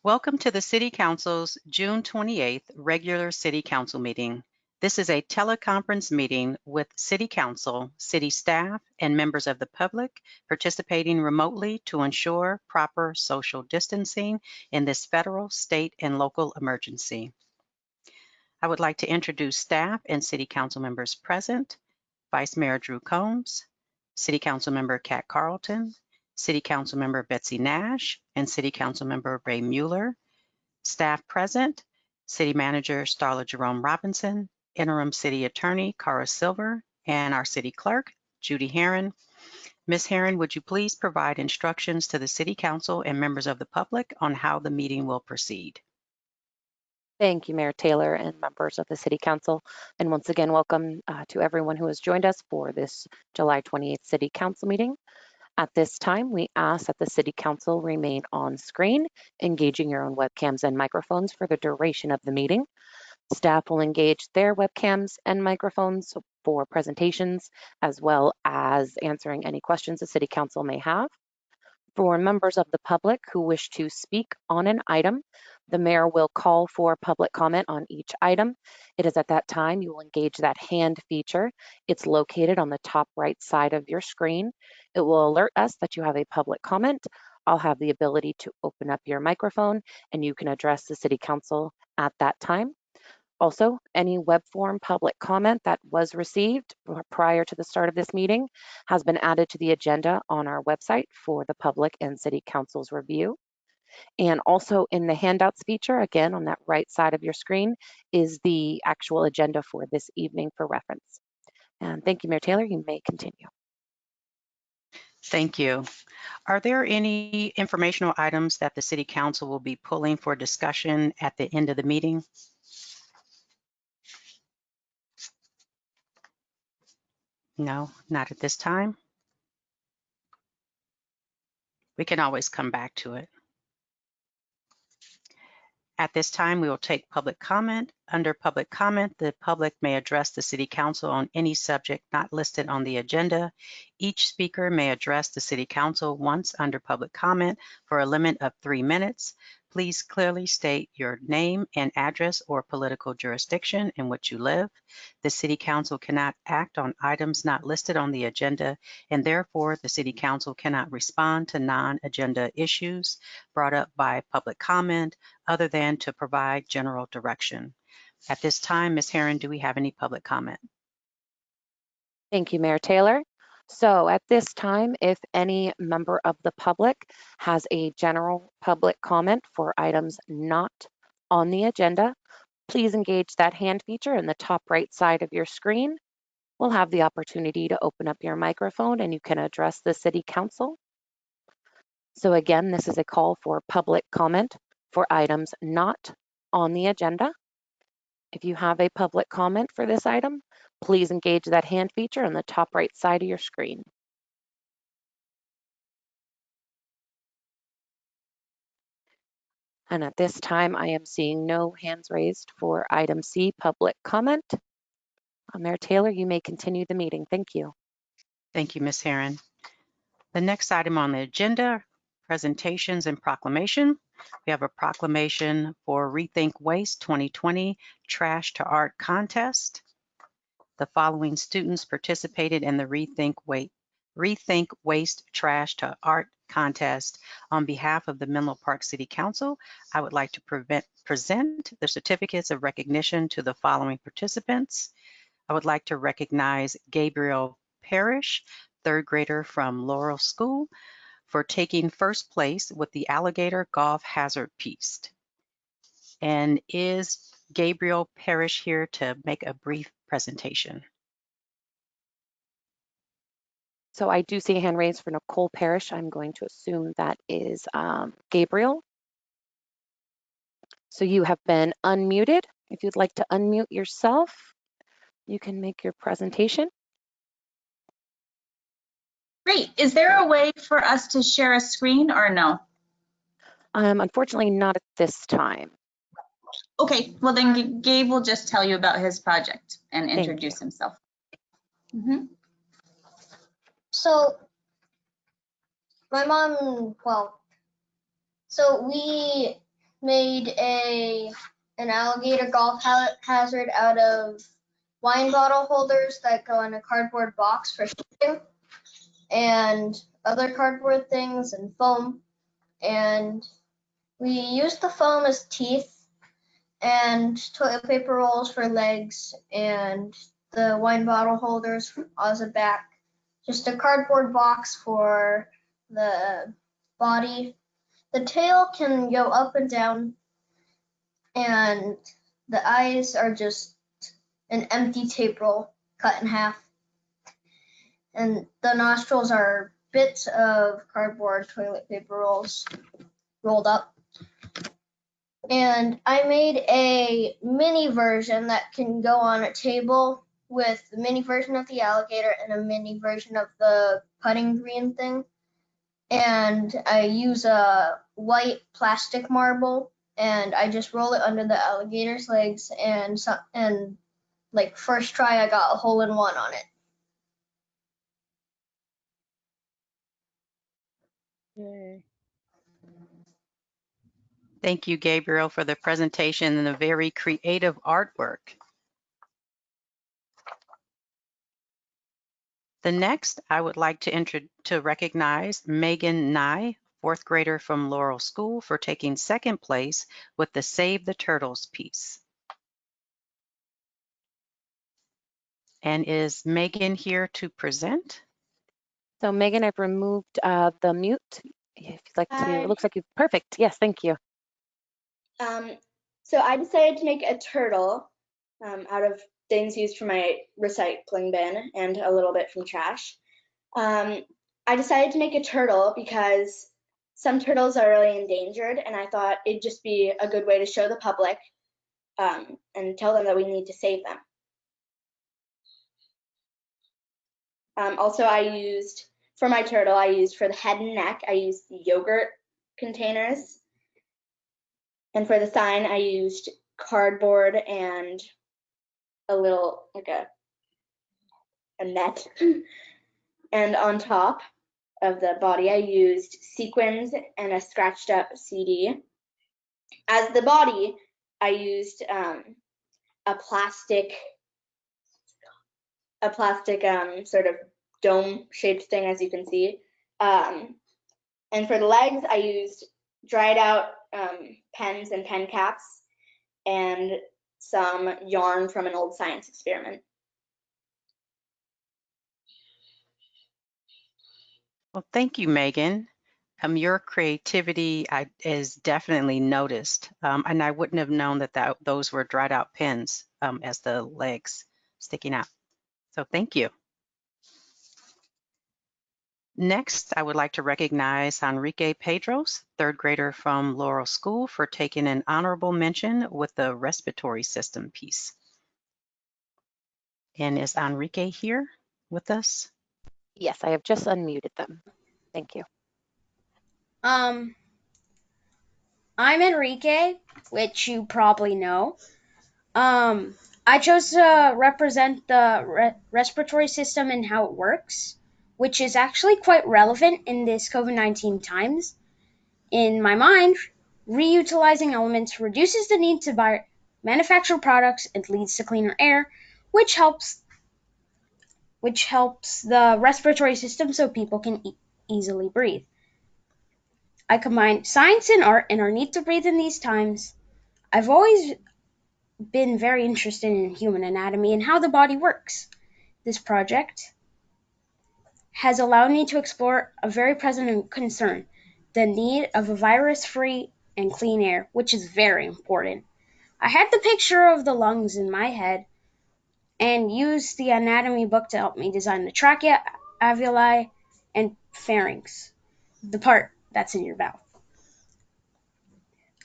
Welcome to the City Council's June 28th regular City Council meeting. This is a teleconference meeting with City Council, city staff, and members of the public participating remotely to ensure proper social distancing in this federal, state, and local emergency. I would like to introduce staff and City Council members present: Vice Mayor Drew Combs, City Council Member Kat Carlton, City Council Member Betsy Nash, and City Council Member Ray Mueller. Staff present: City Manager Starla Jerome Robinson, Interim City Attorney Cara Silver, and our City Clerk, Judy Herron. Ms. Herron, would you please provide instructions to the City Council and members of the public on how the meeting will proceed? Thank you, Mayor Taylor and members of the City Council. And once again, welcome to everyone who has joined us for this July 28th City Council meeting. At this time, we ask that the City Council remain on screen, engaging your own webcams and microphones for the duration of the meeting. Staff will engage their webcams and microphones for presentations, as well as answering any questions the City Council may have. For members of the public who wish to speak on an item, the mayor will call for public comment on each item. It is at that time you will engage that hand feature. It's located on the top right side of your screen. It will alert us that you have a public comment. I'll have the ability to open up your microphone and you can address the City Council at that time. Also, any web form public comment that was received prior to the start of this meeting has been added to the agenda on our website for the public and City Council's review. And also in the handouts feature, again, on that right side of your screen, is the actual agenda for this evening for reference. And thank you, Mayor Taylor. You may continue. Thank you. Are there any informational items that the City Council will be pulling for discussion at the end of the meeting? No, not at this time. We can always come back to it. At this time, we will take public comment. Under public comment, the public may address the City Council on any subject not listed on the agenda. Each speaker may address the City Council once under public comment for a limit of 3 minutes. Please clearly state your name and address or political jurisdiction in which you live. The City Council cannot act on items not listed on the agenda, and therefore the City Council cannot respond to non-agenda issues brought up by public comment other than to provide general direction. At this time, Ms. Herron, do we have any public comment? Thank you, Mayor Taylor. So at this time, if any member of the public has a general public comment for items not on the agenda, please engage that hand feature in the top right side of your screen. We'll have the opportunity to open up your microphone and you can address the City Council. So again, this is a call for public comment for items not on the agenda. If you have a public comment for this item, please engage that hand feature on the top right side of your screen. And at this time, I am seeing no hands raised for item C, public comment. Mayor Taylor, you may continue the meeting. Thank you. Thank you, Ms. Herron. The next item on the agenda, presentations and proclamation. We have a proclamation for Rethink Waste 2020 Trash to Art Contest. The following students participated in the Rethink Waste Trash to Art Contest. On behalf of the Menlo Park City Council, I would like to present the certificates of recognition to the following participants. I would like to recognize Gabriel Parrish, third grader from Laurel School, for taking first place with the alligator golf hazard piece. And is Gabriel Parrish here to make a brief presentation? So I do see a hand raised for Nicole Parrish. I'm going to assume that is Gabriel. So you have been unmuted. If you'd like to unmute yourself, you can make your presentation. Great. Is there a way for us to share a screen or no? Unfortunately, not at this time. Okay, well then Gabe will just tell you about his project and introduce himself. So my mom, well, so we made an alligator golf hazard out of wine bottle holders that go in a cardboard box for shipping, and other cardboard things and foam. And we used the foam as teeth and toilet paper rolls for legs and the wine bottle holders as a back. Just a cardboard box for the body. The tail can go up and down, and the eyes are just an empty tape roll cut in half. And the nostrils are bits of cardboard toilet paper rolls rolled up. And I made a mini version that can go on a table with the mini version of the alligator and a mini version of the putting green thing. And I use a white plastic marble, and I just roll it under the alligator's legs, and like first try I got a hole in one on it. Yay. Thank you, Gabriel, for the presentation and the very creative artwork. The next, I would like to recognize Megan Nye, fourth grader from Laurel School, for taking second place with the Save the Turtles piece. And is Megan here to present? So Megan, I've removed the mute. If you'd like to, it looks like you, perfect. Yes, thank you. So I decided to make a turtle out of things used for my recycling bin and a little bit from trash. I decided to make a turtle because some turtles are really endangered, and I thought it'd just be a good way to show the public and tell them that we need to save them. Also, for my turtle, I used for the head and neck, I used yogurt containers. And for the sign, I used cardboard and a little, like a net. And on top of the body, I used sequins and a scratched up CD. As the body, I used a plastic sort of dome shaped thing, as you can see. And for the legs, I used dried out pens and pen caps and some yarn from an old science experiment. Well, thank you, Megan. Your creativity is definitely noticed, and I wouldn't have known that those were dried out pens as the legs sticking out. So thank you. Next, I would like to recognize Enrique Pedros, third grader from Laurel School, for taking an honorable mention with the respiratory system piece. And is Enrique here with us? Yes, I have just unmuted them. Thank you. I'm Enrique, which you probably know. I chose to represent the respiratory system and how it works, which is actually quite relevant in this COVID-19 times. In my mind, reutilizing elements reduces the need to buy manufactured products and leads to cleaner air, which helps the respiratory system so people can easily breathe. I combine science and art in our need to breathe in these times. I've always been very interested in human anatomy and how the body works. This project has allowed me to explore a very present concern, the need of a virus-free and clean air, which is very important. I had the picture of the lungs in my head and used the anatomy book to help me design the trachea, alveoli, and pharynx, the part that's in your mouth.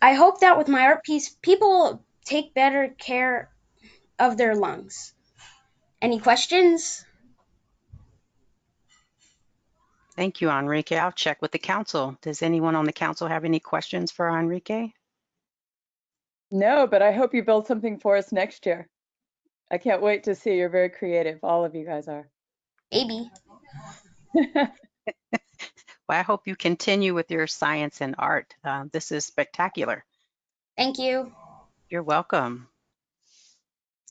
I hope that with my art piece, people will take better care of their lungs. Any questions? Thank you, Enrique. I'll check with the council. Does anyone on the council have any questions for Enrique? No, but I hope you build something for us next year. I can't wait to see. You're very creative. All of you guys are. Maybe. Well, I hope you continue with your science and art. This is spectacular. Thank you. You're welcome.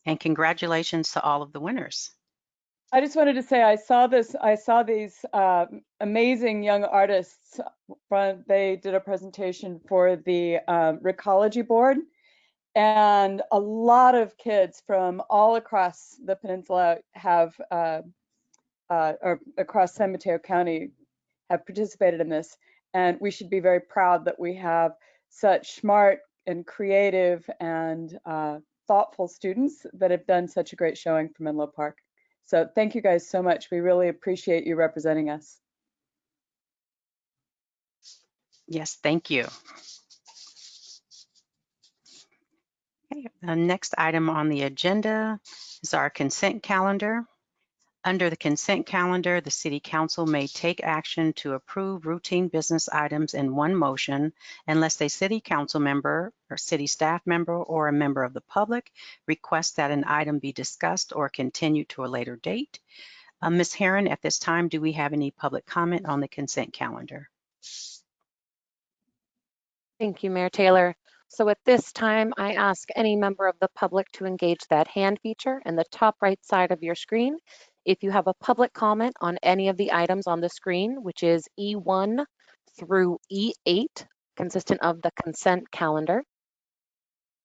And congratulations to all of the winners. I just wanted to say I saw these amazing young artists. They did a presentation for the Recology Board, and a lot of kids from all across the peninsula have, or across San Mateo County, have participated in this. And we should be very proud that we have such smart and creative and thoughtful students that have done such a great showing for Menlo Park. So thank you guys so much. We really appreciate you representing us. Yes, thank you. Okay, the next item on the agenda is our consent calendar. Under the consent calendar, the City Council may take action to approve routine business items in one motion unless a City Council member or City staff member or a member of the public requests that an item be discussed or continued to a later date. Ms. Herron, at this time, do we have any public comment on the consent calendar? Thank you, Mayor Taylor. So at this time, I ask any member of the public to engage that hand feature in the top right side of your screen. If you have a public comment on any of the items on the screen, which is E1 through E8, consistent of the consent calendar.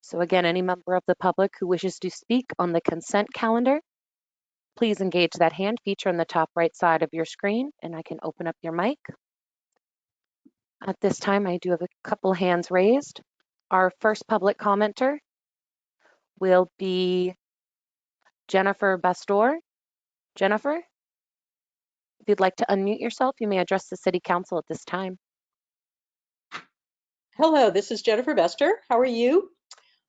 So again, any member of the public who wishes to speak on the consent calendar, please engage that hand feature in the top right side of your screen, and I can open up your mic. At this time, I do have a couple hands raised. Our first public commenter will be Jennifer Bastor. Jennifer, if you'd like to unmute yourself, you may address the City Council at this time. Hello, this is Jennifer Bester. How are you?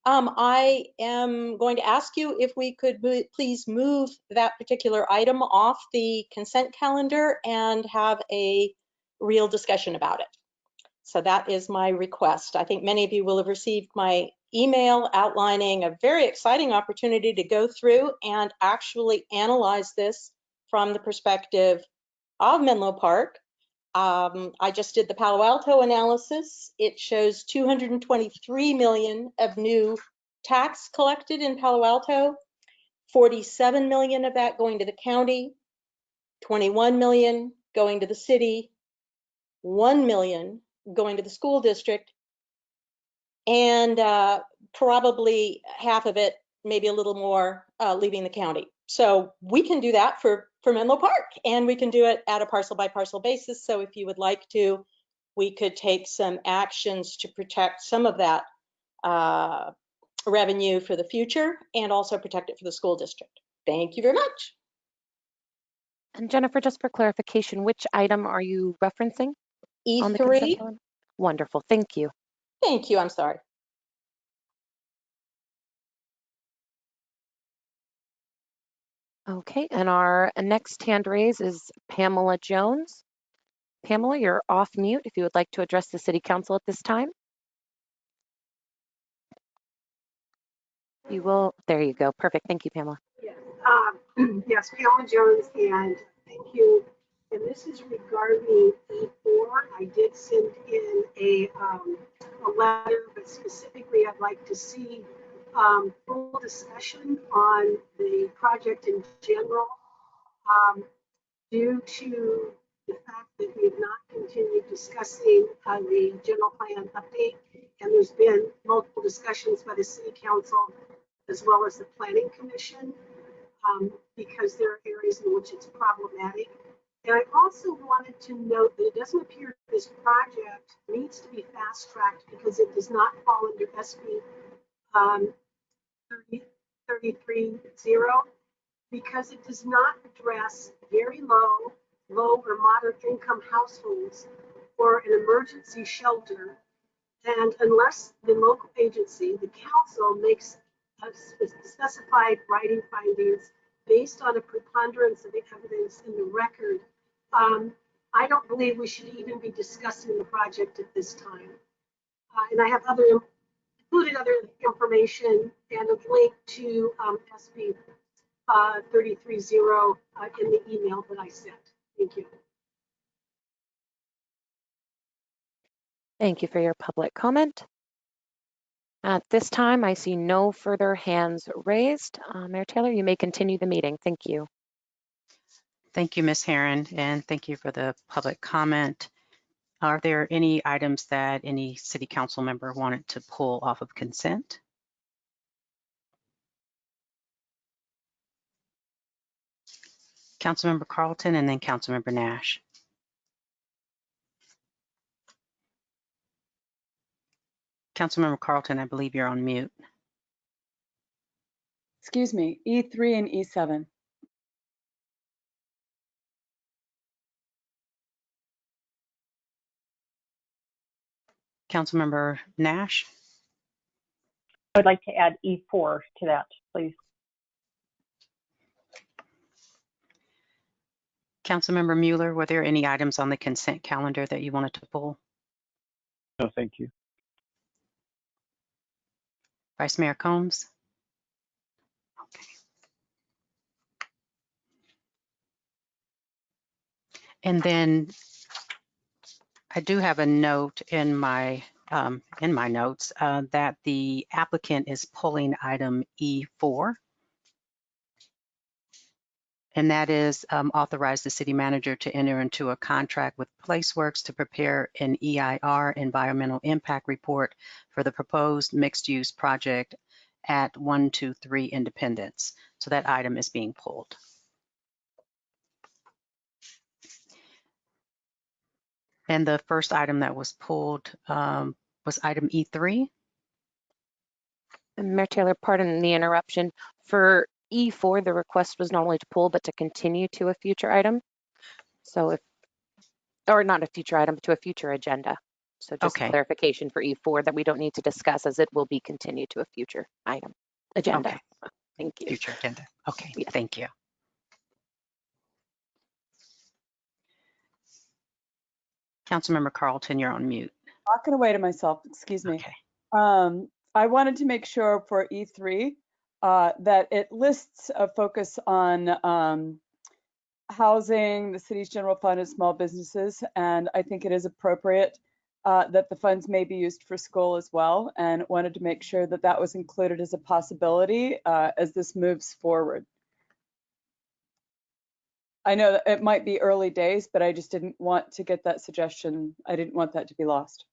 I am going to ask you if we could please move that particular item off the consent calendar and have a real discussion about it. So that is my request. I think many of you will have received my email outlining a very exciting opportunity to go through and actually analyze this from the perspective of Menlo Park. I just did the Palo Alto analysis. It shows 223 million of new tax collected in Palo Alto, 47 million of that going to the county, 21 million going to the city, 1 million going to the school district, and probably half of it, maybe a little more, leaving the county. So we can do that for Menlo Park, and we can do it at a parcel by parcel basis. So if you would like to, we could take some actions to protect some of that revenue for the future and also protect it for the school district. Thank you very much. And Jennifer, just for clarification, which item are you referencing on the consent E3. calendar? Wonderful, thank you. Thank you, I'm sorry. Okay, and our next hand raise is Pamela Jones. Pamela, you're off mute if you would like to address the City Council at this time. You will, there you go. Perfect. Thank you, Pamela. Yes, Pamela Jones, and thank you. And this is regarding E4. I did send in a letter, but specifically I'd like to see full discussion on the project in general. Due to the fact that we have not continued discussing the general plan update, and there's been multiple discussions by the City Council as well as the Planning Commission, because there are areas in which it's problematic. And I also wanted to note that it doesn't appear this project needs to be fast-tracked because it does not fall under SB 330 because it does not address very low or moderate income households or an emergency shelter. And unless the local agency, the council, makes specified writing findings based on a preponderance of the evidence in the record, I don't believe we should even be discussing the project at this time. And I have included other information and a link to SB 330 in the email that I sent. Thank you. Thank you for your public comment. At this time, I see no further hands raised. Mayor Taylor, you may continue the meeting. Thank you. Thank you, Ms. Herron, and thank you for the public comment. Are there any items that any city council member wanted to pull off of consent? Councilmember Carlton and then Councilmember Nash. Councilmember Carlton, I believe you're on mute. Excuse me, E3 and E7. Councilmember Nash. I would like to add E4 to that, please. Councilmember Mueller, were there any items on the consent calendar that you wanted to pull? No, thank you. Vice Mayor Combs? Okay. And then I do have a note in my notes that the applicant is pulling item E4. And that is authorize the city manager to enter into a contract with PlaceWorks to prepare an EIR, environmental impact report, for the proposed mixed-use project at 123 Independence. So that item is being pulled. And the first item that was pulled was item E3. Mayor Taylor, pardon the interruption. For E4, the request was not only to pull, but to continue to a future item. So if, or not a future item, but to a future agenda. So just Okay. clarification for E4 that we don't need to discuss, as it will be continued to a future item agenda. Okay. Thank you. Future agenda. Okay, Yes. Thank you. Councilmember Carlton, you're on mute. Talking away to myself, excuse me. Okay. I wanted to make sure for E3 that it lists a focus on housing, the city's general fund, and small businesses. And I think it is appropriate that the funds may be used for school as well, and wanted to make sure that that was included as a possibility as this moves forward. I know that it might be early days, but I just didn't want to get that suggestion. I didn't want that to be lost.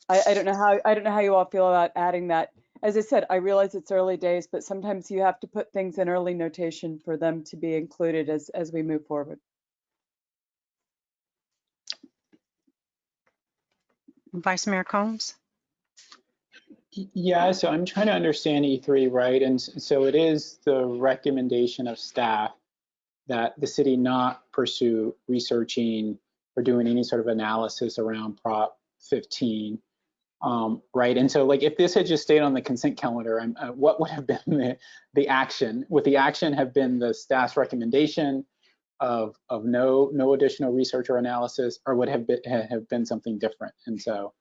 I don't know how you all feel about adding that. As I said, I realize it's early days, but sometimes you have to put things in early notation for them to be included as we move forward. Vice Mayor Combs? Yeah, so I'm trying to understand E3, right? And so it is the recommendation of staff that the city not pursue researching or doing any sort of analysis around Prop 15, right? And so, like, if this had just stayed on the consent calendar, what would have been the action? Would the action have been the staff's recommendation of no additional research or analysis, or would have been something different? And so,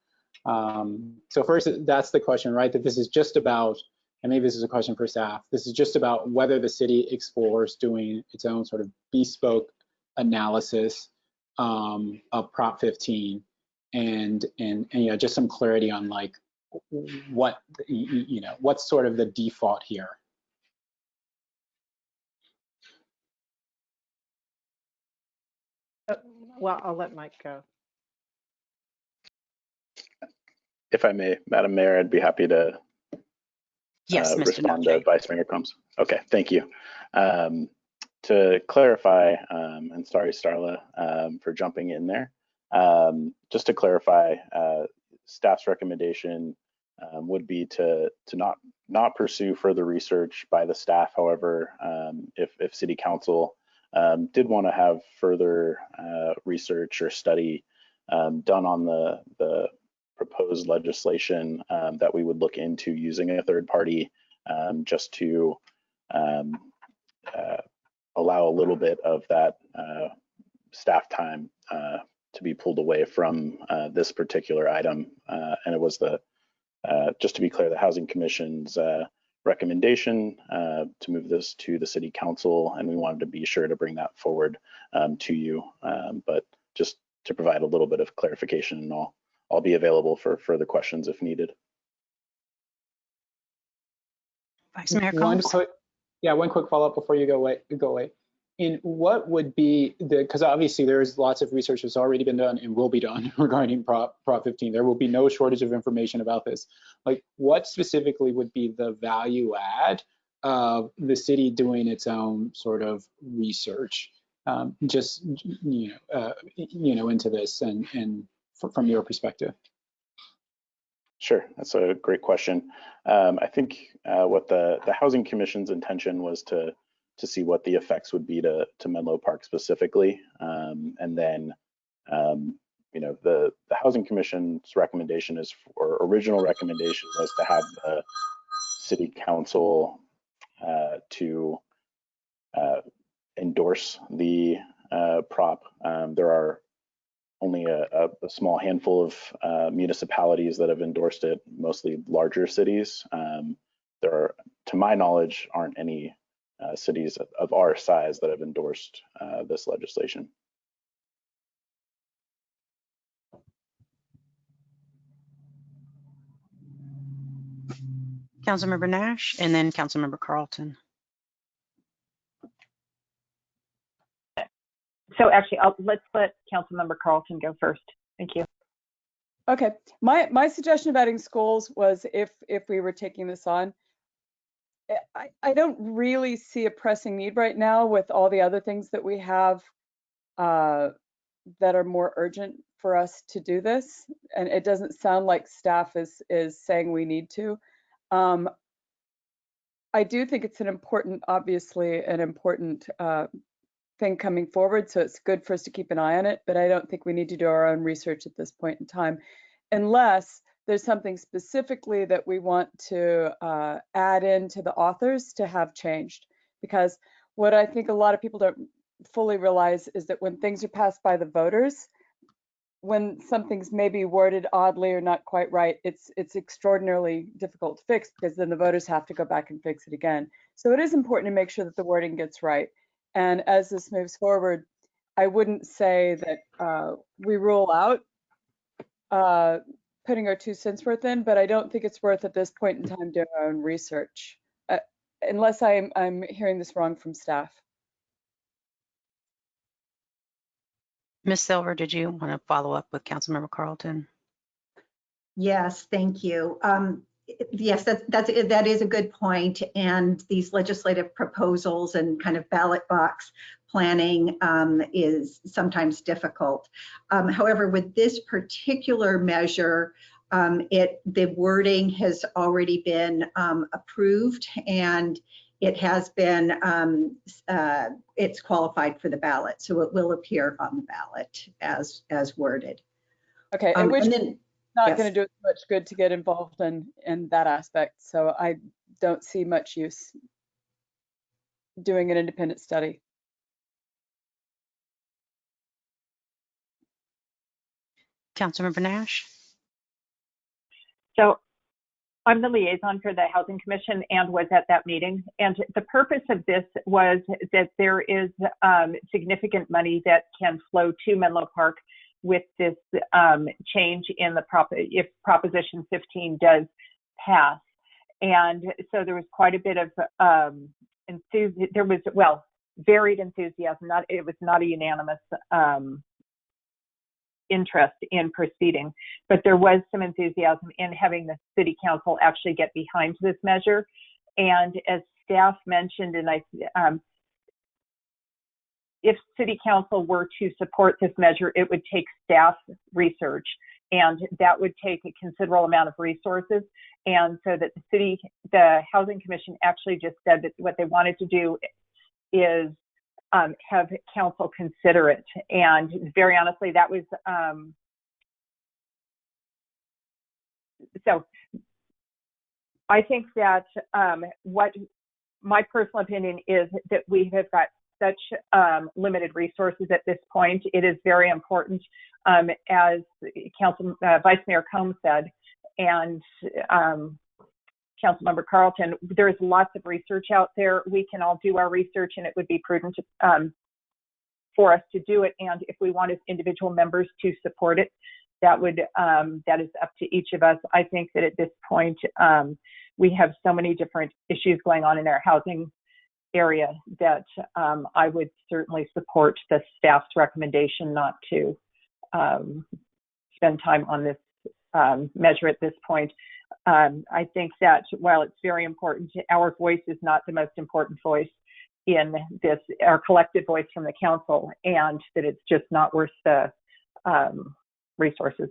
so first, that's the question, right? That this is just about, and maybe this is a question for staff, this is just about whether the city explores doing its own sort of bespoke analysis of Prop 15, and you know, just some clarity on like what, you know, what's sort of the default here. Well, I'll let Mike go. If I may, Madam Mayor, I'd be happy to Yes, Mr. respond Noche. to Vice Mayor Combs. Okay, thank you. To clarify, and sorry, Starla, for jumping in there. Just to clarify, staff's recommendation would be to not pursue further research by the staff. However, if City Council did want to have further research or study done on the proposed legislation, that we would look into using a third party just to allow a little bit of that staff time to be pulled away from this particular item. And it was just to be clear, the Housing Commission's recommendation to move this to the City Council, and we wanted to be sure to bring that forward to you. But just provide a little bit of clarification, and I'll be available for further questions if needed. Vice Mayor One Combs? quick follow-up before you go away. In what would be because obviously there's lots of research that's already been done and will be done regarding Prop 15. There will be no shortage of information about this. Like, what specifically would be the value add of the city doing its own sort of research, just into this and from your perspective? Sure, that's a great question. I think what the Housing Commission's intention was to see what the effects would be to Menlo Park specifically, and then the Housing Commission's recommendation original recommendation was to have the City Council to endorse the prop. There are only a small handful of municipalities that have endorsed it, mostly larger cities. There are, to my knowledge, aren't any cities of our size that have endorsed this legislation. Councilmember Nash, and then Councilmember Carlton. So actually, let's let Councilmember Carlton go first. Thank you. Okay, my suggestion about adding schools was if we were taking this on, I don't really see a pressing need right now with all the other things that we have that are more urgent for us to do this, and it doesn't sound like staff is saying we need to. I do think it's obviously an important thing coming forward, so it's good for us to keep an eye on it, but I don't think we need to do our own research at this point in time, unless there's something specifically that we want to add into the authors to have changed. Because what I think a lot of people don't fully realize is that when things are passed by the voters, when something's maybe worded oddly or not quite right, it's extraordinarily difficult to fix, because then the voters have to go back and fix it again. So it is important to make sure that the wording gets right. And as this moves forward, I wouldn't say that we rule out putting our 2 cents worth in, but I don't think it's worth at this point in time doing our own research, unless I'm hearing this wrong from staff. Ms. Silver, did you want to follow up with Councilmember Carlton? Yes, thank you. Yes, that is a good point. And these legislative proposals and kind of ballot box planning is sometimes difficult. However, with this particular measure, the wording has already been approved, and it has been, it's qualified for the ballot. So it will appear on the ballot as worded. Okay, and which then, not yes. going to do as much good to get involved in that aspect. So I don't see much use doing an independent study. Councilmember Nash? So I'm the liaison for the Housing Commission and was at that meeting. And the purpose of this was that there is significant money that can flow to Menlo Park with this change in if Proposition 15 does pass. And so there was quite a bit of enthusiasm. There was, varied enthusiasm. It was not a unanimous interest in proceeding, but there was some enthusiasm in having the City Council actually get behind this measure. And as staff mentioned, and if City Council were to support this measure, it would take staff research, and that would take a considerable amount of resources. And so that the Housing Commission actually just said that what they wanted to do is have council consider it. And very honestly, that was, so I think that what my personal opinion is that we have got such limited resources at this point. It is very important, as Vice Mayor Combs said, and Councilmember Carlton, there's lots of research out there. We can all do our research, and it would be prudent for us to do it. And if we want as individual members to support it, that is up to each of us. I think that at this point, we have so many different issues going on in our housing area that I would certainly support the staff's recommendation not to spend time on this measure at this point. I think that while it's very important, our voice is not the most important voice in this, our collective voice from the council, and that it's just not worth the resources.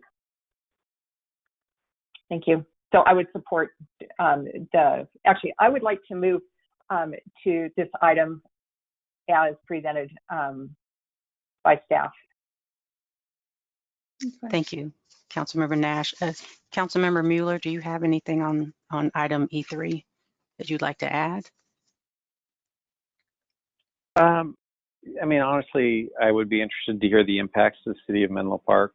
Thank you. So I would support actually, I would like to move to this item as presented by staff. Thank you, Councilmember Nash. Councilmember Mueller, do you have anything on item E3 that you'd like to add? I mean, honestly, I would be interested to hear the impacts to the city of Menlo Park,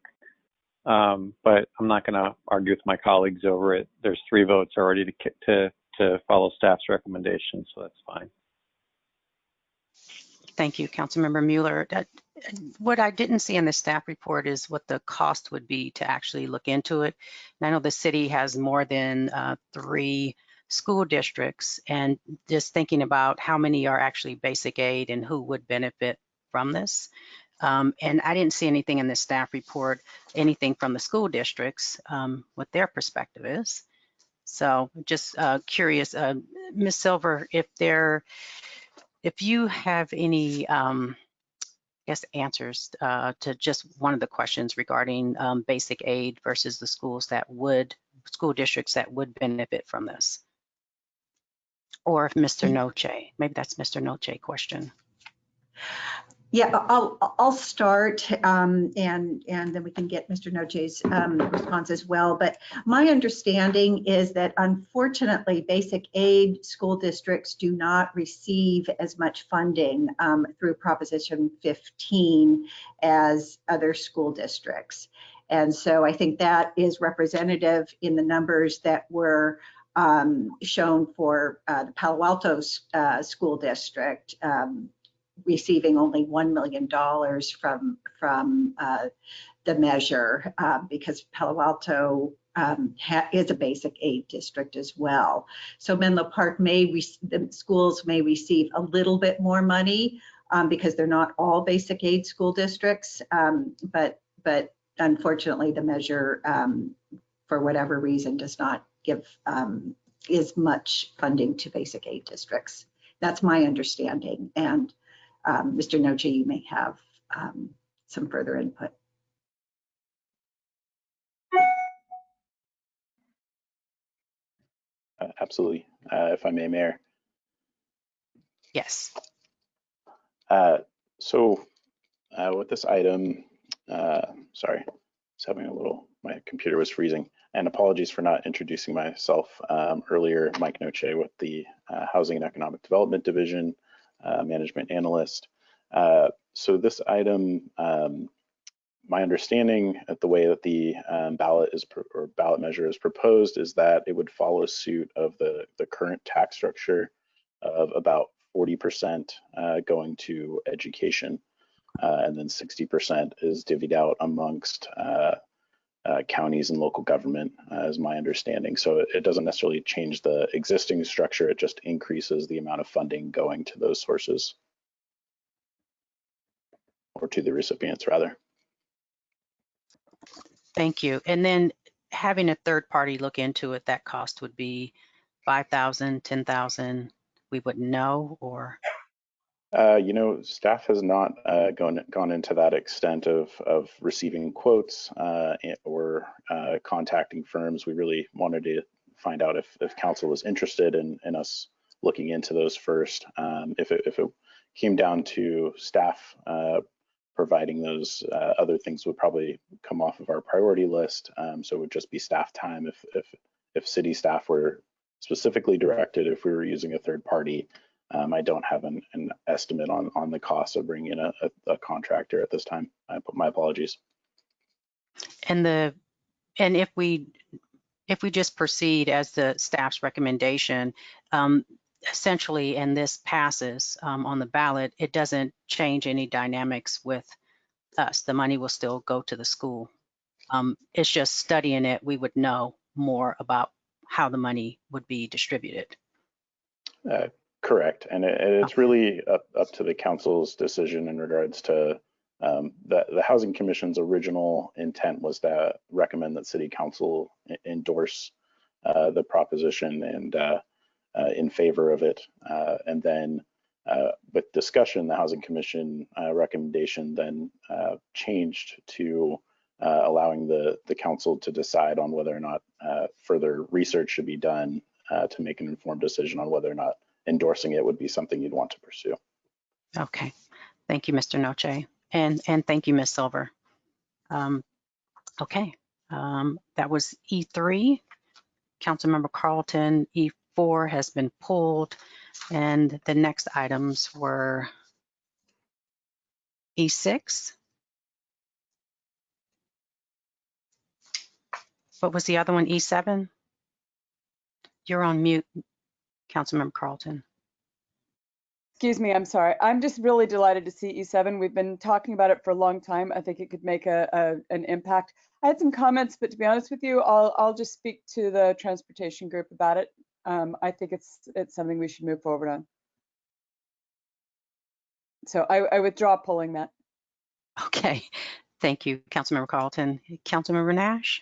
but I'm not going to argue with my colleagues over it. There's 3 votes already to follow staff's recommendations, so that's fine. Thank you, Councilmember Mueller. What I didn't see in the staff report is what the cost would be to actually look into it. And I know the city has more than 3 school districts, and just thinking about how many are actually basic aid and who would benefit from this. And I didn't see anything in the staff report, anything from the school districts, what their perspective is. So just curious, Ms. Silver, if you have any, answers to just one of the questions regarding basic aid versus the school districts that would benefit from this. Or if Mr. Noche, maybe that's Mr. Noche question. Yeah, I'll start and then we can get Mr. Noche's response as well. But my understanding is that unfortunately, basic aid school districts do not receive as much funding through Proposition 15 as other school districts. And so I think that is representative in the numbers that were shown for the Palo Alto school district, receiving only $1 million from the measure because Palo Alto is a basic aid district as well. So Menlo Park the schools may receive a little bit more money because they're not all basic aid school districts, but unfortunately the measure for whatever reason does not give as much funding to basic aid districts. That's my understanding. And Mr. Noche, you may have some further input. Absolutely. If I may, Mayor. Yes. So with this item, sorry, I was having my computer was freezing, and apologies for not introducing myself earlier. Mike Noche with the Housing and Economic Development Division, Management Analyst. So this item, my understanding at the way that the ballot measure is proposed is that it would follow suit of the current tax structure of about 40% going to education, and then 60% is divvied out amongst counties and local government, is my understanding. So it doesn't necessarily change the existing structure, it just increases the amount of funding going to those sources, or to the recipients rather. Thank you. And then having a third party look into it, that cost would be $5,000, $10,000. We wouldn't know, or? Staff has not gone into that extent of receiving quotes or contacting firms. We really wanted to find out if council was interested in us looking into those first. If it came down to staff providing those, other things would probably come off of our priority list. So it would just be staff time if city staff were specifically directed, if we were using a third party. I don't have an estimate on the cost of bringing in a contractor at this time. My apologies. And if we just proceed as the staff's recommendation, essentially, and this passes on the ballot, it doesn't change any dynamics with us. The money will still go to the school. It's just studying it, we would know more about how the money would be distributed. Correct, and it's Okay. really up to the council's decision in regards to the Housing Commission's original intent was to recommend that City Council endorse the proposition and in favor of it, and then with discussion, the Housing Commission recommendation then changed to allowing the council to decide on whether or not further research should be done to make an informed decision on whether or not endorsing it would be something you'd want to pursue. Okay. Thank you, Mr. Noche. And thank you, Ms. Silver. Okay. That was E3. Councilmember Carlton, E4 has been pulled. And the next items were E6. What was the other one? E7? You're on mute, Councilmember Carlton. Excuse me, I'm sorry. I'm just really delighted to see E7. We've been talking about it for a long time. I think it could make an impact. I had some comments, but to be honest with you, I'll just speak to the transportation group about it. I think it's something we should move forward on. So I withdraw pulling that. Okay. Thank you, Councilmember Carlton. Councilmember Nash?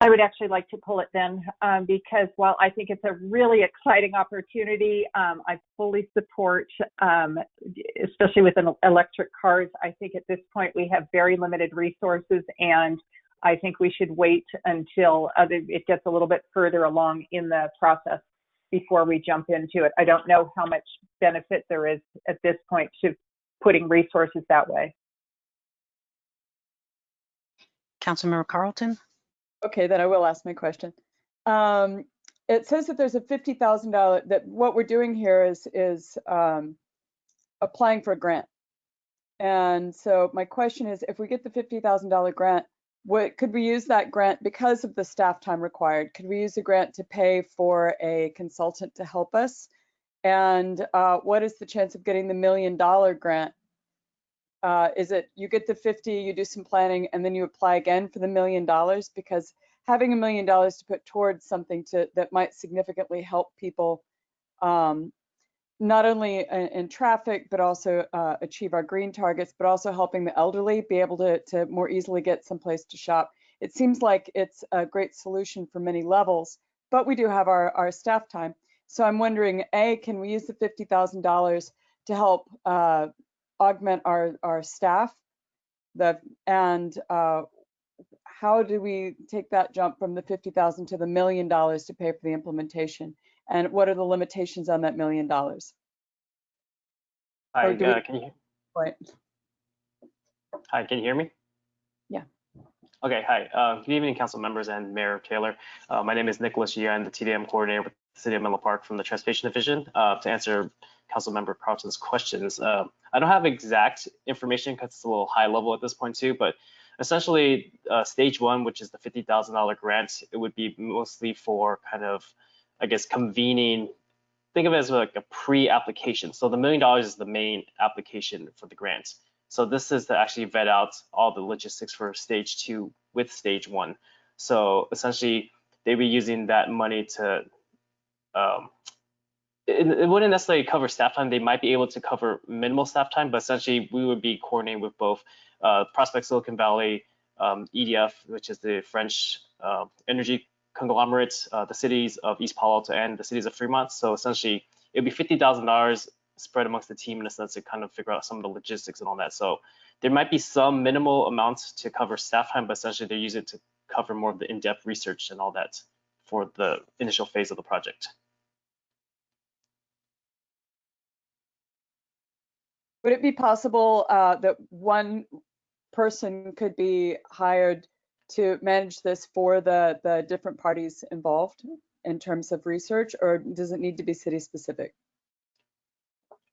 I would actually like to pull it then because while I think it's a really exciting opportunity, I fully support, especially with electric cars. I think at this point we have very limited resources, and I think we should wait until it gets a little bit further along in the process before we jump into it. I don't know how much benefit there is at this point to putting resources that way. Councilmember Carlton? Okay, then I will ask my question. It says that there's a $50,000, that what we're doing here is applying for a grant. And so my question is, if we get the $50,000 grant, could we use that grant because of the staff time required? Could we use the grant to pay for a consultant to help us? And what is the chance of getting the $1 million grant? Is it you get the 50, you do some planning, and then you apply again for the $1 million? Because having $1 million to put towards something that might significantly help people, not only in traffic, but also achieve our green targets, but also helping the elderly be able to more easily get someplace to shop. It seems like it's a great solution for many levels, but we do have our staff time. So I'm wondering, A, can we use the $50,000 to help augment our staff? How do we take that jump from the $50,000 to the $1 million to pay for the implementation? And what are the limitations on that $1 million? Hi, can you? Right. Hi, can you hear me? Yeah. Okay, hi. Good evening, council members and Mayor Taylor. My name is Nicholas Yeh. I'm the TDM coordinator with the City of Menlo Park from the Transportation Division. To answer Councilmember Carlton's questions, I don't have exact information because it's a little high level at this point too, but essentially stage one, which is the $50,000 grant, it would be mostly for kind of, I guess, convening. Think of it as like a pre-application. So the $1 million is the main application for the grant. So this is to actually vet out all the logistics for stage two with stage one. So essentially, they'd be using that money to, it wouldn't necessarily cover staff time. They might be able to cover minimal staff time, but essentially we would be coordinating with both Prospect Silicon Valley, EDF, which is the French energy conglomerate, the cities of East Palo Alto and the cities of Fremont. So essentially, it'd be $50,000 spread amongst the team in a sense to kind of figure out some of the logistics and all that. So there might be some minimal amounts to cover staff time, but essentially they use it to cover more of the in-depth research and all that for the initial phase of the project. Would it be possible that one person could be hired to manage this for the different parties involved in terms of research, or does it need to be city specific?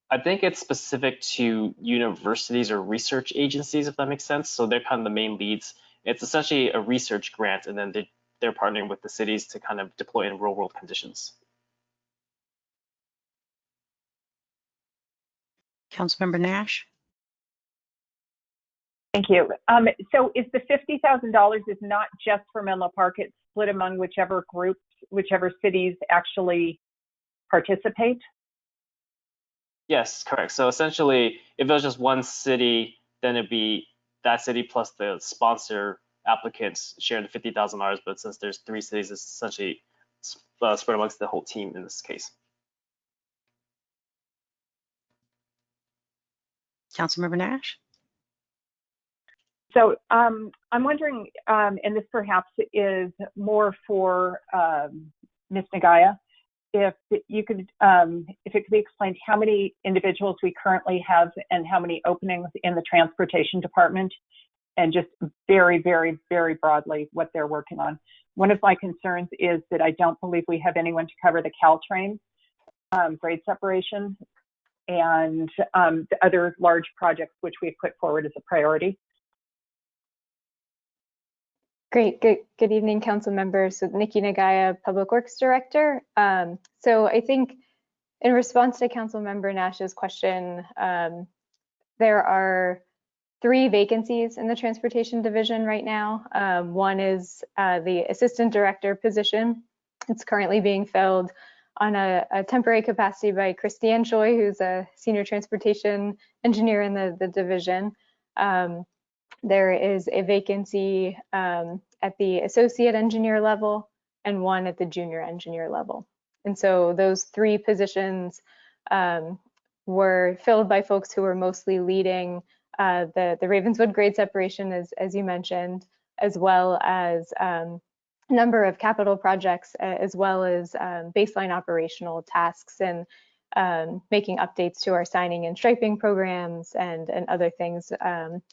I think it's specific to universities or research agencies, if that makes sense. So they're kind of the main leads. It's essentially a research grant, and then they're partnering with the cities to kind of deploy in real world conditions. Councilmember Nash. Thank you. So is the $50,000 is not just for Menlo Park, it's split among whichever groups, whichever cities actually participate? Yes, correct. So essentially, if it was just one city, then it'd be that city plus the sponsor applicants sharing the $50,000. But since there's 3 cities, it's essentially spread amongst the whole team in this case. Councilmember Nash. So I'm wondering, and this perhaps is more for Ms. Nagaya, if you could, if it could be explained how many individuals we currently have and how many openings in the transportation department, and just very, very, very broadly what they're working on. One of my concerns is that I don't believe we have anyone to cover the Caltrain grade separation and the other large projects which we've put forward as a priority. Great. Good evening, council members. So Nikki Nagaya, Public Works Director. So I think in response to Councilmember Nash's question, there are 3 vacancies in the Transportation Division right now. One is the Assistant Director position. It's currently being filled on a temporary capacity by Christiane Choi, who's a Senior Transportation Engineer in the division. There is a vacancy at the associate engineer level and one at the junior engineer level. And so those 3 positions were filled by folks who were mostly leading the Ravenswood grade separation, as you mentioned, as well as a number of capital projects, as well as baseline operational tasks and making updates to our signing and striping programs and other things,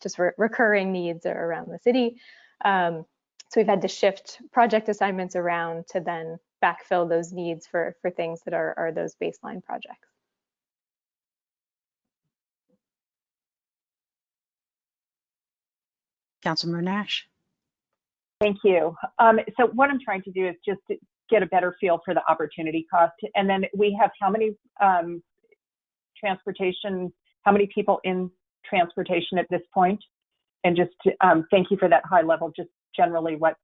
just recurring needs around the city. So we've had to shift project assignments around to then backfill those needs for things that are those baseline projects. Councilmember Nash. Thank you. So what I'm trying to do is just to get a better feel for the opportunity cost. And then we have how many how many people in transportation at this point? And just thank you for that high level, just generally what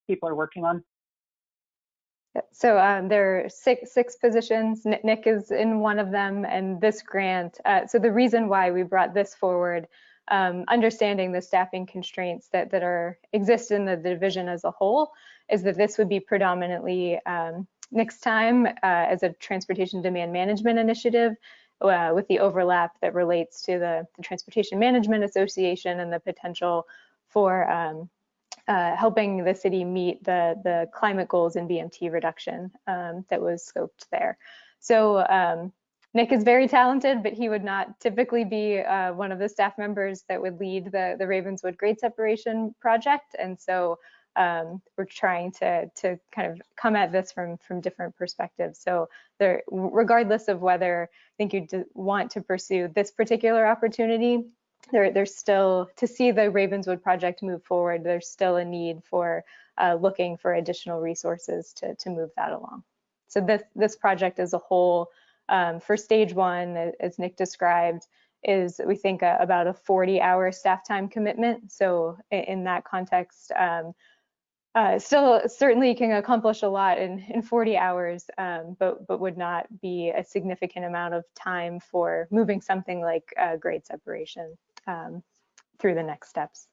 people are working on. So there are six positions. Nick is in one of them, and this grant. So the reason why we brought this forward, understanding the staffing constraints that exist in the division as a whole, is that this would be predominantly Nick's time as a transportation demand management initiative, with the overlap that relates to the Transportation Management Association and the potential for helping the city meet the climate goals and BMT reduction that was scoped there. So Nick is very talented, but he would not typically be one of the staff members that would lead the Ravenswood grade separation project. And so we're trying to kind of come at this from different perspectives. So there, regardless of whether I think you want to pursue this particular opportunity, there's still, to see the Ravenswood project move forward, there's still a need for looking for additional resources to move that along. So this project as a whole, for stage 1, as Nick described, is we think about a 40-hour staff time commitment. So in that context, still certainly can accomplish a lot in 40 hours, but would not be a significant amount of time for moving something like grade separation through the next steps.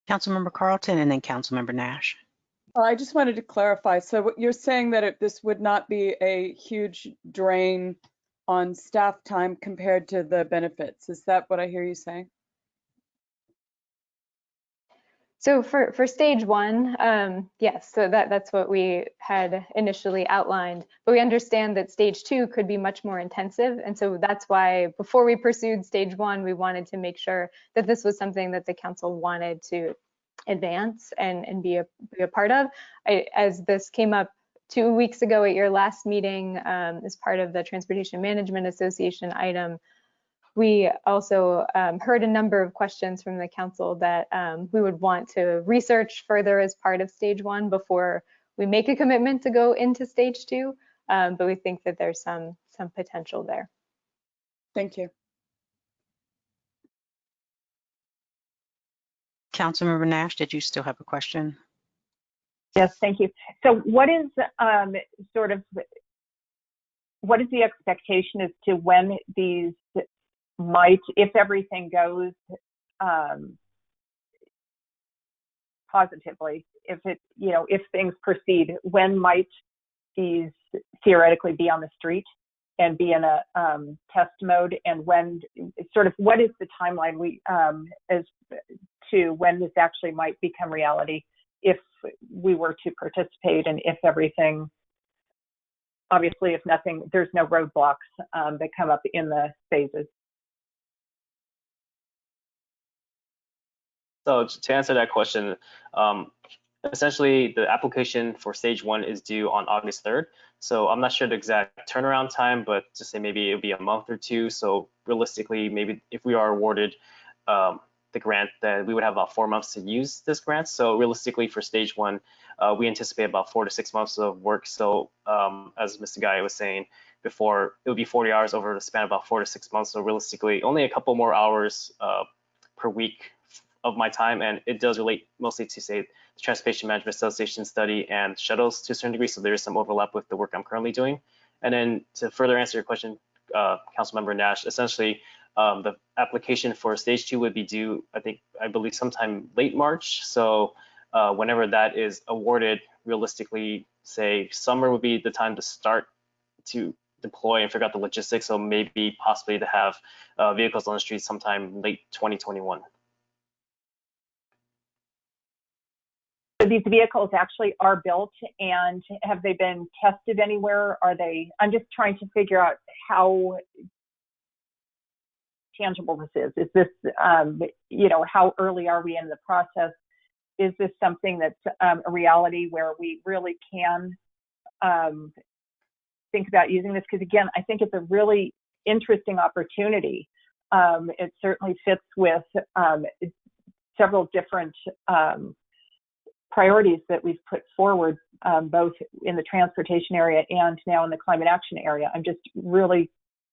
Councilmember Carlton and then Councilmember Nash. I just wanted to clarify. So what you're saying that this would not be a huge drain on staff time compared to the benefits. Is that what I hear you saying? So for stage 1, yes, so that's what we had initially outlined, but we understand that stage 2 could be much more intensive. And so that's why before we pursued stage 1, we wanted to make sure that this was something that the council wanted to advance and be a part of. As this came up 2 weeks ago at your last meeting as part of the Transportation Management Association item, we also heard a number of questions from the council that we would want to research further as part of stage 1 before we make a commitment to go into stage 2. but we think that there's some potential there. Thank you. Councilmember Nash, did you still have a question? Yes, thank you. So what is what is the expectation as to when these might, if everything goes positively, if things proceed, when might these theoretically be on the street and be in a test mode, and when what is the timeline as to when this actually might become reality if we were to participate, and if everything, obviously if nothing, there's no roadblocks that come up in the phases. So to answer that question, essentially the application for stage 1 is due on August 3rd. So I'm not sure the exact turnaround time, but just say maybe it'll be a month or two. So realistically, maybe if we are awarded the grant, then we would have about 4 months to use this grant. So realistically for stage 1, we anticipate about 4 to 6 months of work. So as Mr. Guy was saying before, it would be 40 hours over the span of about 4 to 6 months. So realistically, only a couple more hours per week of my time, and it does relate mostly to, say, the Transportation Management Association study and shuttles to a certain degree, so there is some overlap with the work I'm currently doing. And then to further answer your question, Councilmember Nash, essentially the application for stage 2 would be due, I believe sometime late March. So whenever that is awarded, realistically, say summer would be the time to start to deploy and figure out the logistics, so maybe possibly to have vehicles on the street sometime late 2021. So these vehicles actually are built, and have they been tested anywhere? I'm just trying to figure out how tangible this is. Is this, how early are we in the process? Is this something that's a reality where we really can think about using this? Because again, I think it's a really interesting opportunity. It certainly fits with several different priorities that we've put forward, both in the transportation area and now in the climate action area. I'm just really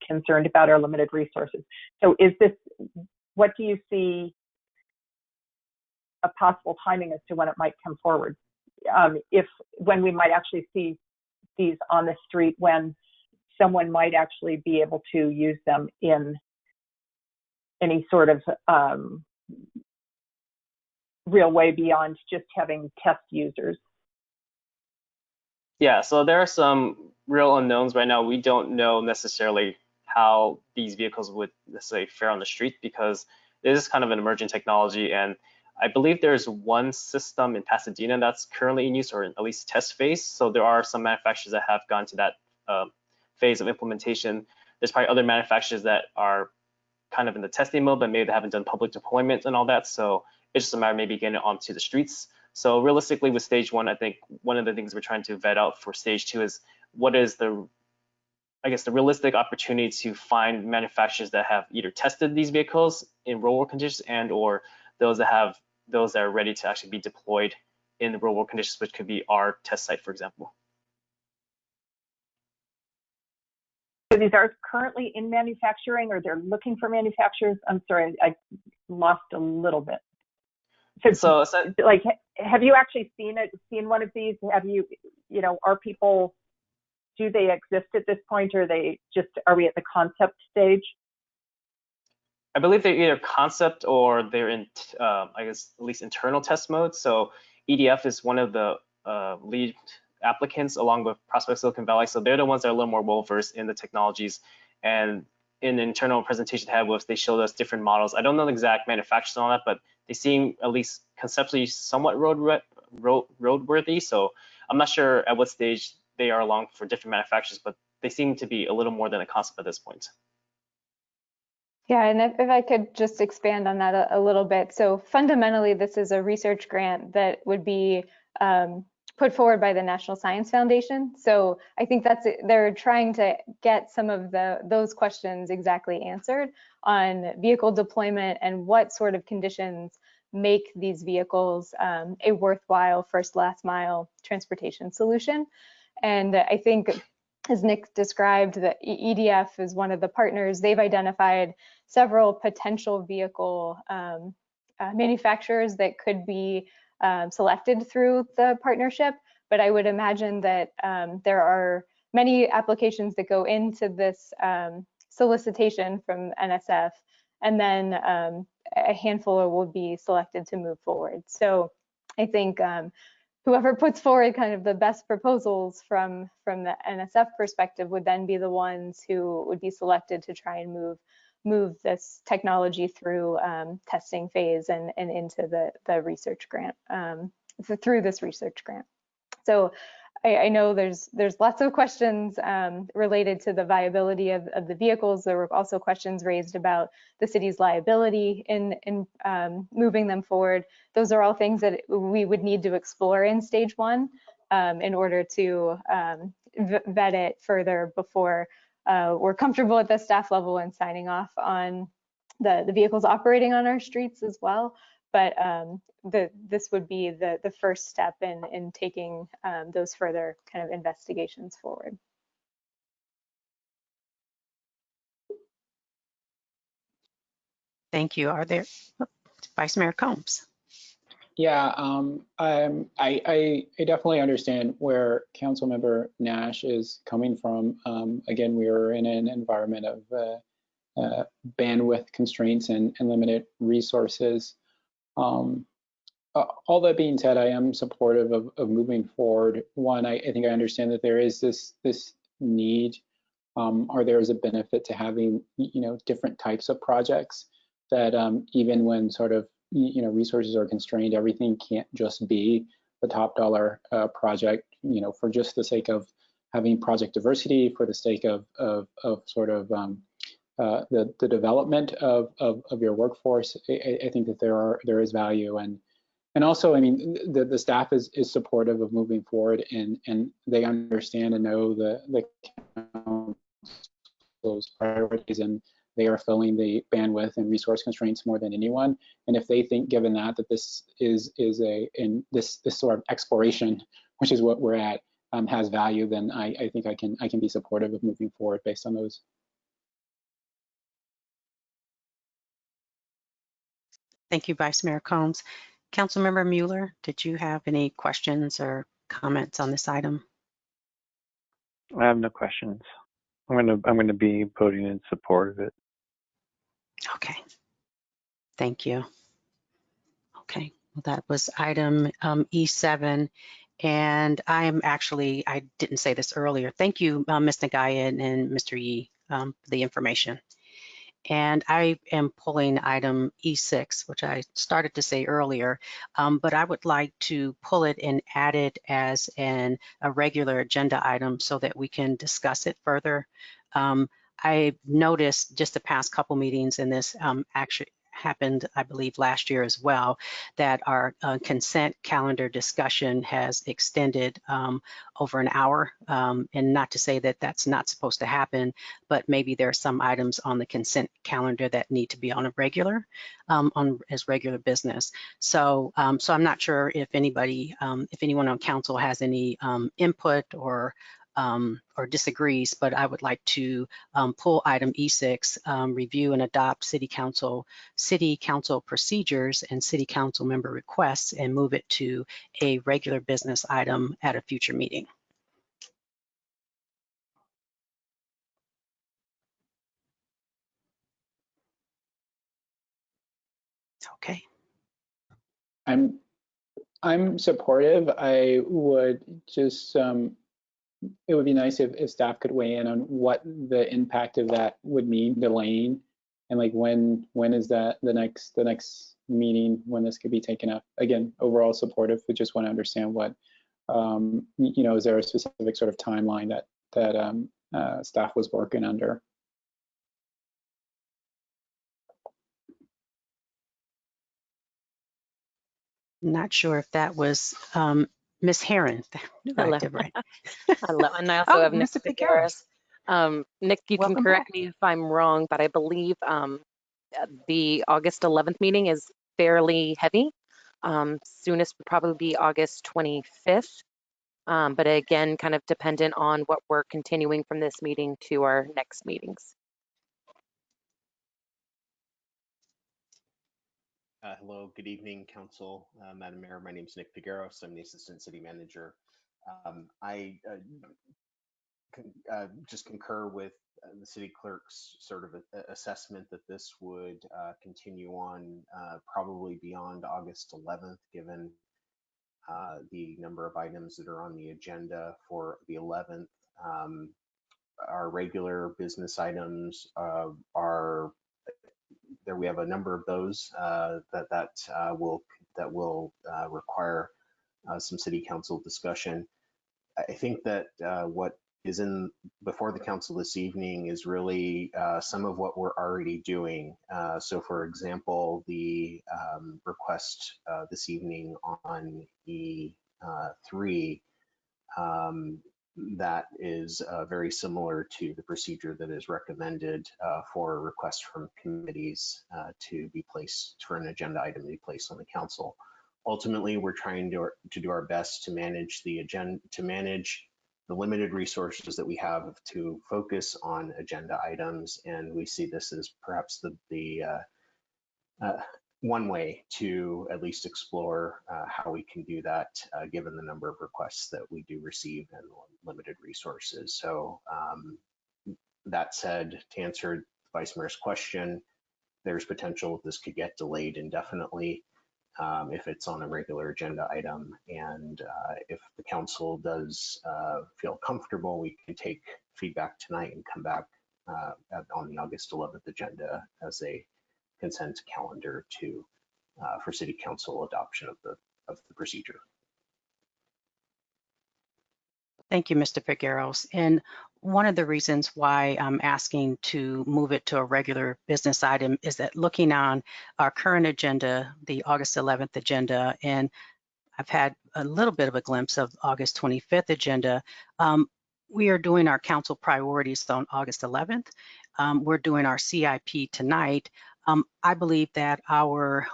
concerned about our limited resources. So what do you see a possible timing as to when it might come forward? When we might actually see these on the street, when someone might actually be able to use them in any sort of real way beyond just having test users? Yeah, so there are some real unknowns right now. We don't know necessarily how these vehicles would necessarily fare on the street, because it is kind of an emerging technology, and I believe there's one system in Pasadena that's currently in use, or at least test phase. So there are some manufacturers that have gone to that phase of implementation. There's probably other manufacturers that are kind of in the testing mode, but maybe they haven't done public deployment and all that. So it's just a matter of maybe getting it onto the streets. So realistically with stage 1, I think one of the things we're trying to vet out for stage 2 is what is the realistic opportunity to find manufacturers that have either tested these vehicles in real world conditions and or those that are ready to actually be deployed in the real world conditions, which could be our test site, for example. So these are currently in manufacturing, or they're looking for manufacturers? I'm sorry, I lost a little bit. So like, have you actually seen one of these? Have you, are people, do they exist at this point, or are we at the concept stage? I believe they're either concept or they're in, I guess, at least internal test mode. So EDF is one of the lead applicants along with Prospect Silicon Valley. So they're the ones that are a little more well-versed in the technologies. And in the internal presentation they had with us, they showed us different models. I don't know the exact manufacturers on that, but they seem at least conceptually somewhat roadworthy. So I'm not sure at what stage they are along for different manufacturers, but they seem to be a little more than a concept at this point. Yeah, and if I could just expand on that a little bit. So fundamentally, this is a research grant that would be put forward by the National Science Foundation. So I think they're trying to get some of those questions exactly answered on vehicle deployment and what sort of conditions make these vehicles a worthwhile first last mile transportation solution. And I think as Nick described, the EDF is one of the partners. They've identified several potential vehicle manufacturers that could be selected through the partnership. But I would imagine that there are many applications that go into this solicitation from NSF, and then a handful will be selected to move forward. So I think whoever puts forward kind of the best proposals from the NSF perspective would then be the ones who would be selected to try and move this technology through testing phase and into the research grant, through this research grant. So I know there's lots of questions related to the viability of the vehicles. There were also questions raised about the city's liability in moving them forward. Those are all things that we would need to explore in stage one in order to vet it further before we're comfortable at the staff level and signing off on the vehicles operating on our streets as well. But this would be the first step in taking those further kind of investigations forward. Thank you. Are there, Vice Mayor Combs? Yeah, I definitely understand where Councilmember Nash is coming from. Again, we are in an environment of bandwidth constraints and limited resources. All that being said, I am supportive of moving forward. One, I think I understand that there is this need, or there is a benefit to having different types of projects. That even when sort of resources are constrained, everything can't just be the top dollar project. For just the sake of having project diversity, for the sake of sort of the development of your workforce, I think that there is value. And also, I mean, the staff is supportive of moving forward, and they understand and know the council's priorities, and they are filling the bandwidth and resource constraints more than anyone. And if they think, given that this is this sort of exploration, which is what we're at, has value, then I think I can be supportive of moving forward based on those. Thank you, Vice Mayor Combs. Councilmember Mueller, did you have any questions or comments on this item? I have no questions. I'm gonna be voting in support of it. Okay. Thank you. Okay, well, that was item E7. And I didn't say this earlier. Thank you, Ms. Nagayan and Mr. Yee, for the information. And I am pulling item E6, which I started to say earlier, but I would like to pull it and add it as a regular agenda item so that we can discuss it further. I noticed just the past couple meetings, and this actually happened, I believe, last year as well, that our consent calendar discussion has extended over an hour. And not to say that that's not supposed to happen, but maybe there are some items on the consent calendar that need to be on a regular, as regular business. So, so I'm not sure if anyone on council has any input or disagrees, but I would like to pull item E6, review and adopt city council procedures and city council member requests, and move it to a regular business item at a future meeting. Okay. I'm supportive. I would just it would be nice if staff could weigh in on what the impact of that would mean, delaying, and like when is that the next meeting when this could be taken up. Again, overall supportive, but just want to understand what is there a specific sort of timeline that staff was working under. Not sure if that was Ms. Heron. Hello. Right. Hello, and I also have Nick Mr. Figueres. Nick, you Welcome can correct back. me if I'm wrong, but I believe the August 11th meeting is fairly heavy. Soonest would probably be August 25th. but again, kind of dependent on what we're continuing from this meeting to our next meetings. Hello, good evening, Council. Madam Mayor, my name is Nick Figueros. I'm the Assistant City Manager. I just concur with the City Clerk's sort of assessment that this would continue on probably beyond August 11th, given the number of items that are on the agenda for the 11th. Our regular business items are there. We have a number of those that will require some City Council discussion. I think that what is in before the Council this evening is really some of what we're already doing. So, for example, the request this evening on E3 that is very similar to the procedure that is recommended for requests from committees to be placed for an agenda item to be placed on the Council. Ultimately, we're trying to do our best to manage the agenda, to manage the limited resources that we have to focus on agenda items, and we see this as perhaps the one way to at least explore how we can do that, given the number of requests that we do receive and limited resources. So that said, to answer the Vice Mayor's question, there's potential this could get delayed indefinitely if it's on a regular agenda item. And if the Council does feel comfortable, we can take feedback tonight and come back on the August 11th agenda as a consent calendar to for City Council adoption of the procedure. Thank you, Mr. Figueros. And one of the reasons why I'm asking to move it to a regular business item is that looking on our current agenda, the August 11th agenda, and I've had a little bit of a glimpse of August 25th agenda. We are doing our council priorities on August 11th. We're doing our CIP tonight. I believe that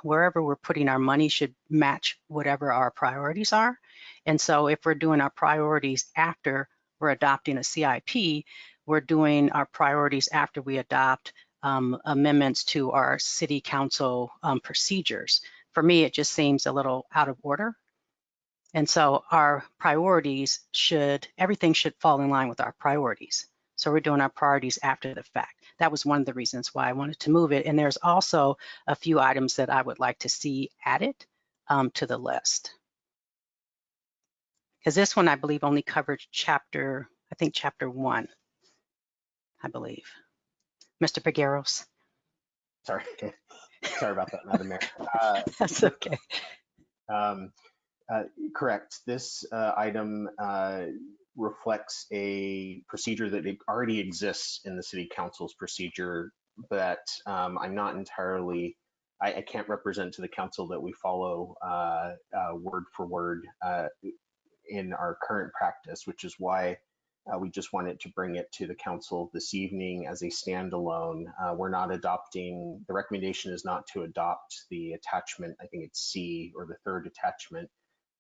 wherever we're putting our money should match whatever our priorities are. And so if we're doing our priorities after we're adopting a CIP, we're doing our priorities after we adopt amendments to our City Council procedures. For me, it just seems a little out of order. And so our priorities everything should fall in line with our priorities. So we're doing our priorities after the fact. That was one of the reasons why I wanted to move it. And there's also a few items that I would like to see added to the list. Because this one, I believe, only covered chapter 1, I believe. Mr. Figueros. Sorry about that, Madam Mayor. That's okay. Correct. This item reflects a procedure that already exists in the City Council's procedure, but I'm not entirely, I can't represent to the Council that we follow word for word in our current practice, which is why we just wanted to bring it to the Council this evening as a standalone. We're not adopting, the recommendation is not to adopt the attachment, I think it's C, or the third attachment.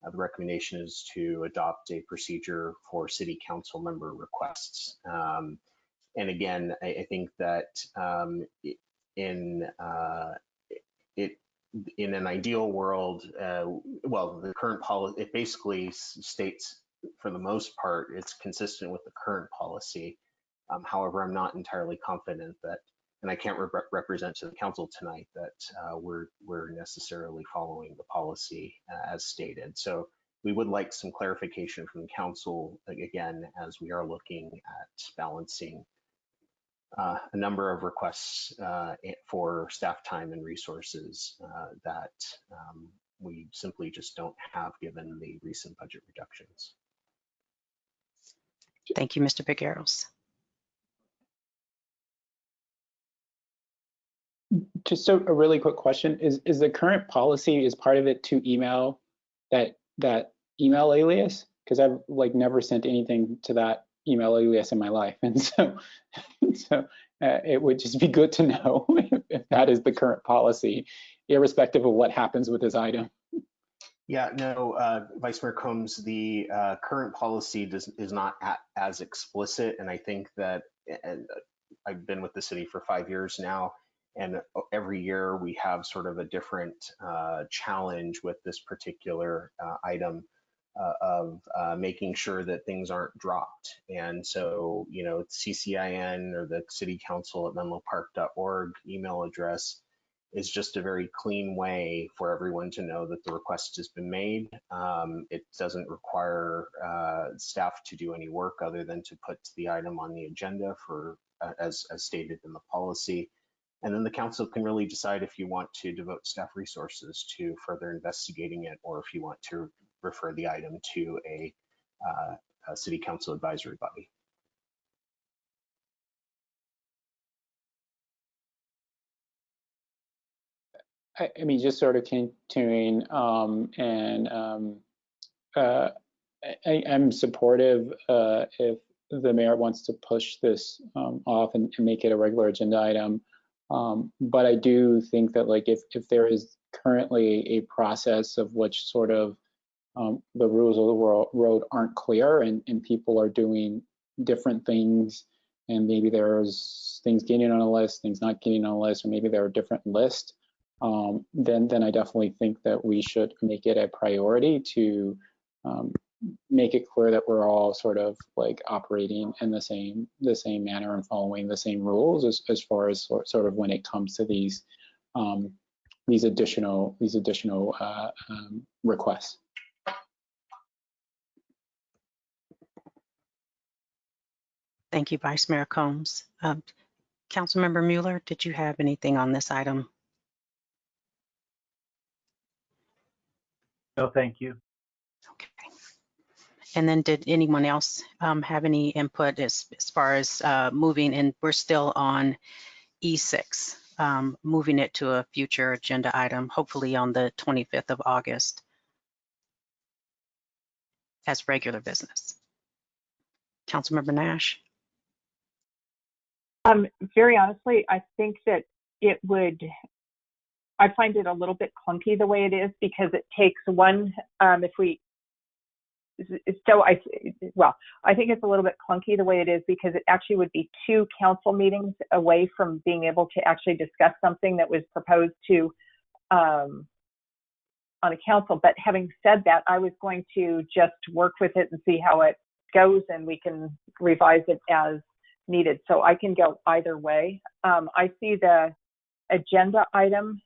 The recommendation is to adopt a procedure for City Council member requests. And again, I think that in an ideal world, well, the current policy, it basically states, for the most part, it's consistent with the current policy. However, I'm not entirely confident that, and I can't represent to the Council tonight that we're necessarily following the policy as stated. So we would like some clarification from the Council, again, as we are looking at balancing a number of requests for staff time and resources that we simply just don't have given the recent budget reductions. Thank you, Mr. Figueros. Just a really quick question. Is the current policy, is part of it to email that email alias? Because I've never sent anything to that email alias in my life. And so it would just be good to know if that is the current policy, irrespective of what happens with this item. Yeah, no, Vice Mayor Combs, the current policy is not as explicit, and I think that, and I've been with the city for 5 years now, and every year we have sort of a different challenge with this particular item of making sure that things aren't dropped. And so, you know, CCIN or the city council at menlopark.org email address is just a very clean way for everyone to know that the request has been made. It doesn't require staff to do any work other than to put the item on the agenda for as stated in the policy. And then the council can really decide if you want to devote staff resources to further investigating it, or if you want to refer the item to a city council advisory body. I mean, just sort of continuing, I'm supportive if the mayor wants to push this off and make it a regular agenda item. But I do think that, like, if there is currently a process of which sort of the rules of the road aren't clear, and people are doing different things, and maybe there's things getting on a list, things not getting on a list, or maybe there are different lists, then I definitely think that we should make it a priority to make it clear that we're all sort of like operating in the same manner and following the same rules as far as sort of when it comes to these additional requests. Thank you, Vice Mayor Combs. Councilmember Mueller, did you have anything on this item? No, thank you. Okay. And then did anyone else have any input as far as moving, and we're still on E6, moving it to a future agenda item, hopefully on the 25th of August as regular business. Councilmember Nash? Very honestly, I think that I find it a little bit clunky the way it is, because it takes one, I think it's a little bit clunky the way it is, because it actually would be 2 council meetings away from being able to actually discuss something that was proposed to on a council. But having said that, I was going to just work with it and see how it goes, and we can revise it as needed. So I can go either way. I see the agenda item,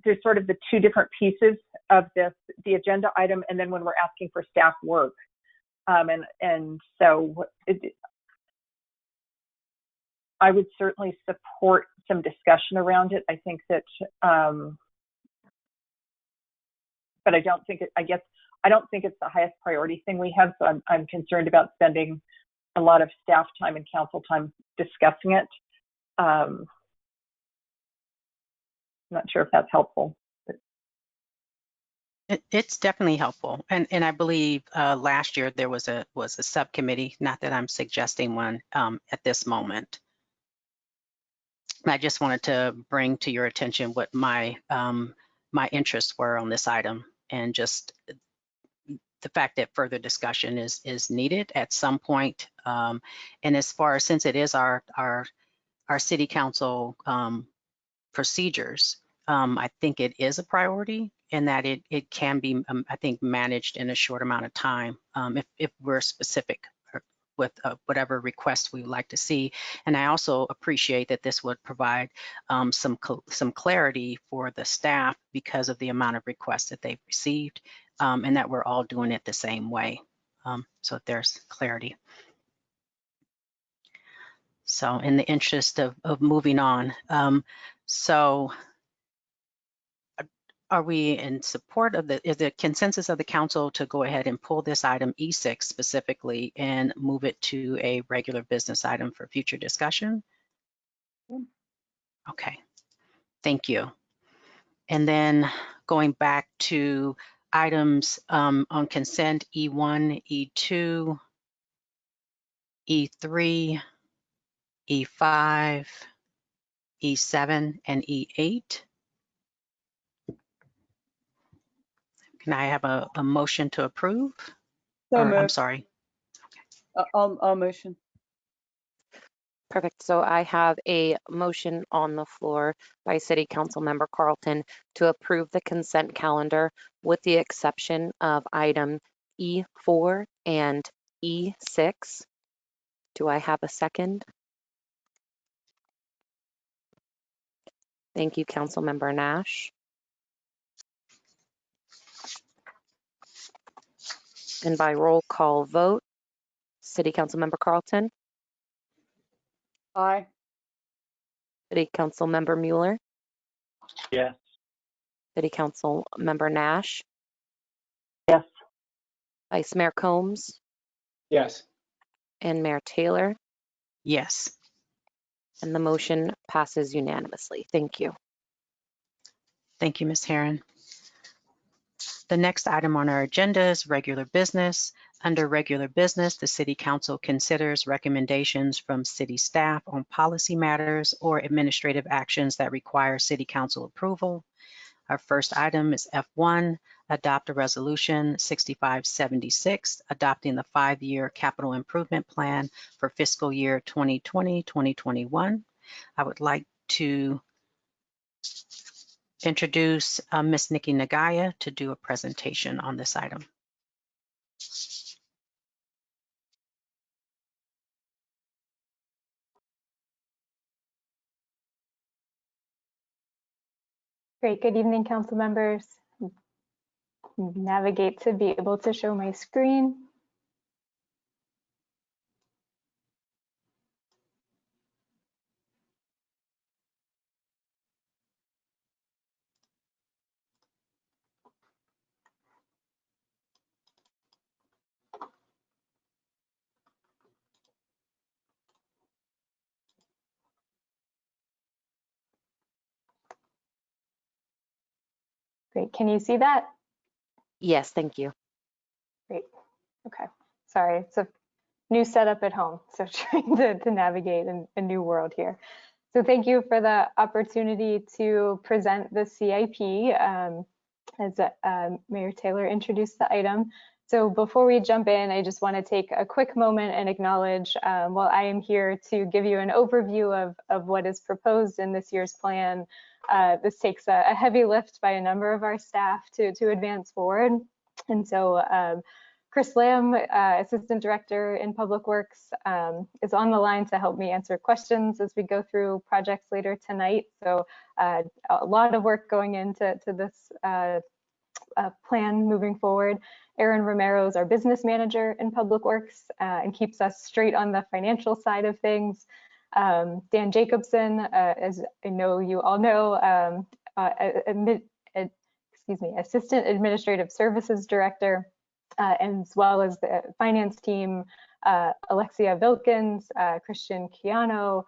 there's sort of the 2 different pieces of this, the agenda item, and then when we're asking for staff work. And so I would certainly support some discussion around it. I think that, but I don't think I don't think it's the highest priority thing we have. So I'm concerned about spending a lot of staff time and council time discussing it. I'm not sure if that's helpful. It's definitely helpful, and I believe last year there was a subcommittee. Not that I'm suggesting one at this moment. I just wanted to bring to your attention what my my interests were on this item, and just the fact that further discussion is needed at some point. And as far as, since it is our city council procedures, I think it is a priority, and that it can be, I think, managed in a short amount of time if we're specific with whatever requests we would like to see. And I also appreciate that this would provide some clarity for the staff because of the amount of requests that they've received, and that we're all doing it the same way. So there's clarity. So in the interest of moving on, so are we in support of is the consensus of the council to go ahead and pull this item E6 specifically and move it to a regular business item for future discussion? Okay, thank you. And then going back to items on consent, E1, E2, E3, E5, E7, and E8. Can I have a motion to approve? So Or, I'm moved. sorry. I'll motion. Perfect. So I have a motion on the floor by City Council Member Carlton to approve the consent calendar with the exception of item E4 and E6. Do I have a second? Thank you, Councilmember Nash. And by roll call vote, City Council Member Carlton, Aye. City Council Member Mueller, Yes. City Council Member Nash, Yes. Vice Mayor Combs, Yes. and Mayor Taylor. Yes. And the motion passes unanimously. Thank you. Thank you, Ms. Herron. The next item on our agenda is regular business. Under regular business, the City Council considers recommendations from city staff on policy matters or administrative actions that require City Council approval. Our first item is F1, adopt a resolution 6576, adopting the 5-year capital improvement plan for fiscal year 2020-2021. I would like to introduce Ms. Nikki Nagaya to do a presentation on this item. Great. Good evening, council members. Navigate to be able to show my screen. Great. Can you see that? Yes, thank you. Great. Okay. Sorry, it's a new setup at home, so trying to navigate in a new world here. So thank you for the opportunity to present the CIP as Mayor Taylor introduced the item. So before we jump in, I just want to take a quick moment and acknowledge while I am here to give you an overview of what is proposed in this year's plan. This takes a heavy lift by a number of our staff to advance forward. And so Chris Lamb, Assistant Director in Public Works, is on the line to help me answer questions as we go through projects later tonight. So a lot of work going into this plan moving forward. Aaron Romero is our Business Manager in Public Works and keeps us straight on the financial side of things. Dan Jacobson, as I know you all know, Assistant Administrative Services Director, as well as the finance team, Alexia Vilkins, Christian Kiano,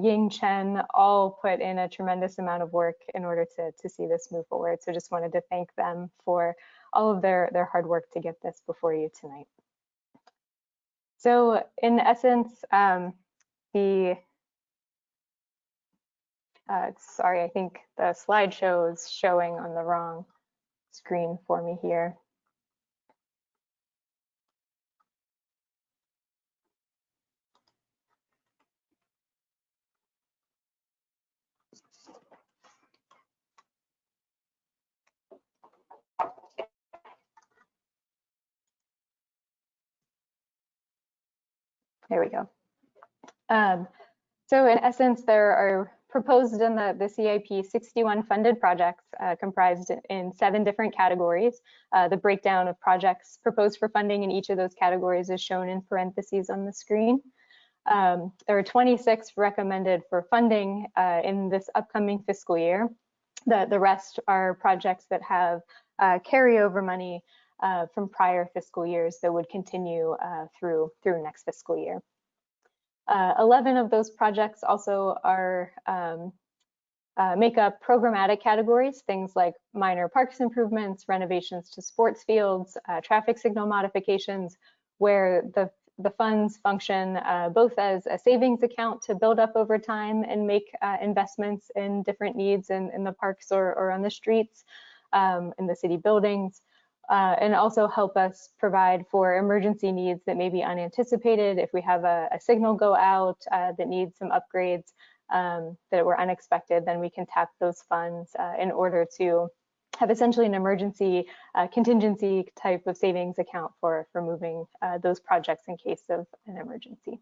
Ying Chen, all put in a tremendous amount of work in order to see this move forward. So just wanted to thank them for all of their hard work to get this before you tonight. So in essence, sorry, I think the slideshow is showing on the wrong screen for me here. There we go. So in essence, there are proposed in the CIP 61 funded projects comprised in 7 different categories. The breakdown of projects proposed for funding in each of those categories is shown in parentheses on the screen. There are 26 recommended for funding in this upcoming fiscal year. The rest are projects that have carryover money from prior fiscal years that would continue through next fiscal year. 11 of those projects also are make up programmatic categories, things like minor parks improvements, renovations to sports fields, traffic signal modifications, where the funds function both as a savings account to build up over time and make investments in different needs in the parks or on the streets, in the city buildings, and also help us provide for emergency needs that may be unanticipated. If we have a signal go out that needs some upgrades that were unexpected, then we can tap those funds in order to have essentially an emergency contingency type of savings account for moving those projects in case of an emergency.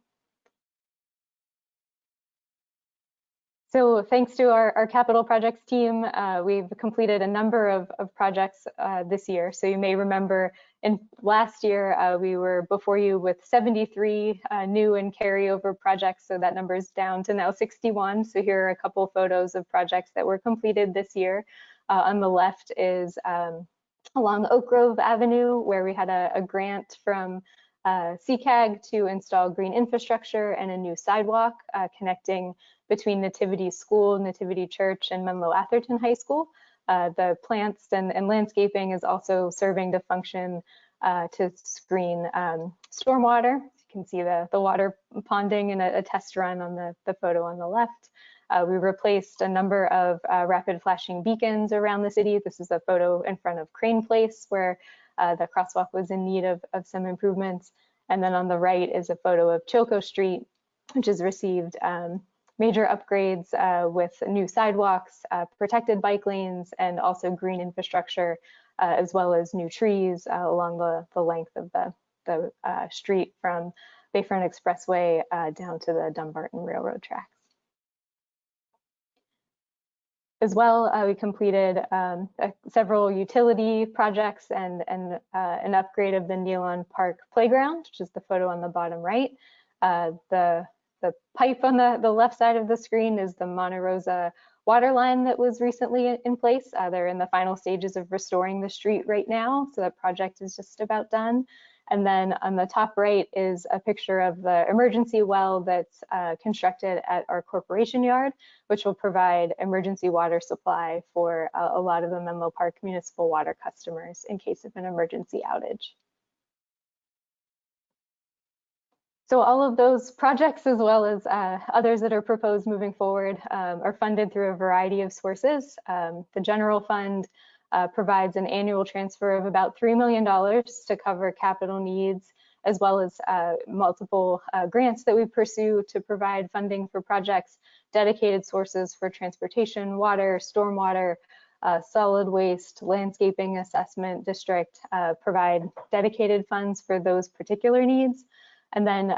So thanks to our capital projects team, we've completed a number of projects this year. So you may remember in last year, we were before you with 73 new and carryover projects. So that number is down to now 61. So here are a couple photos of projects that were completed this year. On the left is along Oak Grove Avenue, where we had a grant from CCAG to install green infrastructure and a new sidewalk connecting between Nativity School, Nativity Church, and Menlo Atherton High School. The plants and landscaping is also serving to function to screen stormwater. You can see the water ponding in a test run on the photo on the left. We replaced a number of rapid flashing beacons around the city. This is a photo in front of Crane Place where the crosswalk was in need of some improvements. And then on the right is a photo of Chilco Street, which has received major upgrades with new sidewalks, protected bike lanes, and also green infrastructure, as well as new trees along the length of the street from Bayfront Expressway down to the Dumbarton Railroad tracks. As well, we completed several utility projects and an upgrade of the Nealon Park Playground, which is the photo on the bottom right. The pipe on the left side of the screen is the Monte Rosa water line that was recently in place. They're in the final stages of restoring the street right now, so that project is just about done. And then on the top right is a picture of the emergency well that's constructed at our corporation yard, which will provide emergency water supply for a lot of the Menlo Park municipal water customers in case of an emergency outage. So all of those projects, as well as others that are proposed moving forward, are funded through a variety of sources. The general fund provides an annual transfer of about $3 million to cover capital needs, as well as multiple grants that we pursue to provide funding for projects, dedicated sources for transportation, water, stormwater, solid waste, landscaping assessment district, provide dedicated funds for those particular needs. And then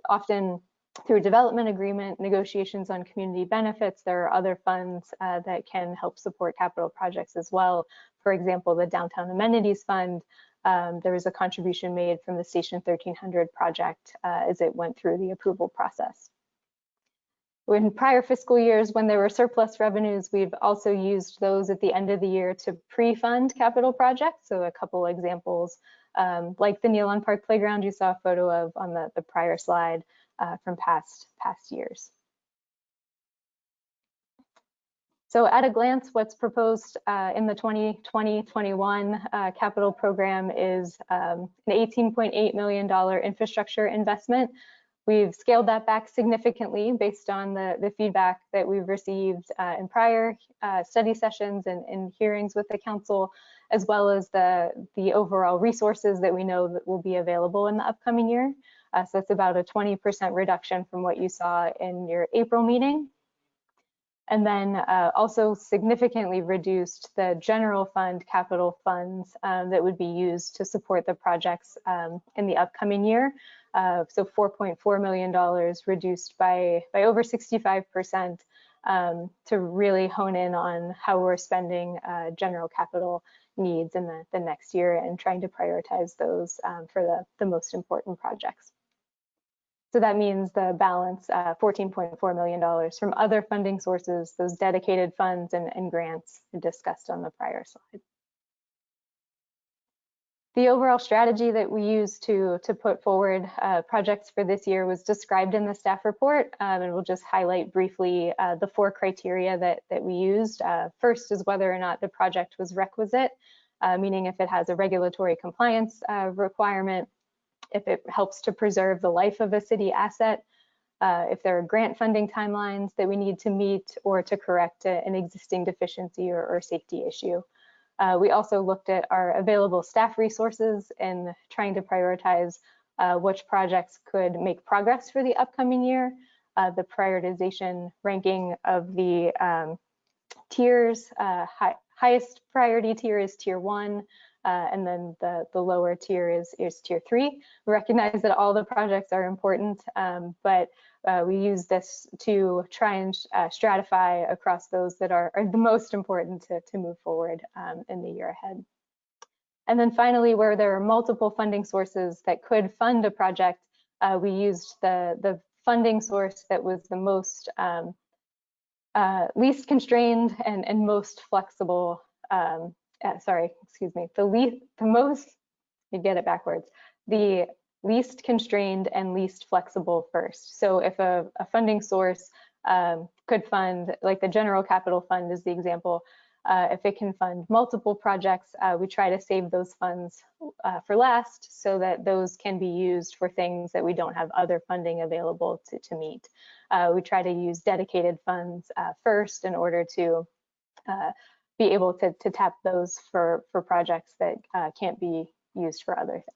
often through development agreement, negotiations on community benefits, there are other funds that can help support capital projects as well. For example, the Downtown Amenities Fund, there was a contribution made from the Station 1300 project as it went through the approval process. In prior fiscal years, when there were surplus revenues, we've also used those at the end of the year to pre-fund capital projects. So a couple examples, like the Nealon Park Playground you saw a photo of on the prior slide from past years. So at a glance, what's proposed in the 2020-21 capital program is an $18.8 million infrastructure investment. We've scaled that back significantly based on the feedback that we've received in prior study sessions and hearings with the council, as well as the overall resources that we know that will be available in the upcoming year. So it's about a 20% reduction from what you saw in your April meeting. And then also significantly reduced the general fund capital funds that would be used to support the projects in the upcoming year. So $4.4 million reduced by over 65% to really hone in on how we're spending general capital needs in the next year and trying to prioritize those for the most important projects. So that means the balance, $14.4 million from other funding sources, those dedicated funds and grants discussed on the prior slide. The overall strategy that we used to put forward projects for this year was described in the staff report, and we'll just highlight briefly the 4 criteria that we used. First is whether or not the project was requisite, meaning if it has a regulatory compliance requirement, if it helps to preserve the life of a city asset, if there are grant funding timelines that we need to meet or to correct an existing deficiency or safety issue. We also looked at our available staff resources and trying to prioritize which projects could make progress for the upcoming year. The prioritization ranking of the tiers, highest priority tier is tier 1, and then the lower tier is tier 3. We recognize that all the projects are important, but we use this to try and stratify across those that are the most important to move forward in the year ahead. And then finally, where there are multiple funding sources that could fund a project, we used the funding source that was the most least constrained and most flexible. The least constrained and least flexible first. So if a funding source could fund, like the General Capital Fund is the example, if it can fund multiple projects, we try to save those funds for last so that those can be used for things that we don't have other funding available to meet. We try to use dedicated funds first in order to be able to tap those for projects that can't be used for other things.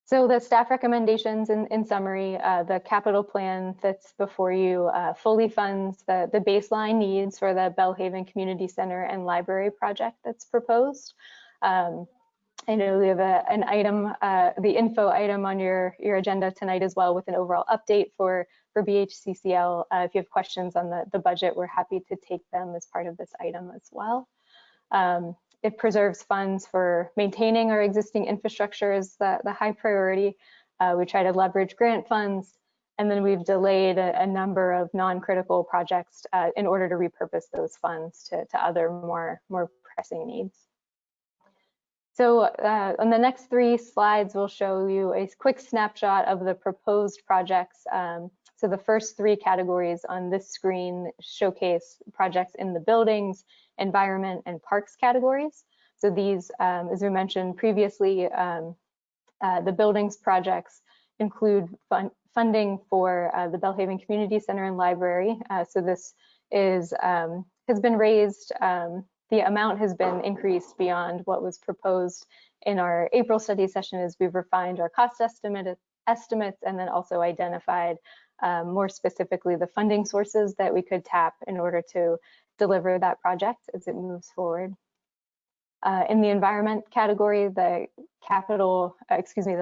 So the staff recommendations in summary, the capital plan that's before you fully funds the baseline needs for the Belhaven Community Center and Library project that's proposed. I know we have an item, the info item on your agenda tonight as well with an overall update for BHCCL. If you have questions on the budget, we're happy to take them as part of this item as well. It preserves funds for maintaining our existing infrastructure is the high priority. We try to leverage grant funds, and then we've delayed a number of non-critical projects in order to repurpose those funds to other more pressing needs. So on the next 3 slides, we'll show you a quick snapshot of the proposed projects. So the first 3 categories on this screen showcase projects in the buildings, environment, and parks categories. So these, as we mentioned previously, the buildings projects include funding for the Belhaven Community Center and Library. So this is has been raised. The amount has been increased beyond what was proposed in our April study session as we've refined our cost estimates and then also identified more specifically the funding sources that we could tap in order to deliver that project as it moves forward. In the environment category, the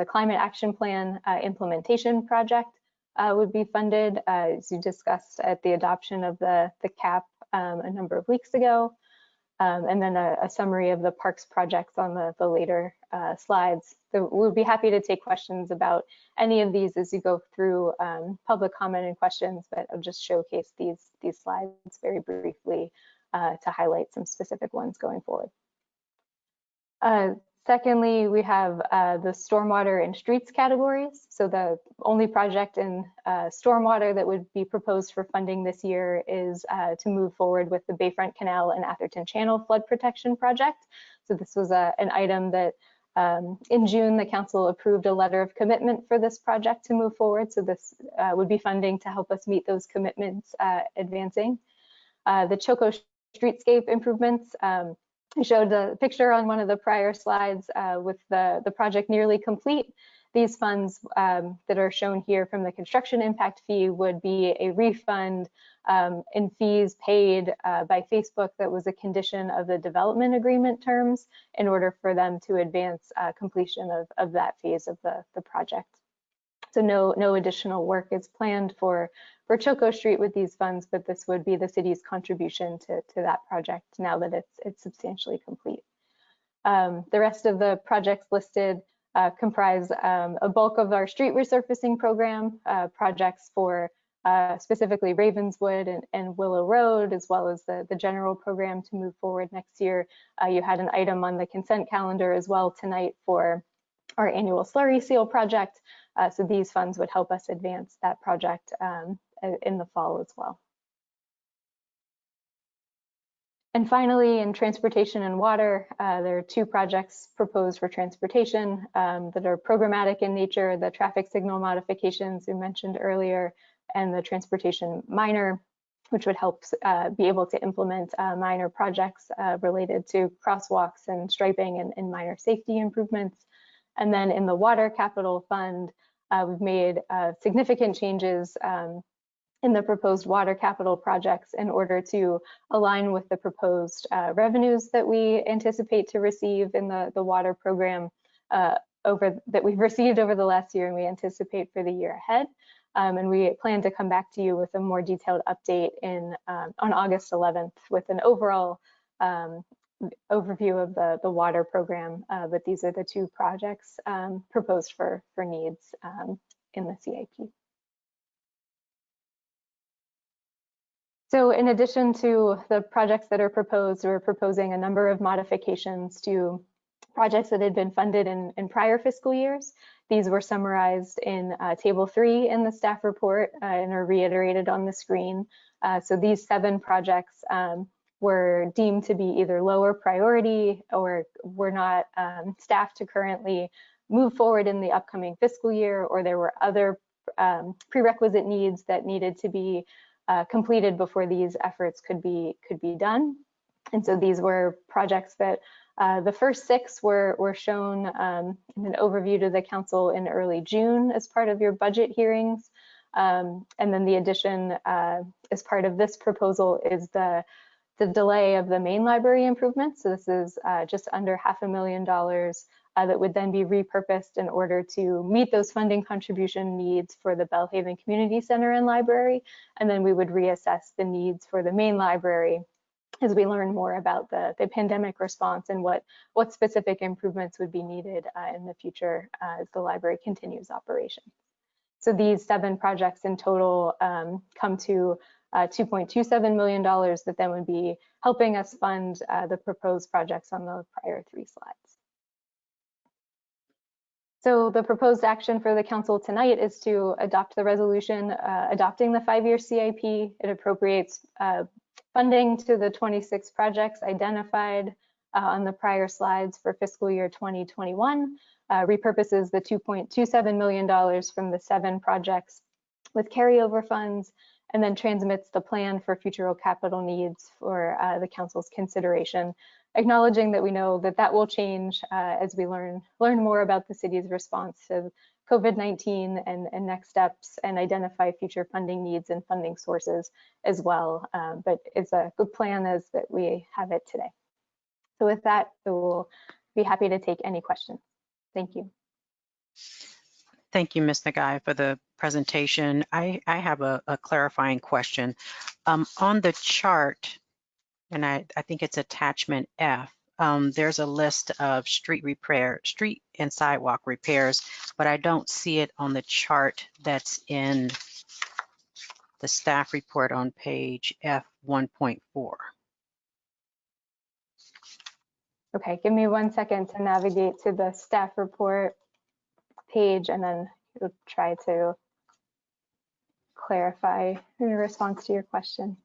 climate action plan implementation project would be funded as you discussed at the adoption of the CAP a number of weeks ago. And then a summary of the parks projects on the later slides. So we'll be happy to take questions about any of these as you go through public comment and questions, but I'll just showcase these slides very briefly to highlight some specific ones going forward. Secondly, we have the stormwater and streets categories. So the only project in stormwater that would be proposed for funding this year is to move forward with the Bayfront Canal and Atherton Channel Flood Protection Project. So this was an item that in June, the council approved a letter of commitment for this project to move forward. So this would be funding to help us meet those commitments advancing. The Choco streetscape improvements, I showed the picture on one of the prior slides with the project nearly complete. These funds that are shown here from the construction impact fee would be a refund in fees paid by Facebook that was a condition of the development agreement terms in order for them to advance completion of that phase of the project. So no additional work is planned for Choco Street with these funds, but this would be the city's contribution to that project now that it's substantially complete. The rest of the projects listed comprise a bulk of our street resurfacing program, projects for specifically Ravenswood and Willow Road, as well as the general program to move forward next year. You had an item on the consent calendar as well tonight for our annual slurry seal project. So these funds would help us advance that project in the fall as well. And finally, in transportation and water, there are 2 projects proposed for transportation that are programmatic in nature, the traffic signal modifications we mentioned earlier, and the transportation minor. which would help be able to implement minor projects related to crosswalks and striping and minor safety improvements. And then in the Water Capital Fund, we've made significant changes in the proposed water capital projects in order to align with the proposed revenues that we anticipate to receive in the water program that we've received over the last year and we anticipate for the year ahead. And we plan to come back to you with a more detailed update on August 11th with an overall overview of the water program. But these are the two projects proposed for needs in the CIP. So in addition to the projects that are proposed, we're proposing a number of modifications to projects that had been funded in prior fiscal years. These were summarized in Table 3 in the staff report and are reiterated on the screen. So these 7 projects were deemed to be either lower priority or were not staffed to currently move forward in the upcoming fiscal year, or there were other prerequisite needs that needed to be completed before these efforts could be done. And so these were projects that the first 6 were shown in an overview to the council in early June as part of your budget hearings. And then the addition as part of this proposal is the delay of the main library improvements. So this is just under $500,000 that would then be repurposed in order to meet those funding contribution needs for the Belhaven Community Center and Library. And then we would reassess the needs for the main library as we learn more about the pandemic response and what specific improvements would be needed in the future as the library continues operation. So these 7 projects in total come to $2.27 million that then would be helping us fund the proposed projects on the prior 3 slides. So the proposed action for the council tonight is to adopt the resolution adopting the 5-year CIP. It appropriates funding to the 26 projects identified on the prior slides for fiscal year 2021, repurposes the $2.27 million from the 7 projects with carryover funds, and then transmits the plan for future capital needs for the council's consideration, acknowledging that we know that will change as we learn more about the city's response to COVID-19 and next steps, and identify future funding needs and funding sources as well. But it's a good plan as that we have it today. So with that, we'll be happy to take any questions. Thank you. Thank you, Ms. Nagai, for the presentation. I have a clarifying question. On the chart, and I think it's attachment F, there's a list of street and sidewalk repairs, but I don't see it on the chart that's in the staff report on page F1.4. Okay, give me 1 second to navigate to the staff report page, and then we'll try to clarify in response to your question.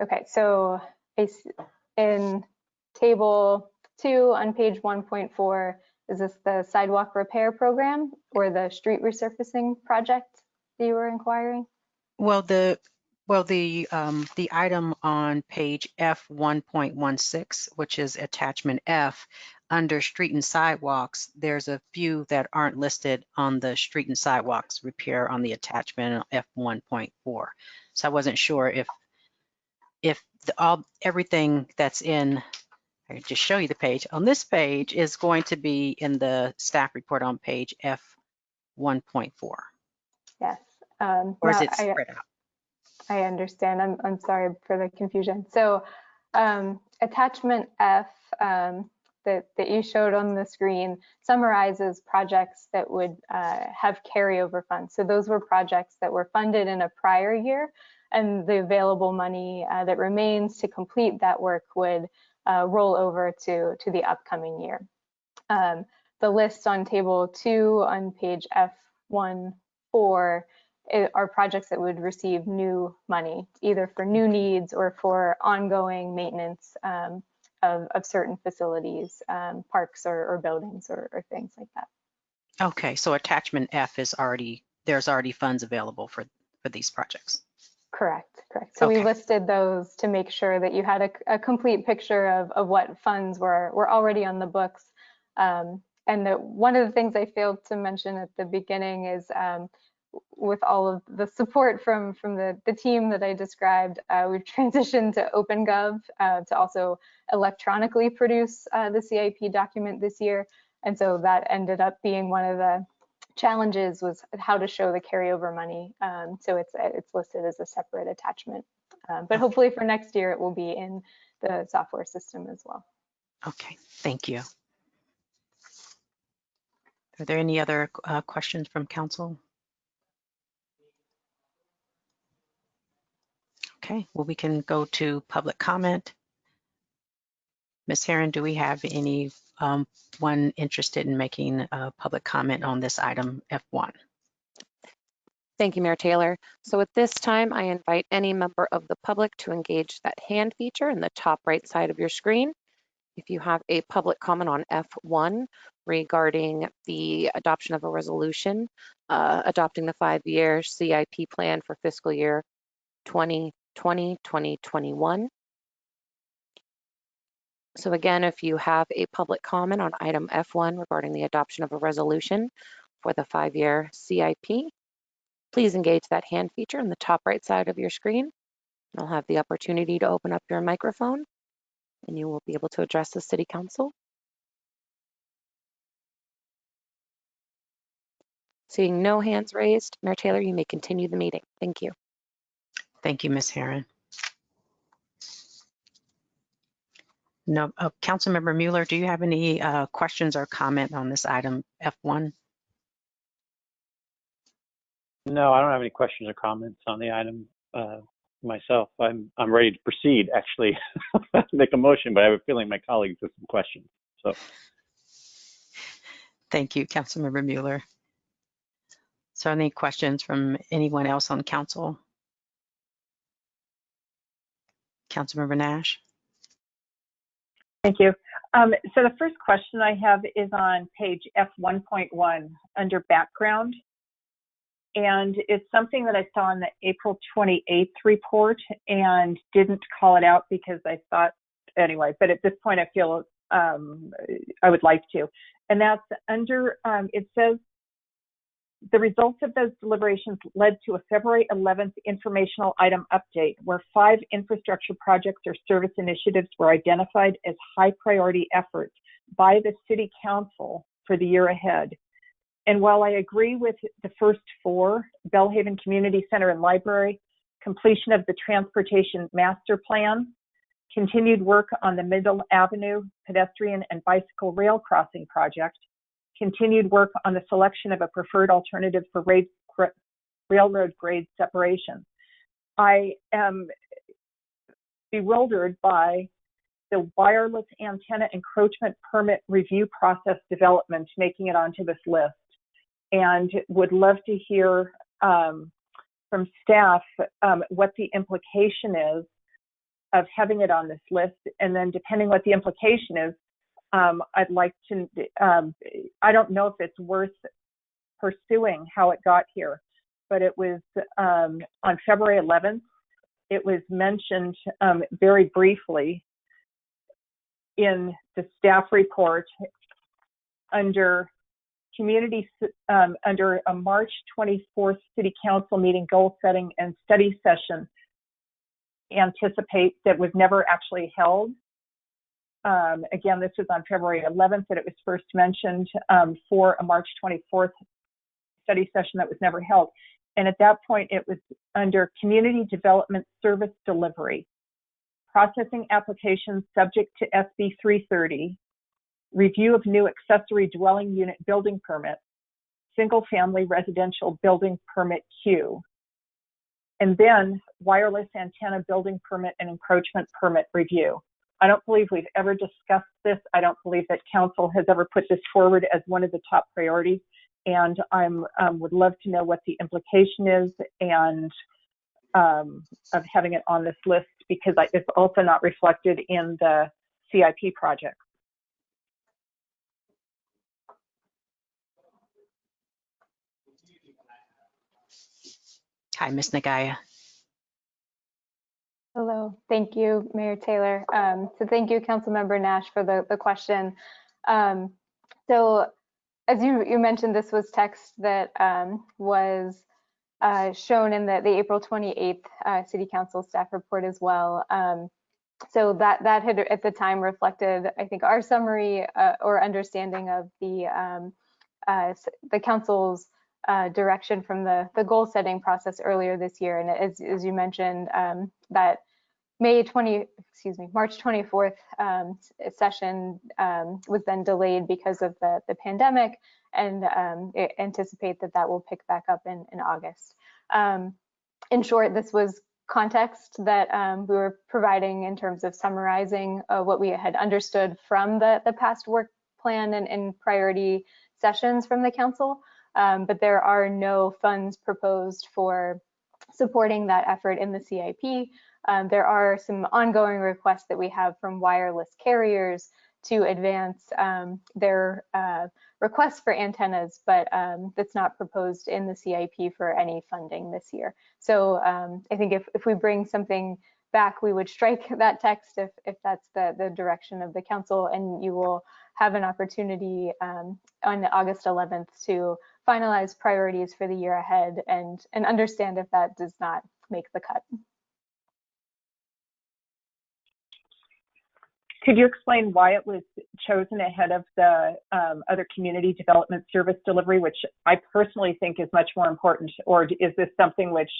Okay, so in table 2 on page 1.4, is this the sidewalk repair program or the street resurfacing project that you were inquiring? Well, the item on page F1.16, which is attachment F, under street and sidewalks, there's a few that aren't listed on the street and sidewalks repair on the attachment F1.4. So I wasn't sure if everything that's in, I can just show you the page, on this page is going to be in the staff report on page F1.4. Yes. Or is it spread out? I understand. I'm sorry for the confusion. So attachment F that you showed on the screen summarizes projects that would have carryover funds. So those were projects that were funded in a prior year, and the available money that remains to complete that work would roll over to the upcoming year. The list on table 2 on page F1.4 are projects that would receive new money, either for new needs or for ongoing maintenance of certain facilities, parks or buildings or things like that. Okay, so attachment F is there's already funds available for these projects. Correct. So Okay. we listed those to make sure that you had a complete picture of what funds were already on the books. And one of the things I failed to mention at the beginning is with all of the support from the team that I described, we've transitioned to OpenGov to also electronically produce the CIP document this year. And so that ended up being one of the challenges, was how to show the carryover money. So it's listed as a separate attachment. But hopefully for next year, it will be in the software system as well. Okay, thank you. Are there any other questions from council? Okay, well, we can go to public comment. Ms. Herron, do we have any one interested in making a public comment on this item F1? Thank you, Mayor Taylor. So at this time, I invite any member of the public to engage that hand feature in the top right side of your screen. If you have a public comment on F1 regarding the adoption of a resolution, adopting the 5-year CIP plan for fiscal year 2020-2021. So again, if you have a public comment on item F1 regarding the adoption of a resolution for the 5-year CIP, please engage that hand feature in the top right side of your screen. You'll have the opportunity to open up your microphone and you will be able to address the City Council. Seeing no hands raised, Mayor Taylor, you may continue the meeting. Thank you. Thank you, Ms. Herron. No, Councilmember Mueller, do you have any questions or comment on this item F1? No, I don't have any questions or comments on the item myself. I'm ready to proceed, actually, make a motion, but I have a feeling my colleagues have some questions. So, thank you, Councilmember Mueller. So, any questions from anyone else on council? Councilmember Nash. Thank you. So the first question I have is on page F1.1 under background. And it's something that I saw in the April 28th report and didn't call it out because I thought, anyway, but at this point I feel I would like to. And that's under, it says, the results of those deliberations led to a February 11th informational item update where 5 infrastructure projects or service initiatives were identified as high priority efforts by the City Council for the year ahead. And while I agree with the first 4, Bellhaven Community Center and Library, completion of the Transportation Master Plan, continued work on the Middle Avenue pedestrian and bicycle rail crossing project, continued work on the selection of a preferred alternative for railroad grade separation. I am bewildered by the wireless antenna encroachment permit review process development making it onto this list, and would love to hear from staff what the implication is of having it on this list, and then depending what the implication is, I'd like to, I don't know if it's worth pursuing how it got here, but it was on February 11th, it was mentioned very briefly in the staff report under community, under a March 24th City Council meeting goal setting and study session anticipate that was never actually held. Again, this was on February 11th that it was first mentioned for a March 24th study session that was never held. And at that point, it was under community development service delivery, processing applications subject to SB 330, review of new accessory dwelling unit building permit, single family residential building permit queue, and then wireless antenna building permit and encroachment permit review. I don't believe we've ever discussed this. I don't believe that council has ever put this forward as one of the top priorities. And I would love to know what the implication is and of having it on this list, because it's also not reflected in the CIP projects. Hi, Ms. Nagaya. Hello, thank you, Mayor Taylor. So thank you, Councilmember Nash, for the question. So as you mentioned, this was text that was shown in the April 28th City Council staff report as well. So that had at the time reflected, I think, our summary or understanding of the council's direction from the goal setting process earlier this year. And as you mentioned, that March 24th session was then delayed because of the pandemic, and anticipate that will pick back up in August. In short, this was context that we were providing in terms of summarizing what we had understood from the past work plan and priority sessions from the council, but there are no funds proposed for supporting that effort in the CIP. There are some ongoing requests that we have from wireless carriers to advance their requests for antennas, but that's not proposed in the CIP for any funding this year. So I think if we bring something back, we would strike that text if that's the direction of the council, and you will have an opportunity on August 11th to finalize priorities for the year ahead and understand if that does not make the cut. Could you explain why it was chosen ahead of the other community development service delivery, which I personally think is much more important? Or is this something which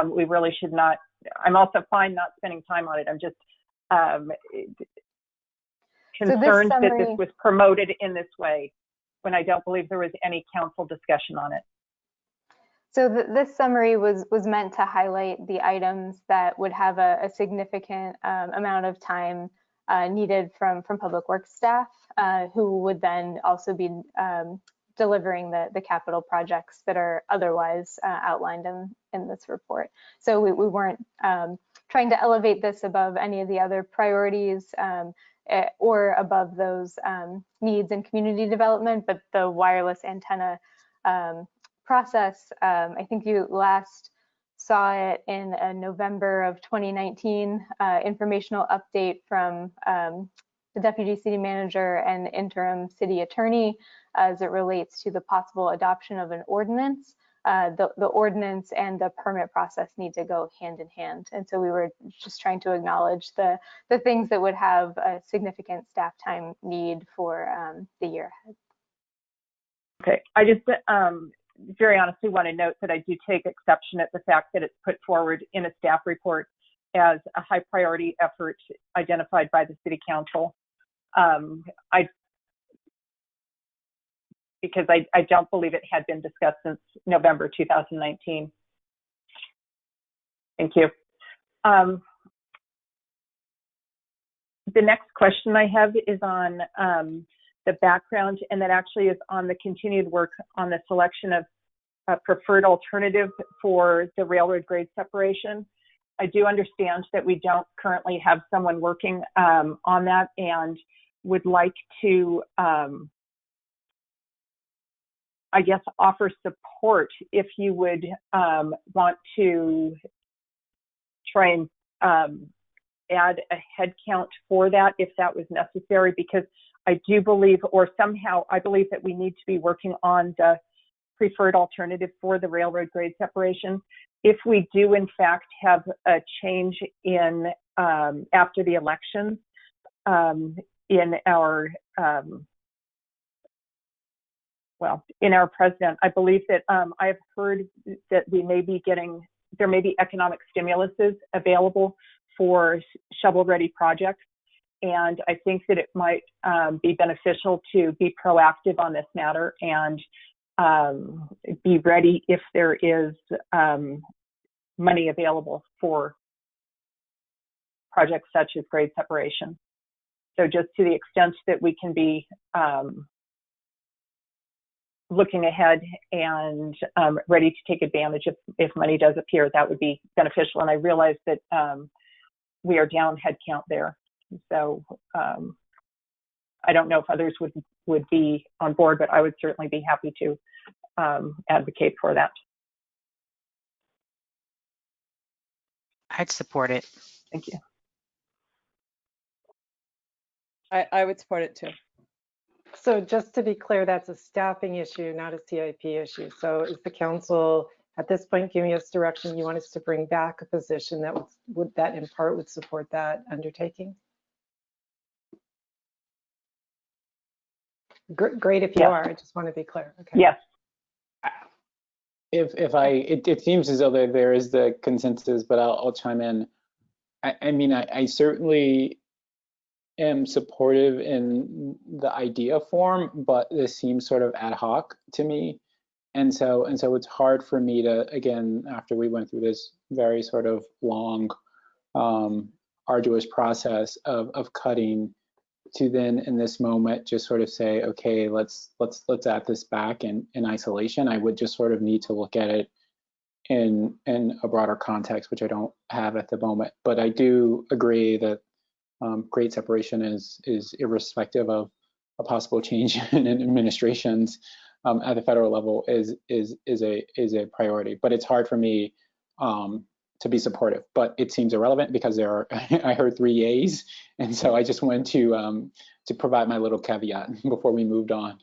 we really should not? I'm also fine not spending time on it. I'm just concerned that this was promoted in this way when I don't believe there was any council discussion on it. So this summary was meant to highlight the items that would have a significant amount of time needed from public works staff, who would then also be delivering the capital projects that are otherwise outlined in this report. So we weren't trying to elevate this above any of the other priorities or above those needs in community development, but the wireless antenna process, I think you last saw it in November of 2019 informational update from the deputy city manager and interim city attorney as it relates to the possible adoption of an ordinance. The ordinance and the permit process need to go hand in hand. And so we were just trying to acknowledge the things that would have a significant staff time need for the year ahead. Okay, I just very honestly want to note that I do take exception at the fact that it's put forward in a staff report as a high priority effort identified by the city council. Because I don't believe it had been discussed since November 2019. Thank you. The next question I have is on the background, and that actually is on the continued work on the selection of a preferred alternative for the railroad grade separation. I do understand that we don't currently have someone working on that, and would like to, I guess, offer support if you would want to try and add a head count for that if that was necessary, because I do believe, or somehow I believe, that we need to be working on the preferred alternative for the railroad grade separation. If we do in fact have a change in after the election in our in our president, I believe that I have heard that we may be getting, there may be economic stimuluses available for shovel-ready projects. And I think that it might be beneficial to be proactive on this matter and be ready if there is money available for projects such as grade separation. So just to the extent that we can be looking ahead and ready to take advantage if money does appear, that would be beneficial. And I realize that we are down headcount there. So I don't know if others would be on board, but I would certainly be happy to advocate for that. I'd support it. Thank you. I would support it too. So just to be clear, that's a staffing issue, not a CIP issue. So is the council at this point giving us direction you want us to bring back a position that would that in part would support that undertaking? Great if you Yes. are. I just want to be clear. Okay. Yes. It seems as though there is the consensus, but I'll chime in. I mean, I certainly am supportive in the idea form, but this seems sort of ad hoc to me. And so it's hard for me to, again, after we went through this very sort of long, arduous process of cutting, to then in this moment just sort of say, okay, let's add this back in isolation. I would just sort of need to look at it in a broader context, which I don't have at the moment. But I do agree that grade separation is irrespective of a possible change in administrations at the federal level is a priority. But it's hard for me to be supportive, but it seems irrelevant because there are, I heard 3 yays. And so I just wanted to provide my little caveat before we moved on.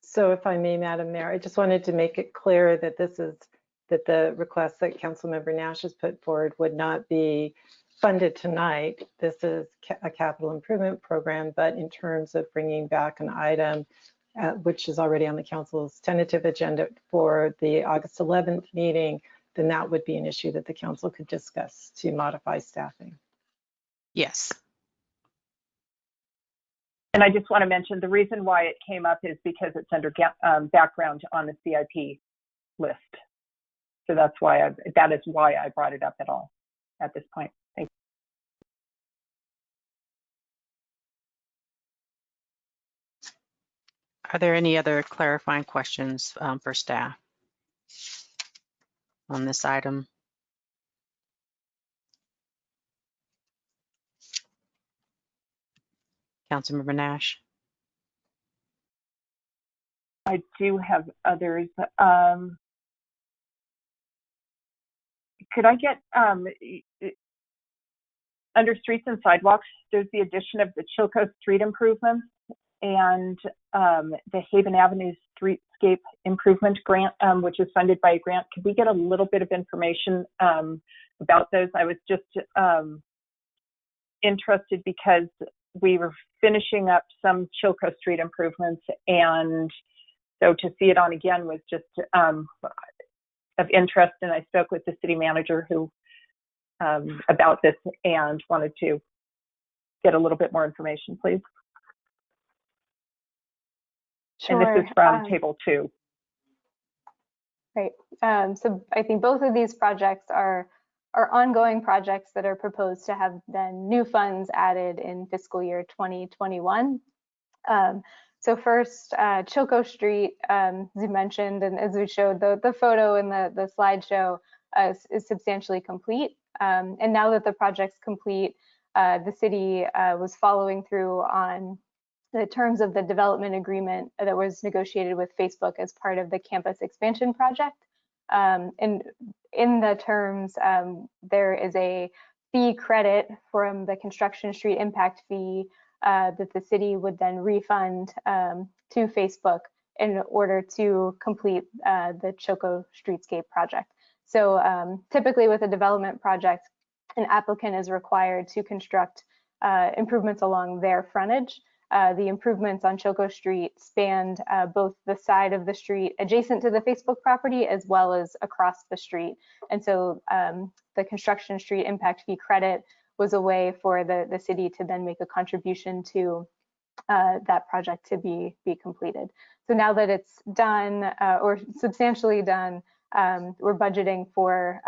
So if I may, Madam Mayor, I just wanted to make it clear that that the request that Councilmember Nash has put forward would not be funded tonight. This is a capital improvement program, but in terms of bringing back an item which is already on the council's tentative agenda for the August 11th meeting, then that would be an issue that the council could discuss to modify staffing. Yes. And I just want to mention the reason why it came up is because it's under background on the CIP list. So that is why I brought it up at this point. Thank you. Are there any other clarifying questions for staff on this item? Councilmember Nash? I do have others. Could I get, under streets and sidewalks, there's the addition of the Chilco Street improvements and the Haven Avenue Streetscape Improvement Grant, which is funded by a grant. Could we get a little bit of information about those? I was just interested because we were finishing up some Chilco Street improvements, and so to see it on again was just of interest. And I spoke with the city manager who about this and wanted to get a little bit more information, please. Sure. And this is from table 2. Right. So I think both of these projects are ongoing projects that are proposed to have then new funds added in fiscal year 2021. So first, Chilco Street, as you mentioned, and as we showed, the photo in the slideshow is substantially complete. And now that the project's complete, the city was following through on the terms of the development agreement that was negotiated with Facebook as part of the campus expansion project. And in the terms, there is a fee credit from the construction street impact fee that the city would then refund to Facebook in order to complete the Chilco Streetscape project. So typically with a development project, an applicant is required to construct improvements along their frontage. The improvements on Chilco Street spanned both the side of the street adjacent to the Facebook property as well as across the street. And so the construction street impact fee credit was a way for the city to then make a contribution to that project to be completed. So now that it's done or substantially done, we're budgeting for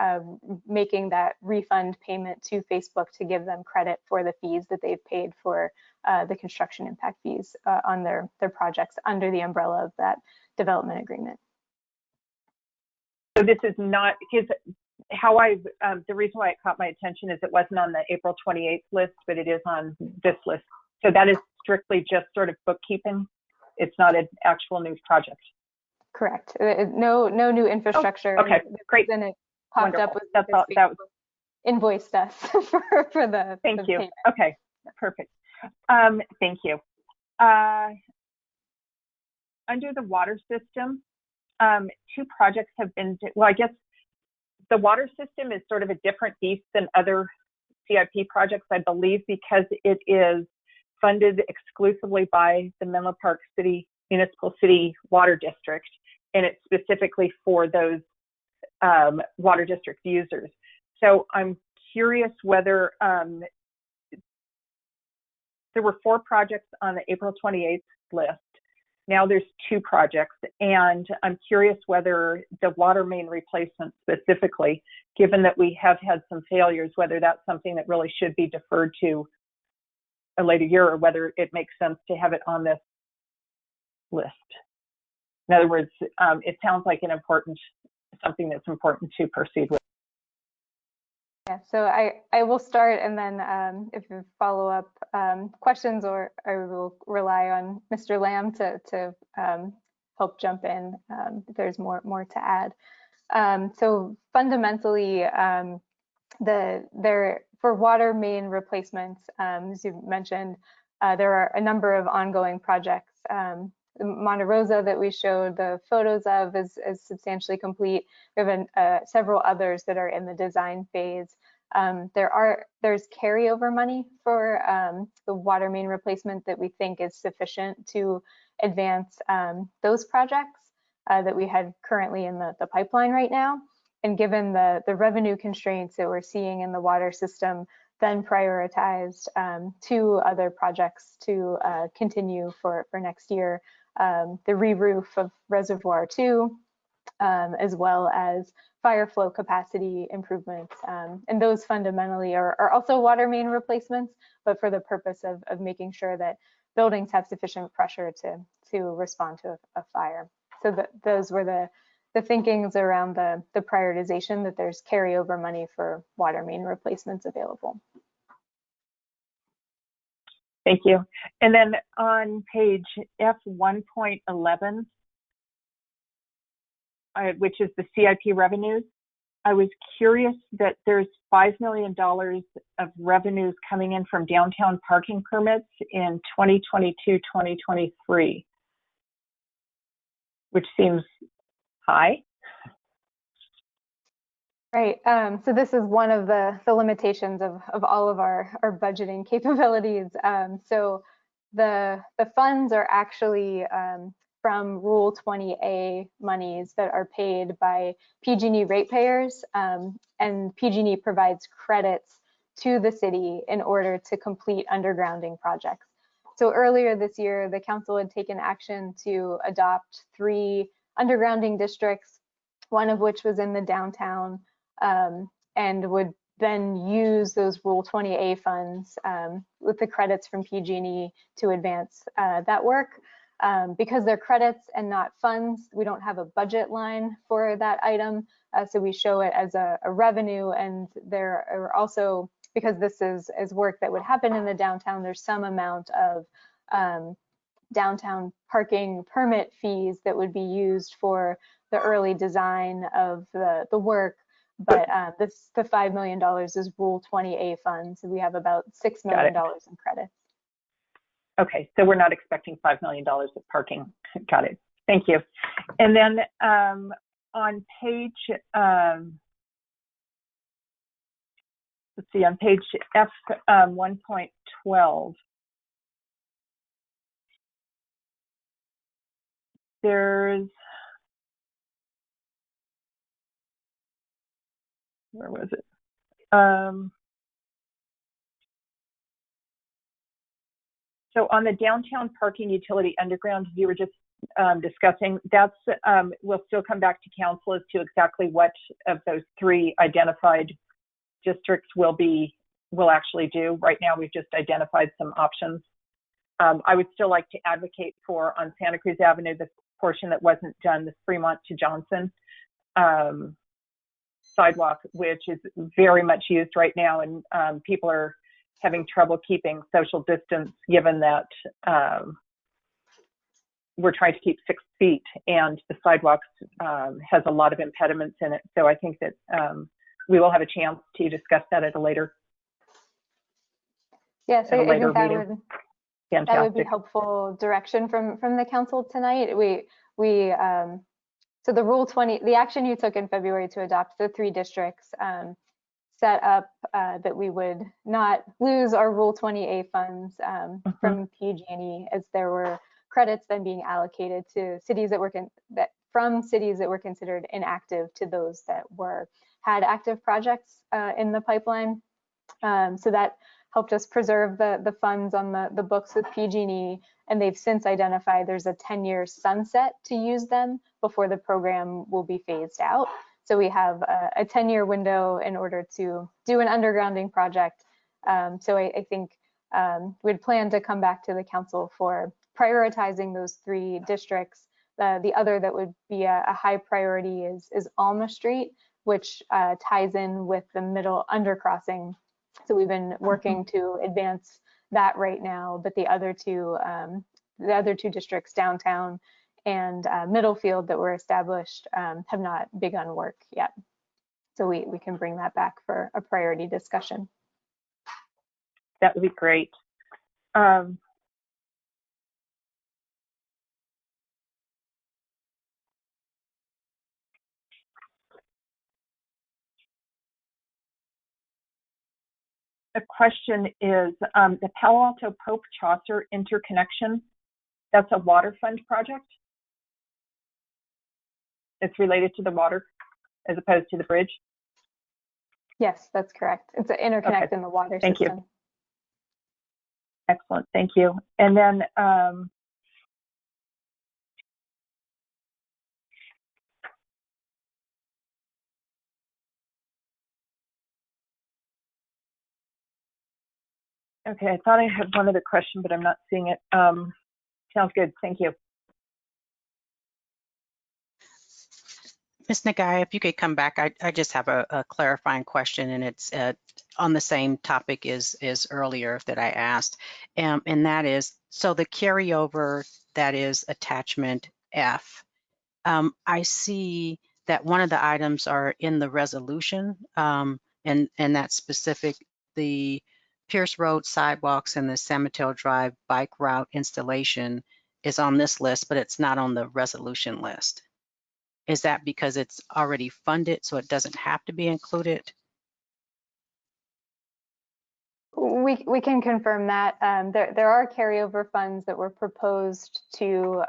making that refund payment to Facebook to give them credit for the fees that they've paid for the construction impact fees on their projects under the umbrella of that development agreement. So this is not, because how the reason why it caught my attention is it wasn't on the April 28th list, but it is on this list So that is strictly just sort of bookkeeping. It's not an actual new project. Correct. No new infrastructure. Oh, okay, great. Then it popped Wonderful. up with That's all, that was, invoiced us for the thank you. payment. Okay, perfect. Thank you. Under the water system, 2 projects have been, well, I guess the water system is sort of a different beast than other CIP projects, I believe, because it is funded exclusively by the Menlo Park City Municipal City Water District, and it's specifically for those water district users. So I'm curious whether there were 4 projects on the April 28th list. Now there's 2 projects, and I'm curious whether the water main replacement specifically, given that we have had some failures, whether that's something that really should be deferred to a later year, or whether it makes sense to have it on this list. In other words, it sounds like something that's important to proceed with. Yeah, so I will start, and then if you follow up questions, or I will rely on Mr. Lamb to help jump in if there's more to add. So fundamentally, for water main replacements, as you mentioned, there are a number of ongoing projects. Monte Rosa that we showed the photos of is substantially complete. We have several others that are in the design phase. There's carryover money for the water main replacement that we think is sufficient to advance those projects that we had currently in the pipeline right now. And given the revenue constraints that we're seeing in the water system, then prioritized 2 other projects to continue for next year. The re-roof of Reservoir 2, as well as fire flow capacity improvements. And those fundamentally are also water main replacements, but for the purpose of making sure that buildings have sufficient pressure to respond to a fire. So those were the thinkings around the prioritization, that there's carryover money for water main replacements available. Thank you. And then on page F1.11, which is the CIP revenues, I was curious that there's $5 million of revenues coming in from downtown parking permits in 2022-2023, which seems high. Right. So this is one of the limitations of all of our budgeting capabilities. So the funds are actually from Rule 20A monies that are paid by PG&E ratepayers, and PG&E provides credits to the city in order to complete undergrounding projects. So earlier this year, the council had taken action to adopt 3 undergrounding districts, one of which was in the downtown, and would then use those Rule 20A funds with the credits from PG&E to advance that work. Because they're credits and not funds, we don't have a budget line for that item, so we show it as a revenue. And there are also, because this is work that would happen in the downtown, there's some amount of downtown parking permit fees that would be used for the early design of the work. But the $5 million is Rule 20A funds. So we have about $6 million in credits. Okay, so we're not expecting $5 million of parking. Got it. Thank you. And then on page, let's see, on page F 1.12, there's, where was it? So on the downtown parking utility underground, you were just discussing, that's, we'll still come back to council as to exactly what of those 3 identified districts will actually do. Right now, we've just identified some options. I would still like to advocate for, on Santa Cruz Avenue, the portion that wasn't done, the Fremont to Johnson sidewalk, which is very much used right now, and people are having trouble keeping social distance, given that we're trying to keep 6 feet and the sidewalks has a lot of impediments in it. So I think that we will have a chance to discuss that at a later Yes, I think that meeting. that would be helpful direction from the council tonight. So the Rule 20, the action you took in February to adopt the 3 districts set up that we would not lose our Rule 20A funds from PG&E, as there were credits then being allocated to cities that were from cities that were considered inactive to those that had active projects in the pipeline. So that helped us preserve the funds on the books with PG&E, and they've since identified there's a 10-year sunset to use them before the program will be phased out. So we have a 10-year window in order to do an undergrounding project. So I think we'd plan to come back to the council for prioritizing those 3 districts. The other that would be a high priority is Alma Street, which ties in with the middle undercrossing. So we've been working to advance that right now, but the other two districts, downtown and Middlefield, that were established have not begun work yet. So we can bring that back for a priority discussion. That would be great. A question is the Palo Alto Pope Chaucer interconnection. That's a water fund project. It's related to the water as opposed to the bridge. Yes, that's correct. It's an interconnect in the water system. Thank you. Excellent. Thank you. And then okay, I thought I had one other question, but I'm not seeing it. Sounds good. Thank you. Ms. Nagai, if you could come back, I just have a clarifying question, and it's on the same topic as earlier that I asked. And that is, so the carryover that is attachment F, I see that one of the items are in the resolution, and that's specific, the Pierce Road sidewalks and the San Mateo Drive bike route installation is on this list, but it's not on the resolution list. Is that because it's already funded, so it doesn't have to be included? We can confirm that. There are carryover funds that were proposed to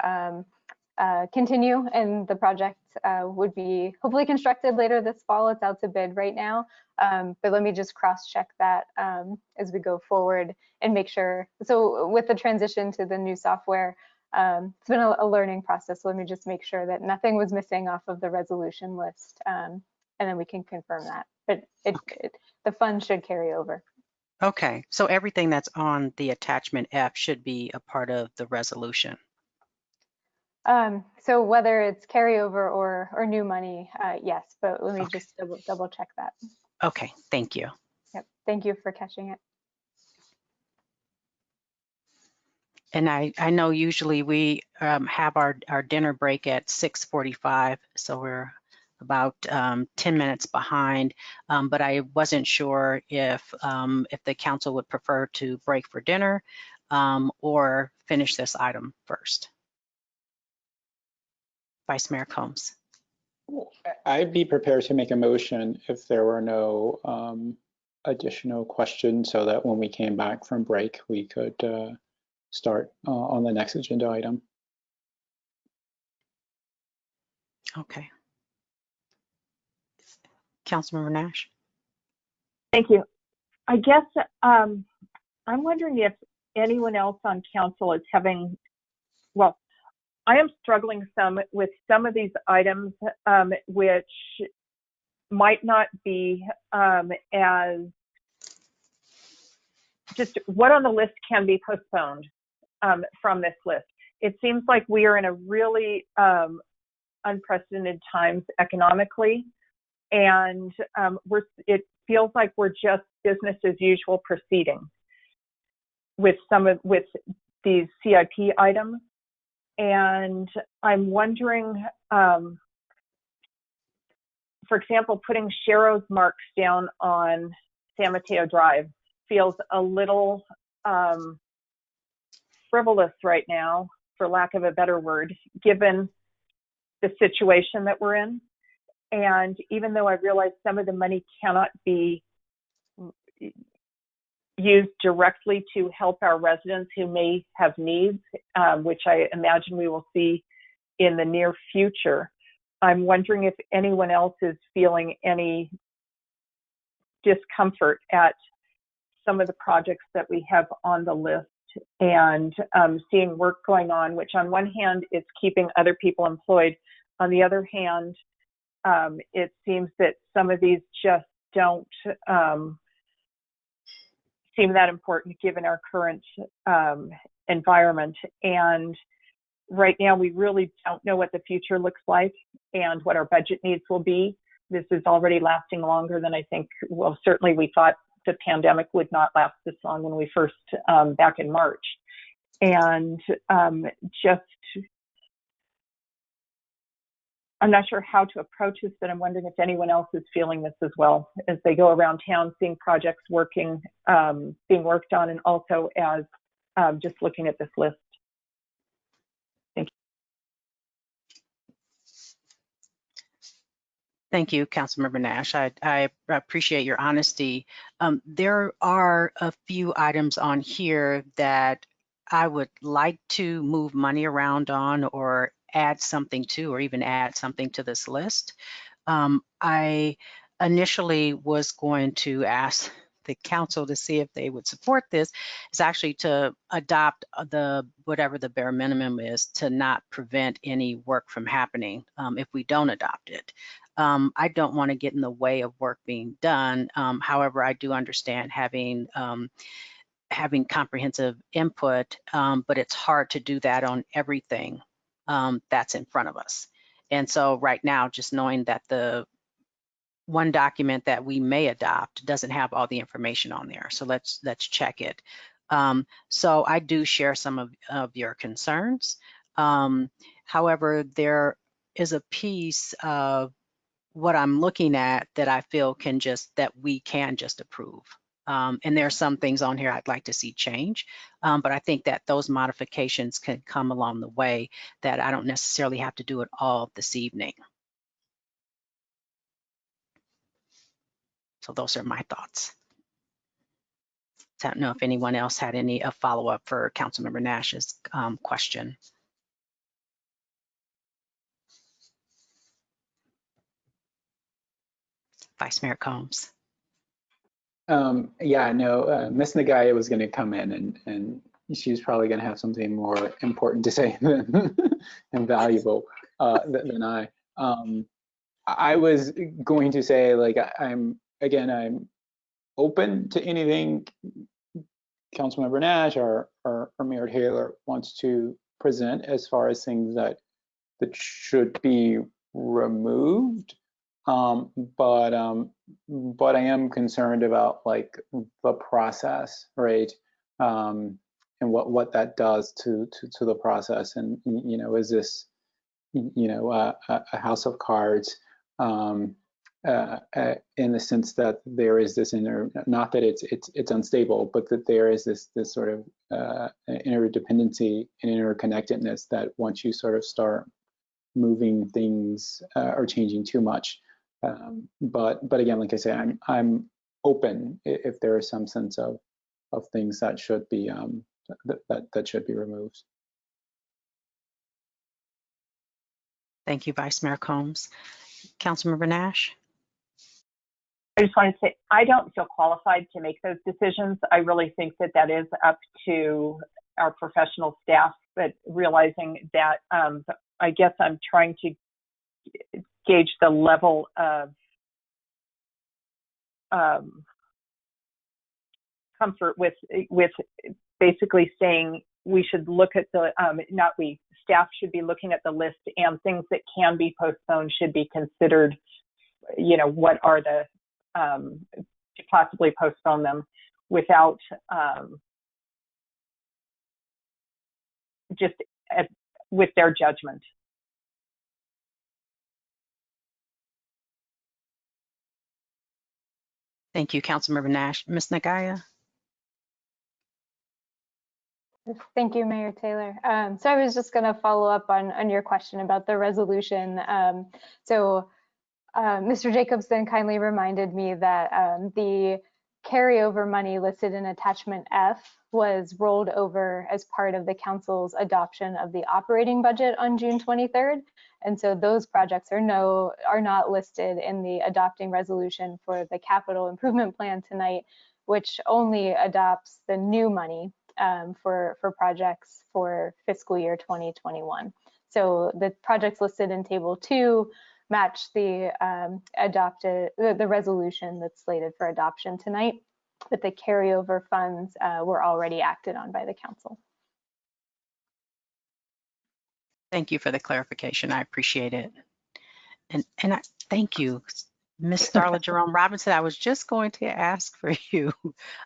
continue, and the project would be hopefully constructed later this fall. It's out to bid right now, but let me just cross-check that as we go forward and make sure. So with the transition to the new software, it's been a learning process. So let me just make sure that nothing was missing off of the resolution list, and then we can confirm that. But the fund should carry over. Okay, so everything that's on the attachment F should be a part of the resolution. So whether it's carryover or new money, yes, but let me just double check that. Okay, thank you. Yep, thank you for catching it. And I know usually we have our dinner break at 6:45, so we're about 10 minutes behind, but I wasn't sure if the council would prefer to break for dinner or finish this item first. Vice Mayor Combs. I'd be prepared to make a motion if there were no additional questions, so that when we came back from break, we could start on the next agenda item. Okay. Councilman Nash. Thank you. I guess I'm wondering if anyone else on council is having, well, I am struggling some with some of these items, which might not be as just what on the list can be postponed from this list. It seems like we are in a really unprecedented times economically, and it feels like we're just business as usual proceeding. with these CIP items, and I'm wondering, for example, putting Sharrow's marks down on San Mateo Drive feels a little frivolous right now, for lack of a better word, given the situation that we're in. And even though I realize some of the money cannot be used directly to help our residents who may have needs, which I imagine we will see in the near future, I'm wondering if anyone else is feeling any discomfort at some of the projects that we have on the list, and seeing work going on, which on one hand, it's keeping other people employed. On the other hand, it seems that some of these just don't seem that important given our current environment. And right now, we really don't know what the future looks like and what our budget needs will be. This is already lasting longer than I think, well, certainly we thought the pandemic would not last this long when we first, back in March. And just, I'm not sure how to approach this, but I'm wondering if anyone else is feeling this as well as they go around town, seeing projects working, being worked on, and also as just looking at this list. Thank you. Thank you, Councilmember Nash. I appreciate your honesty. There are a few items on here that I would like to move money around on, or add something to, or even add something to this list. I initially was going to ask the council to see if they would support this, is actually to adopt whatever the bare minimum is, to not prevent any work from happening if we don't adopt it. I don't want to get in the way of work being done. However, I do understand having comprehensive input, but it's hard to do that on everything that's in front of us. And so right now, just knowing that the one document that we may adopt doesn't have all the information on there. So let's check it. So I do share some of your concerns. However, there is a piece of what I'm looking at that I feel that we can just approve. And there are some things on here I'd like to see change, but I think that those modifications can come along the way, that I don't necessarily have to do it all this evening. So those are my thoughts. I don't know if anyone else had a follow-up for Councilmember Nash's question. Vice Mayor Combs. Yeah, no, Ms. Nagaya was going to come in, and she's probably going to have something more important to say and valuable than I. I was going to say, like, I'm open to anything Councilmember Nash or Mayor Taylor wants to present as far as things that should be removed. But I am concerned about, like, the process, right? And what that does to the process. And, you know, is this, you know, a house of cards, in the sense that there is this not that it's unstable, but that there is this sort of interdependency and interconnectedness that once you sort of start moving things or changing too much. But again, like I say, I'm open if there is some sense of things that should be that should be removed. Thank you, Vice Mayor Combs. Councilmember Nash. I just want to say, I don't feel qualified to make those decisions. I really think that is up to our professional staff, but realizing that I guess I'm trying to gauge the level of comfort with basically saying we should look at the, staff should be looking at the list, and things that can be postponed should be considered, you know, what are the, to possibly postpone them without just with their judgment. Thank you, Councilmember Nash. Ms. Nagaya? Thank you, Mayor Taylor. So I was just going to follow up on your question about the resolution. Mr. Jacobson kindly reminded me that the carryover money listed in attachment F was rolled over as part of the council's adoption of the operating budget on June 23rd. And so those projects are not listed in the adopting resolution for the capital improvement plan tonight, which only adopts the new money for projects for fiscal year 2021. So the projects listed in table 2 match the the resolution that's slated for adoption tonight, but the carryover funds were already acted on by the council. Thank you for the clarification. I appreciate it. And I thank you, Ms. Starla Jerome Robinson. I was just going to ask for you,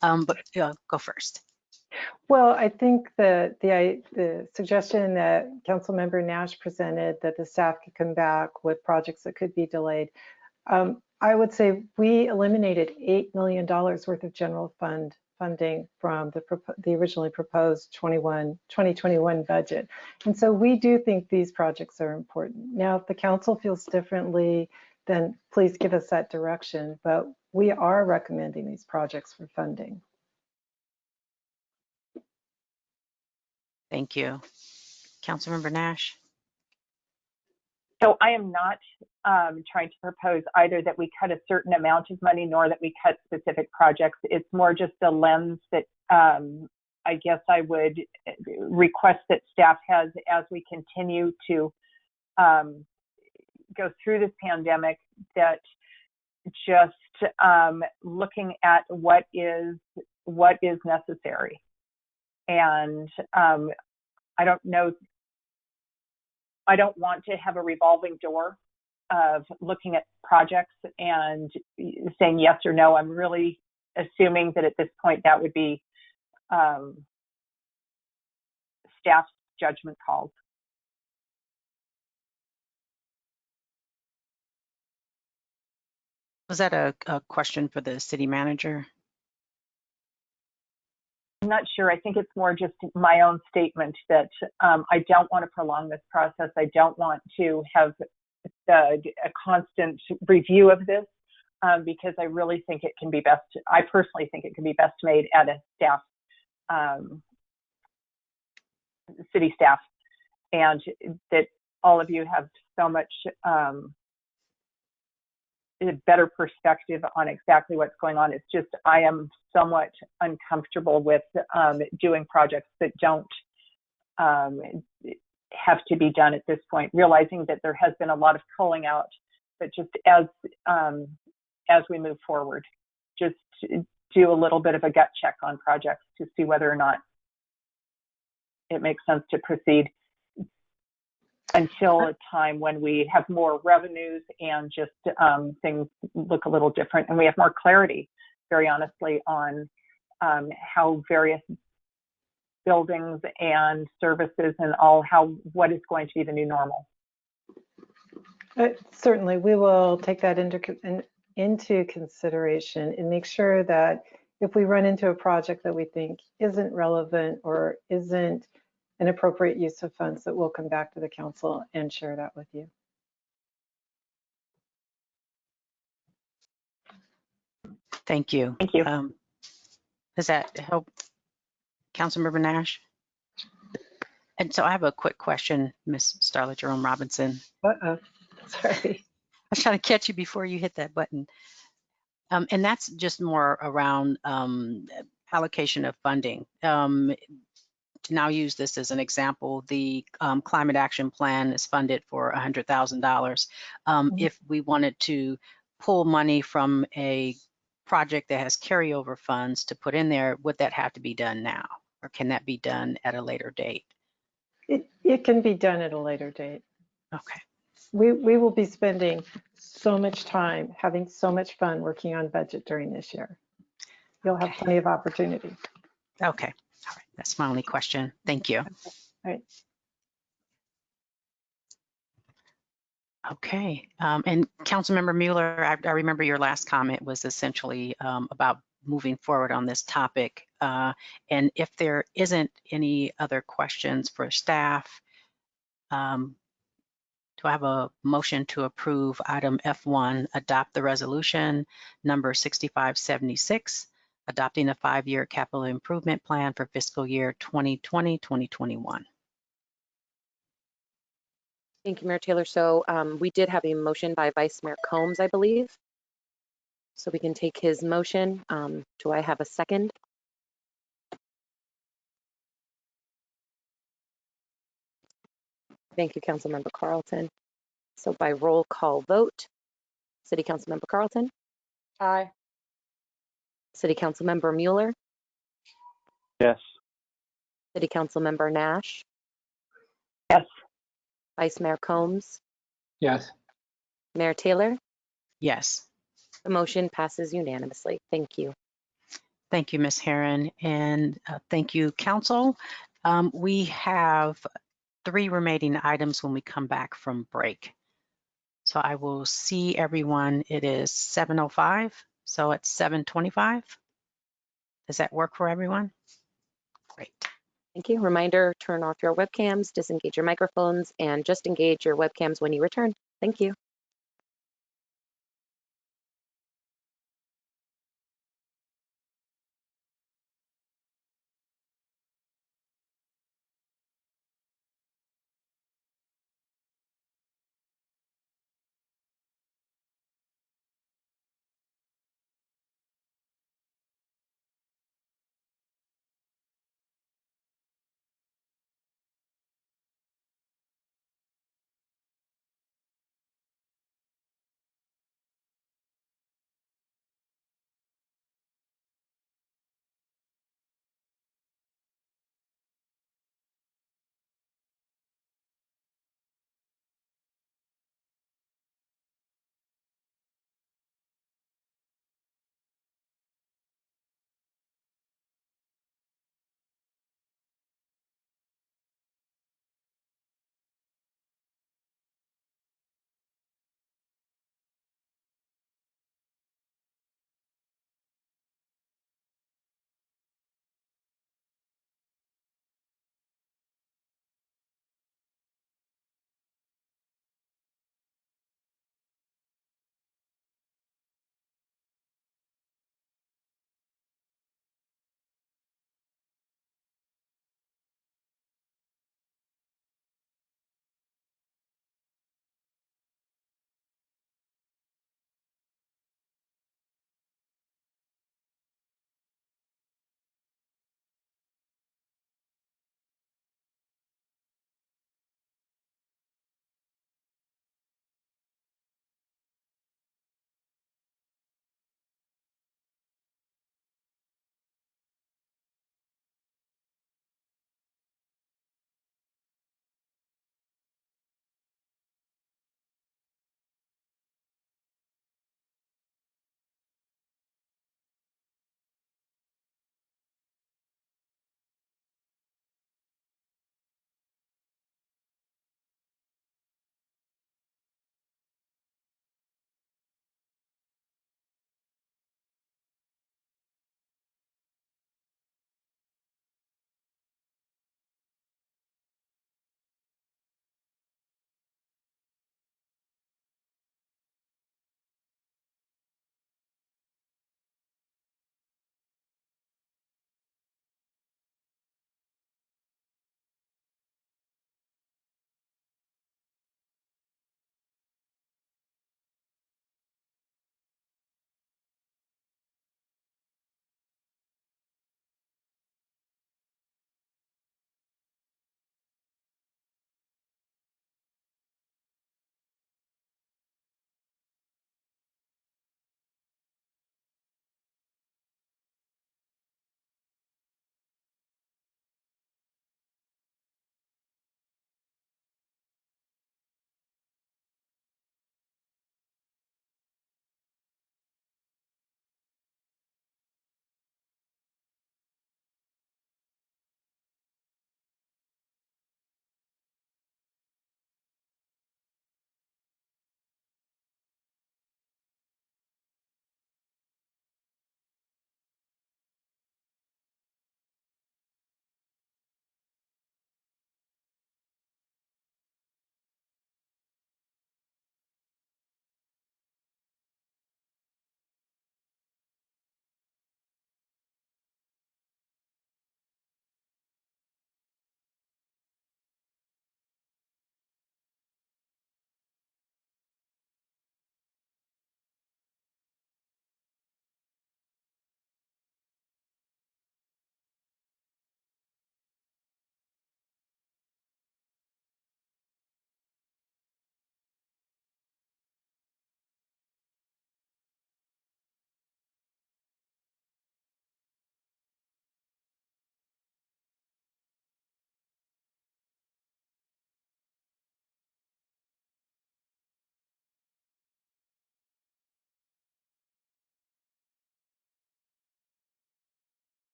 but go first. Well, I think that the suggestion that Councilmember Nash presented, that the staff could come back with projects that could be delayed, I would say we eliminated $8 million worth of general fund funding from the originally proposed 2021 budget. And so we do think these projects are important. Now, if the council feels differently, then please give us that direction, but we are recommending these projects for funding. Thank you. Councilmember Nash? So I am not trying to propose either that we cut a certain amount of money nor that we cut specific projects. It's more just a lens that I guess I would request that staff has as we continue to go through this pandemic, that just looking at what is necessary. And I don't know, I don't want to have a revolving door of looking at projects and saying yes or no. I'm really assuming that at this point that would be staff's judgment calls. Was that a question for the city manager? I'm not sure. I think it's more just my own statement that I don't want to prolong this process. I don't want to have a constant review of this because I really think it can be best, I personally think it can be best made at a staff, city staff, and that all of you have so much a better perspective on exactly what's going on. It's just I am somewhat uncomfortable with doing projects that don't have to be done at this point, realizing that there has been a lot of culling out, but just as we move forward, just do a little bit of a gut check on projects to see whether or not it makes sense to proceed until a time when we have more revenues and just things look a little different and we have more clarity, very honestly, on how various buildings and services and all, what is going to be the new normal. Certainly, we will take that into consideration and make sure that if we run into a project that we think isn't relevant or isn't an appropriate use of funds, that we'll come back to the council and share that with you. Thank you. Thank you. Does that help, Councilmember Nash? And so I have a quick question, Ms. Starla Jerome Robinson. Sorry. I was trying to catch you before you hit that button. And that's just more around allocation of funding. To now use this as an example, the climate action plan is funded for $100,000. If we wanted to pull money from a project that has carryover funds to put in there, would that have to be done now? Or can that be done at a later date? It can be done at a later date. Okay. We will be spending so much time, having so much fun working on budget during this year. You'll have plenty of opportunity. Okay. All right. That's my only question. Thank you. All right. Okay, and Councilmember Mueller, I remember your last comment was essentially about moving forward on this topic. And if there isn't any other questions for staff, do I have a motion to approve item F1, adopt the resolution number 6576, adopting a 5-year capital improvement plan for fiscal year 2020-2021? Thank you, Mayor Taylor. So we did have a motion by Vice Mayor Combs, I believe. So we can take his motion. Do I have a second? Thank you, Councilmember Carlton. So by roll call vote, City Councilmember Carlton, Aye. City Councilmember Mueller, Yes. City Councilmember Nash, Yes. Vice Mayor Combs, Yes. Mayor Taylor. Yes. The motion passes unanimously. Thank you. Thank you, Ms. Herron, and thank you, Council. We have 3 remaining items when we come back from break. So I will see everyone. It is 7:05, so it's 7:25. Does that work for everyone? Great. Thank you. Reminder, turn off your webcams, disengage your microphones, and just engage your webcams when you return. Thank you.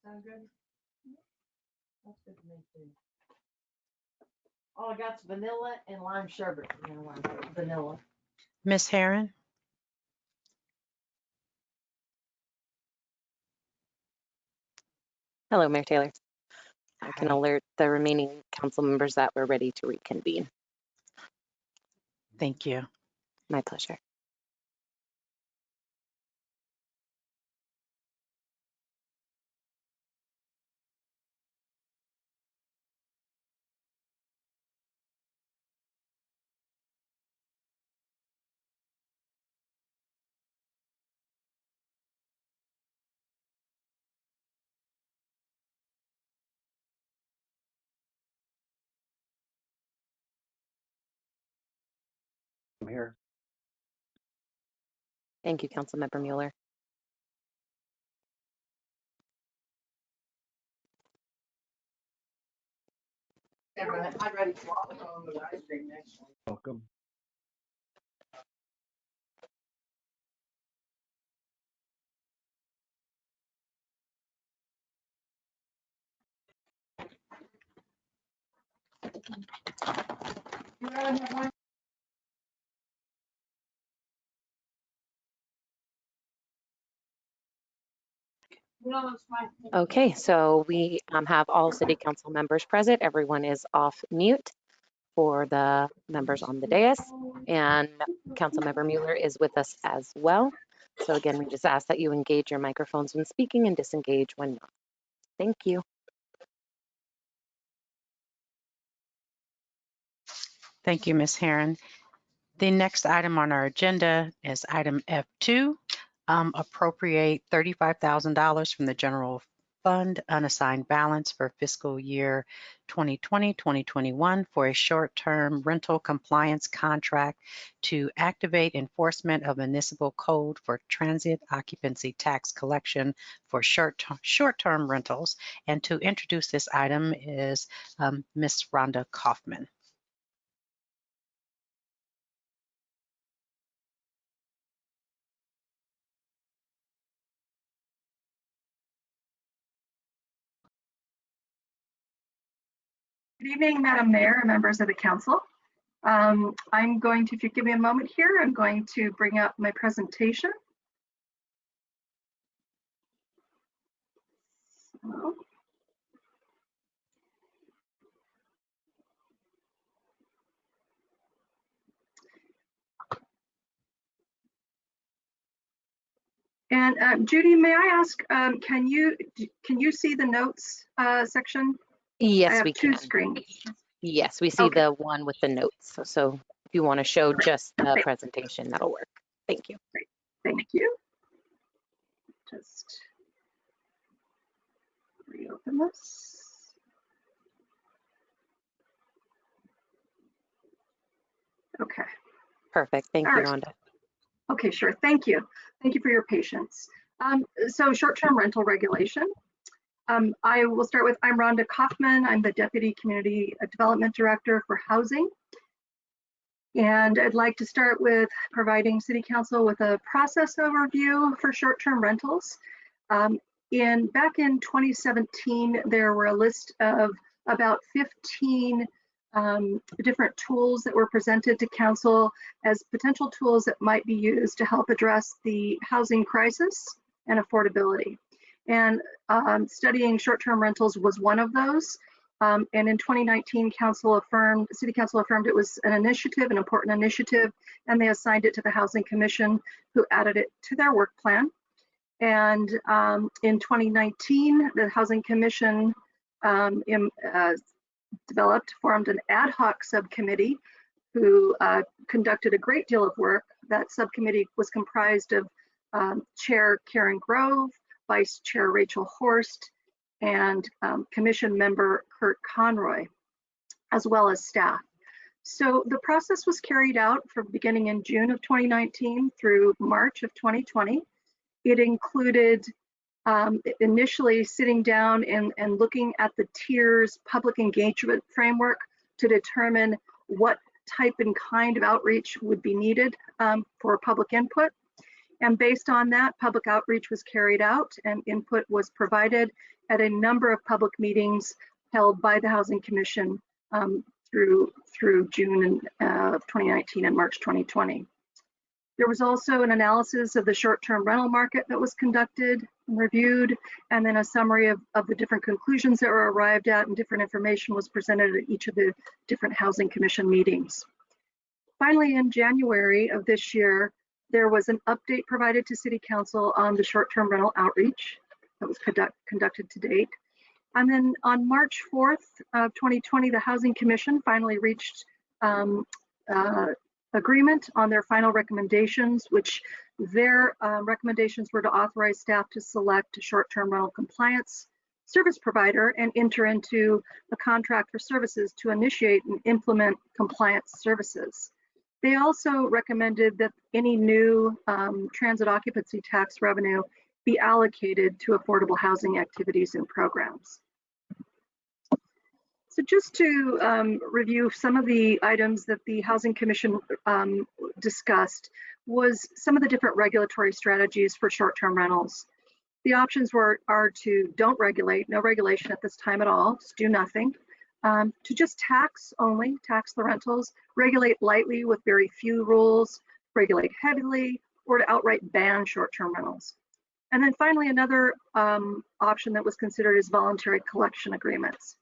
Sound good? That's good to me too. All I got's vanilla and lime sherbet. You know, vanilla. Ms. Herron? Hello, Mayor Taylor. I can Hi. alert the remaining council members that we're ready to reconvene. Thank you. My pleasure. I'm here. Thank you, Councilmember Mueller. I'd rather swap it on with ice cream next one. Welcome. Okay, so we have all city council members present. Everyone is off mute for the members on the dais, and Councilmember Mueller is with us as well. So again, we just ask that you engage your microphones when speaking and disengage when not. Thank you. Thank you, Ms. Herron. The next item on our agenda is item F2, appropriate $35,000 from the general fund unassigned balance for fiscal year 2020-2021 for a short-term rental compliance contract to activate enforcement of municipal code for transient occupancy tax collection for short-term rentals. And to introduce this item is Ms. Rhonda Kaufman. Good evening, Madam Mayor and members of the council. I'm going to, if you give me a moment here, I'm going to bring up my presentation. And Judy, may I ask, can you see the notes section? Yes, I have we two can. screens. Yes, we see Okay. the one with the notes. So if you want to show just the presentation, that'll work. Thank you. Great. Thank you. Just reopen this. Okay. Perfect. Thank All you, right. Rhonda. Okay, sure. Thank you. Thank you for your patience. So short-term rental regulation. I will start with, I'm Rhonda Kaufman. I'm the Deputy Community Development Director for Housing. And I'd like to start with providing City Council with a process overview for short-term rentals. Back in 2017, there were a list of about 15 different tools that were presented to Council as potential tools that might be used to help address the housing crisis and affordability. And studying short-term rentals was one of those. And in 2019, City Council affirmed it was an initiative, an important initiative, and they assigned it to the Housing Commission, who added it to their work plan. And in 2019, the Housing Commission formed an ad hoc subcommittee who conducted a great deal of work. That subcommittee was comprised of Chair Karen Grove, Vice Chair Rachel Horst, and Commission member Kurt Conroy, as well as staff. So the process was carried out from beginning in June of 2019 through March of 2020. It included initially sitting down and looking at the tiers public engagement framework to determine what type and kind of outreach would be needed for public input. And based on that, public outreach was carried out and input was provided at a number of public meetings held by the Housing Commission through June of 2019 and March 2020. There was also an analysis of the short-term rental market that was conducted and reviewed, and then a summary of the different conclusions that were arrived at, and different information was presented at each of the different Housing Commission meetings. Finally, in January of this year, there was an update provided to City Council on the short-term rental outreach that was conducted to date. And then on March 4th of 2020, the Housing Commission finally reached agreement on their final recommendations, which their recommendations were to authorize staff to select a short-term rental compliance service provider and enter into a contract for services to initiate and implement compliance services. They also recommended that any new transit occupancy tax revenue be allocated to affordable housing activities and programs. So just to review some of the items that the Housing Commission discussed was some of the different regulatory strategies for short-term rentals. The options are to don't regulate, no regulation at this time at all, just do nothing, to just tax only, tax the rentals, regulate lightly with very few rules, regulate heavily, or to outright ban short-term rentals. And then finally, another option that was considered is voluntary collection agreements.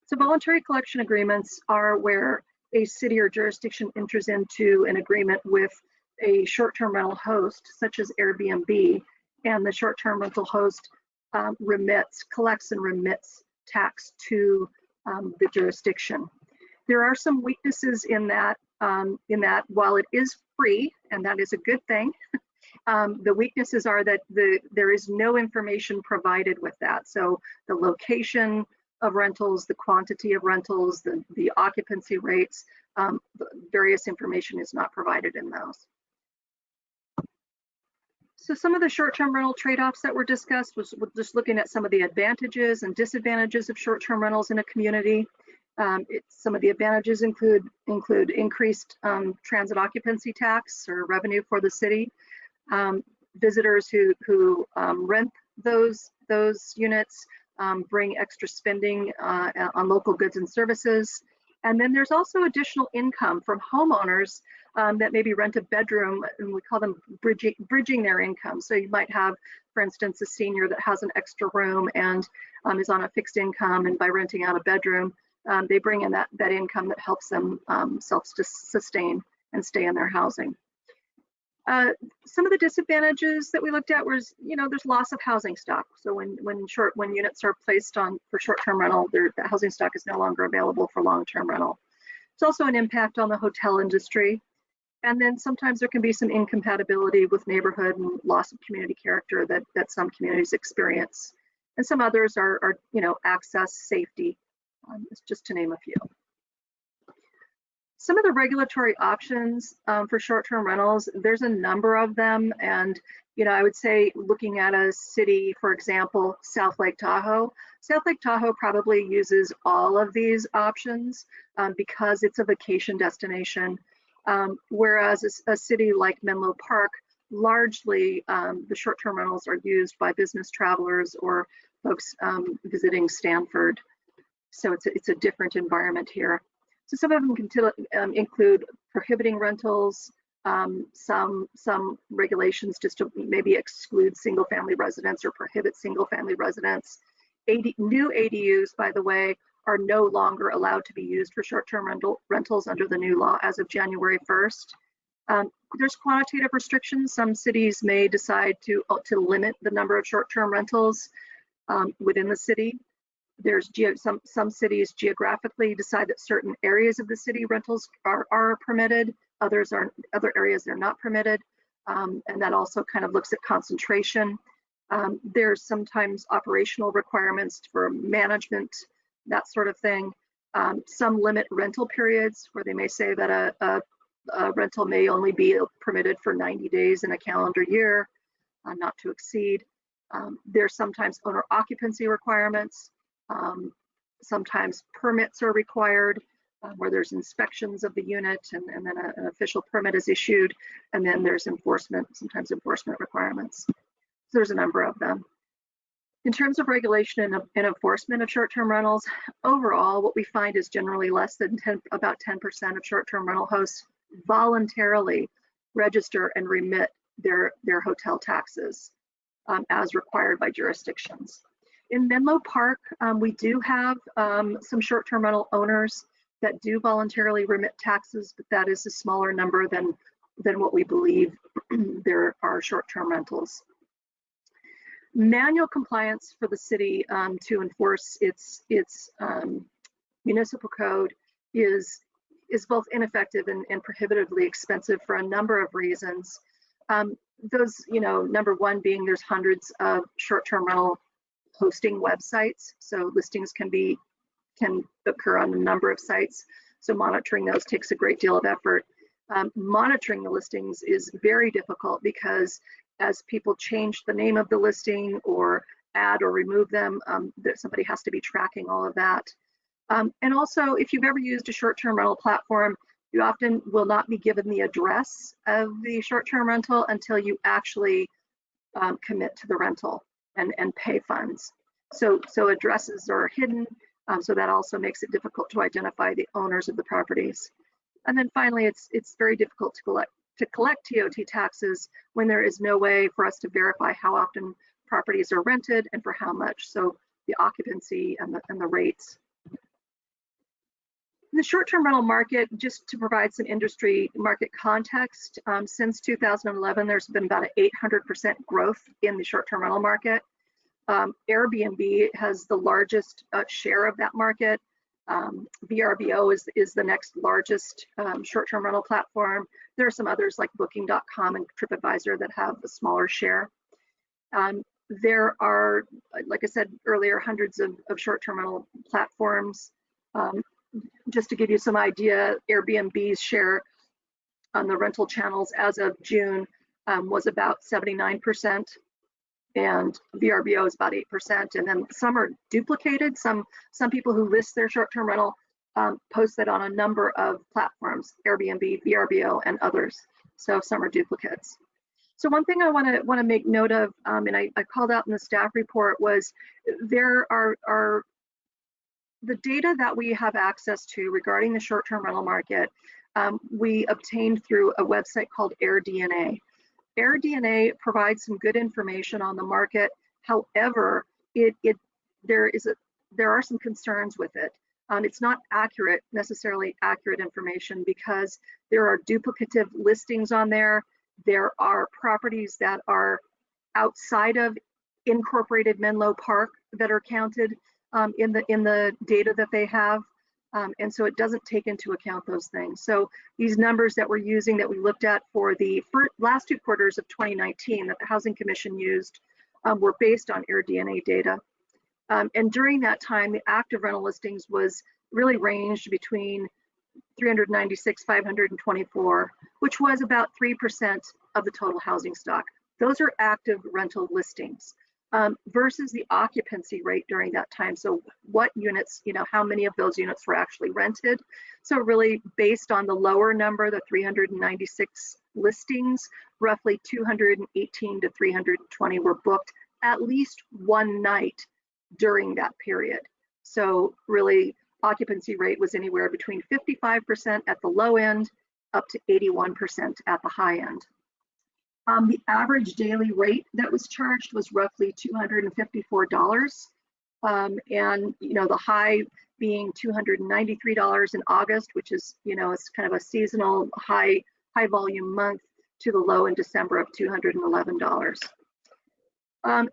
So voluntary collection agreements are where a city or jurisdiction enters into an agreement with a short-term rental host, such as Airbnb, and the short-term rental host collects and remits tax to the jurisdiction. There are some weaknesses in that while it is free, and that is a good thing, the weaknesses are that there is no information provided with that. So the location of rentals, the quantity of rentals, the occupancy rates, various information is not provided in those. So some of the short-term rental trade-offs that were discussed was just looking at some of the advantages and disadvantages of short-term rentals in a community. Some of the advantages include increased transit occupancy tax or revenue for the city. Visitors who rent those units bring extra spending on local goods and services. And then there's also additional income from homeowners that maybe rent a bedroom, and we call them bridging their income. So you might have, for instance, a senior that has an extra room and is on a fixed income, and by renting out a bedroom, they bring in that income that helps them self-sustain and stay in their housing. Some of the disadvantages that we looked at was, there's loss of housing stock. So when units are placed for short-term rental, the housing stock is no longer available for long-term rental. It's also an impact on the hotel industry. And then sometimes there can be some incompatibility with neighborhood and loss of community character that some communities experience. And some others are access, safety, just to name a few. Some of the regulatory options for short-term rentals, there's a number of them. And, I would say looking at a city, for example, South Lake Tahoe probably uses all of these options because it's a vacation destination. Whereas a city like Menlo Park, largely the short-term rentals are used by business travelers or folks visiting Stanford. So it's a different environment here. So some of them can include prohibiting rentals, some regulations just to maybe exclude single-family residents or prohibit single-family residents. New ADUs, by the way, are no longer allowed to be used for short-term rentals under the new law as of January 1st. There's quantitative restrictions. Some cities may decide to limit the number of short-term rentals within the city. There's some cities geographically decide that certain areas of the city rentals are permitted, other areas they're not permitted, and that also kind of looks at concentration. There's sometimes operational requirements for management, that sort of thing. Some limit rental periods where they may say that a rental may only be permitted for 90 days in a calendar year, not to exceed. There's sometimes owner occupancy requirements. Sometimes permits are required. where there's inspections of the unit, and then an official permit is issued, and then there's enforcement, sometimes enforcement requirements. So there's a number of them. In terms of regulation and enforcement of short-term rentals, overall, what we find is generally less than about 10% of short-term rental hosts voluntarily register and remit their hotel taxes as required by jurisdictions. In Menlo Park, we do have some short-term rental owners that do voluntarily remit taxes, but that is a smaller number than what we believe there are short-term rentals. Manual compliance for the city to enforce its municipal code is both ineffective and prohibitively expensive for a number of reasons. Those, number one being there's hundreds of short-term rental hosting websites, so listings can occur on a number of sites. So monitoring those takes a great deal of effort. Monitoring the listings is very difficult because as people change the name of the listing or add or remove them, somebody has to be tracking all of that. And also, if you've ever used a short-term rental platform, you often will not be given the address of the short-term rental until you actually commit to the rental and pay funds. So addresses are hidden, so that also makes it difficult to identify the owners of the properties. And then finally, it's very difficult to collect TOT taxes when there is no way for us to verify how often properties are rented and for how much. So the occupancy and the rates. In the short-term rental market, just to provide some industry market context, since 2011, there's been about an 800% growth in the short-term rental market. Airbnb has the largest share of that market. VRBO is the next largest short-term rental platform. There are some others like Booking.com and TripAdvisor that have a smaller share. There are, like I said earlier, hundreds of short-term rental platforms. Just to give you some idea, Airbnb's share on the rental channels as of June was about 79%, and VRBO is about 8%. And then some are duplicated. Some people who list their short-term rental post that on a number of platforms, Airbnb, VRBO, and others. So some are duplicates. So one thing I want to make note of, and I called out in the staff report, was there are the data that we have access to regarding the short-term rental market, we obtained through a website called AirDNA. AirDNA provides some good information on the market. However, there are some concerns with it. It's not necessarily accurate information because there are duplicative listings on there. There are properties that are outside of incorporated Menlo Park that are counted in the data that they have, and so it doesn't take into account those things. So these numbers that we're using, that we looked at for the last 2 quarters of 2019 that the Housing Commission used, were based on AirDNA data. And during that time, the active rental listings was really ranged between 396, 524, which was about 3% of the total housing stock. Those are active rental listings. Versus the occupancy rate during that time. So what units, how many of those units were actually rented? So really based on the lower number, the 396 listings, roughly 218 to 320 were booked at least one night during that period. So really occupancy rate was anywhere between 55% at the low end up to 81% at the high end. The average daily rate that was charged was roughly $254, and the high being $293 in August, which is it's kind of a seasonal high volume month, to the low in December of $211. And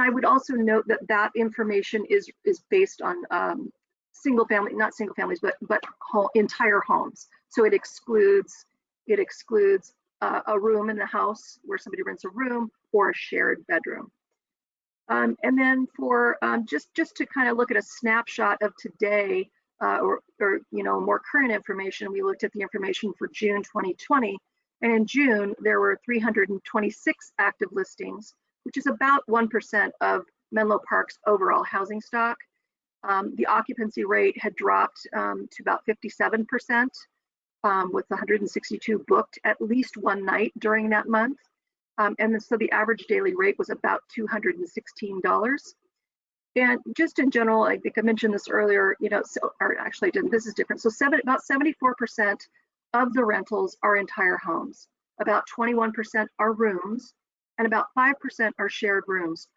I would also note that information is based on not single families, but entire homes. So it excludes a room in the house where somebody rents a room or a shared bedroom. And then for just to kind of look at a snapshot of today, or more current information, we looked at the information for June 2020. And in June, there were 326 active listings, which is about 1% of Menlo Park's overall housing stock. The occupancy rate had dropped to about 57%, with 162 booked at least one night during that month. And so the average daily rate was about $216. And just in general, I think I mentioned this earlier, or actually I didn't, this is different. So about 74% of the rentals are entire homes, about 21% are rooms, and about 5% are shared rooms.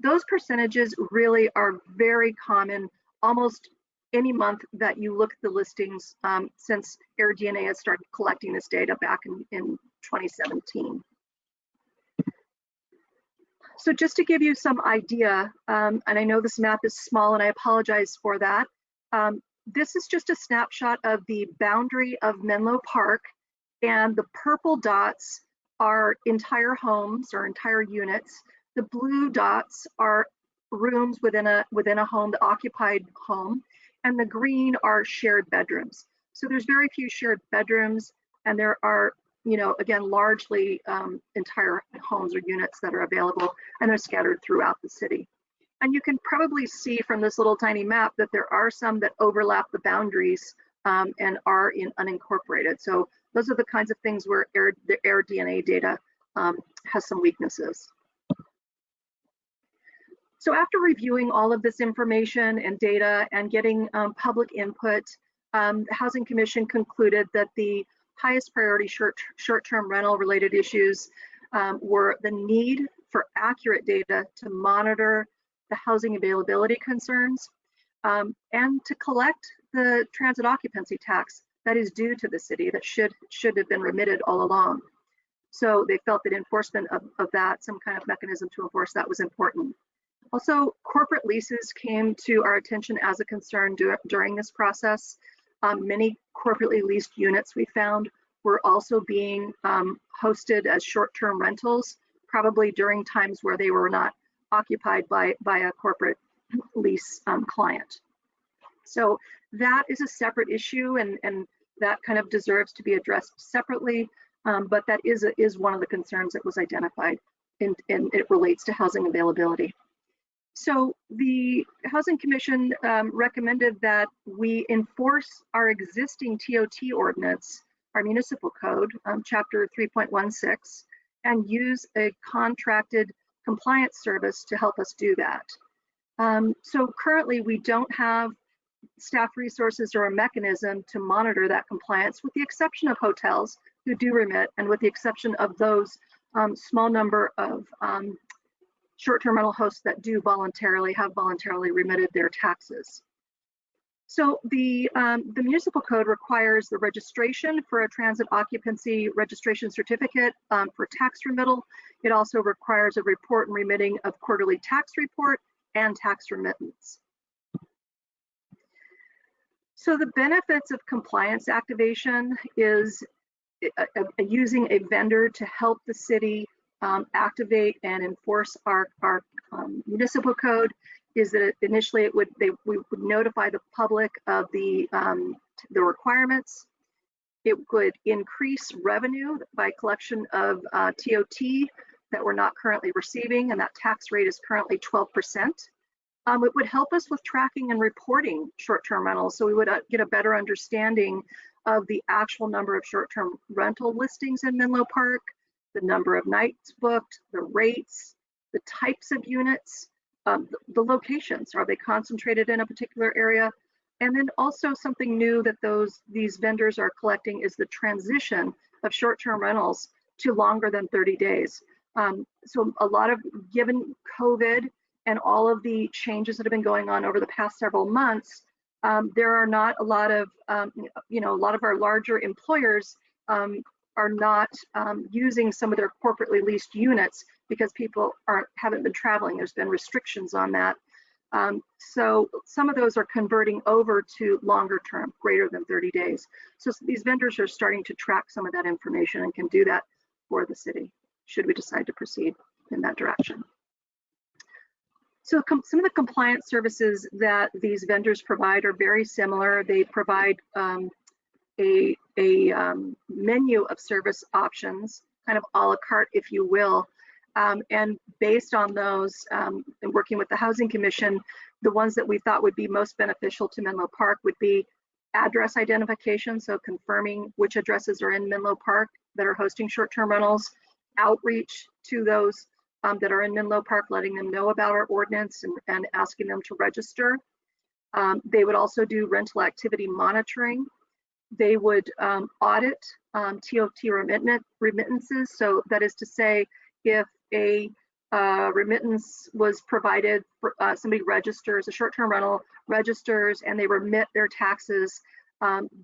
Those percentages really are very common almost any month that you look at the listings since AirDNA has started collecting this data back in 2017. So just to give you some idea, and I know this map is small and I apologize for that, this is just a snapshot of the boundary of Menlo Park, and the purple dots are entire homes or entire units. The blue dots are rooms within a home, the occupied home, and the green are shared bedrooms. So there's very few shared bedrooms, and there are, again, largely entire homes or units that are available, and they're scattered throughout the city. And you can probably see from this little tiny map that there are some that overlap the boundaries and are in unincorporated. So those are the kinds of things where the AirDNA data has some weaknesses. So after reviewing all of this information and data and getting public input, the Housing Commission concluded that the highest priority short-term rental related issues were the need for accurate data to monitor the housing availability concerns and to collect the transit occupancy tax that is due to the city that should have been remitted all along. So they felt that enforcement of that, some kind of mechanism to enforce that, was important. Also, corporate leases came to our attention as a concern during this process. Many corporately leased units we found were also being hosted as short-term rentals, probably during times where they were not occupied by a corporate lease client. So that is a separate issue, and that kind of deserves to be addressed separately, but that is one of the concerns that was identified, and it relates to housing availability. So the Housing Commission recommended that we enforce our existing TOT ordinance, our municipal code, chapter 3.16, and use a contracted compliance service to help us do that. So currently we don't have staff resources or a mechanism to monitor that compliance, with the exception of hotels who do remit, and with the exception of those small number of short-term rental hosts that do have voluntarily remitted their taxes. So the municipal code requires the registration for a transit occupancy registration certificate for tax remittal. It also requires a report and remitting of quarterly tax report and tax remittance. So the benefits of compliance activation is using a vendor to help the city activate and enforce our municipal code, is that initially we would notify the public of the requirements. It would increase revenue by collection of TOT that we're not currently receiving, and that tax rate is currently 12%. It would help us with tracking and reporting short-term rentals, so we would get a better understanding of the actual number of short-term rental listings in Menlo Park, the number of nights booked, the rates, the types of units, the locations. Are they concentrated in a particular area? And then also something new that these vendors are collecting is the transition of short-term rentals to longer than 30 days. So a lot of, given COVID and all of the changes that have been going on over the past several months, there are not a lot of, a lot of our larger employers are not using some of their corporately leased units because people haven't been traveling. There's been restrictions on that. So some of those are converting over to longer term, greater than 30 days. So these vendors are starting to track some of that information and can do that for the city, should we decide to proceed in that direction. So some of the compliance services that these vendors provide are very similar. They provide a menu of service options, kind of a la carte, if you will. And based on those, and working with the Housing Commission, The ones that we thought would be most beneficial to Menlo Park would be address identification, so confirming which addresses are in Menlo Park that are hosting short-term rentals, outreach to those that are in Menlo Park, letting them know about our ordinance and asking them to register. They would also do rental activity monitoring. They would audit TOT remittances. So that is to say, if a remittance was provided, somebody registers, a short-term rental registers, and they remit their taxes,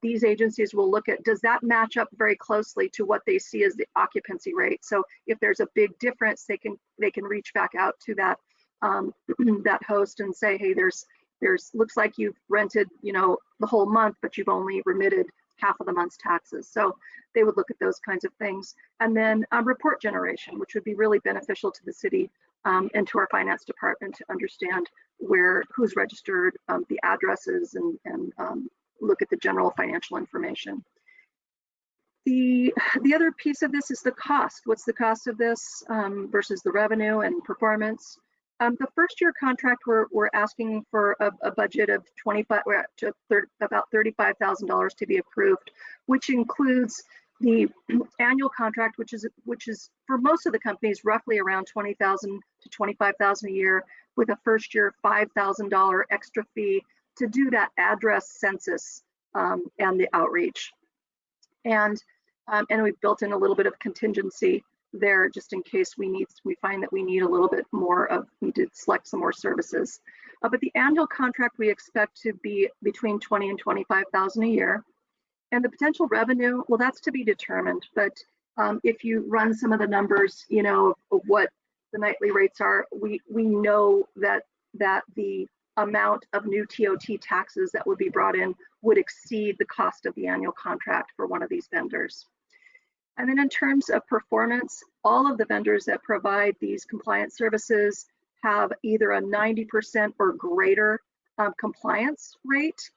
these agencies will look at, does that match up very closely to what they see as the occupancy rate? So if there's a big difference, they can reach back out to that that host and say, hey, there's looks like you've rented, you know, the whole month, but you've only remitted half of the month's taxes. So they would look at those kinds of things. And then report generation, which would be really beneficial to the city and to our finance department to understand who's registered, the addresses, and look at the general financial information. The other piece of this is the cost. What's the cost of this versus the revenue and performance? The first year contract, we're asking for a budget of about $35,000 to be approved, which includes the annual contract, which is for most of the companies roughly around $20,000 to $25,000 a year, with a first year $5,000 extra fee to do that address census and the outreach. And we've built in a little bit of contingency there just in case we find that we need a little bit more need to select some more services. But the annual contract we expect to be between $20,000 and $25,000 a year. And the potential revenue, well, that's to be determined. But if you run some of the numbers, you know, of what the nightly rates are, we know that the amount of new TOT taxes that would be brought in would exceed the cost of the annual contract for one of these vendors. And then in terms of performance, all of the vendors that provide these compliance services have either a 90% or greater compliance rate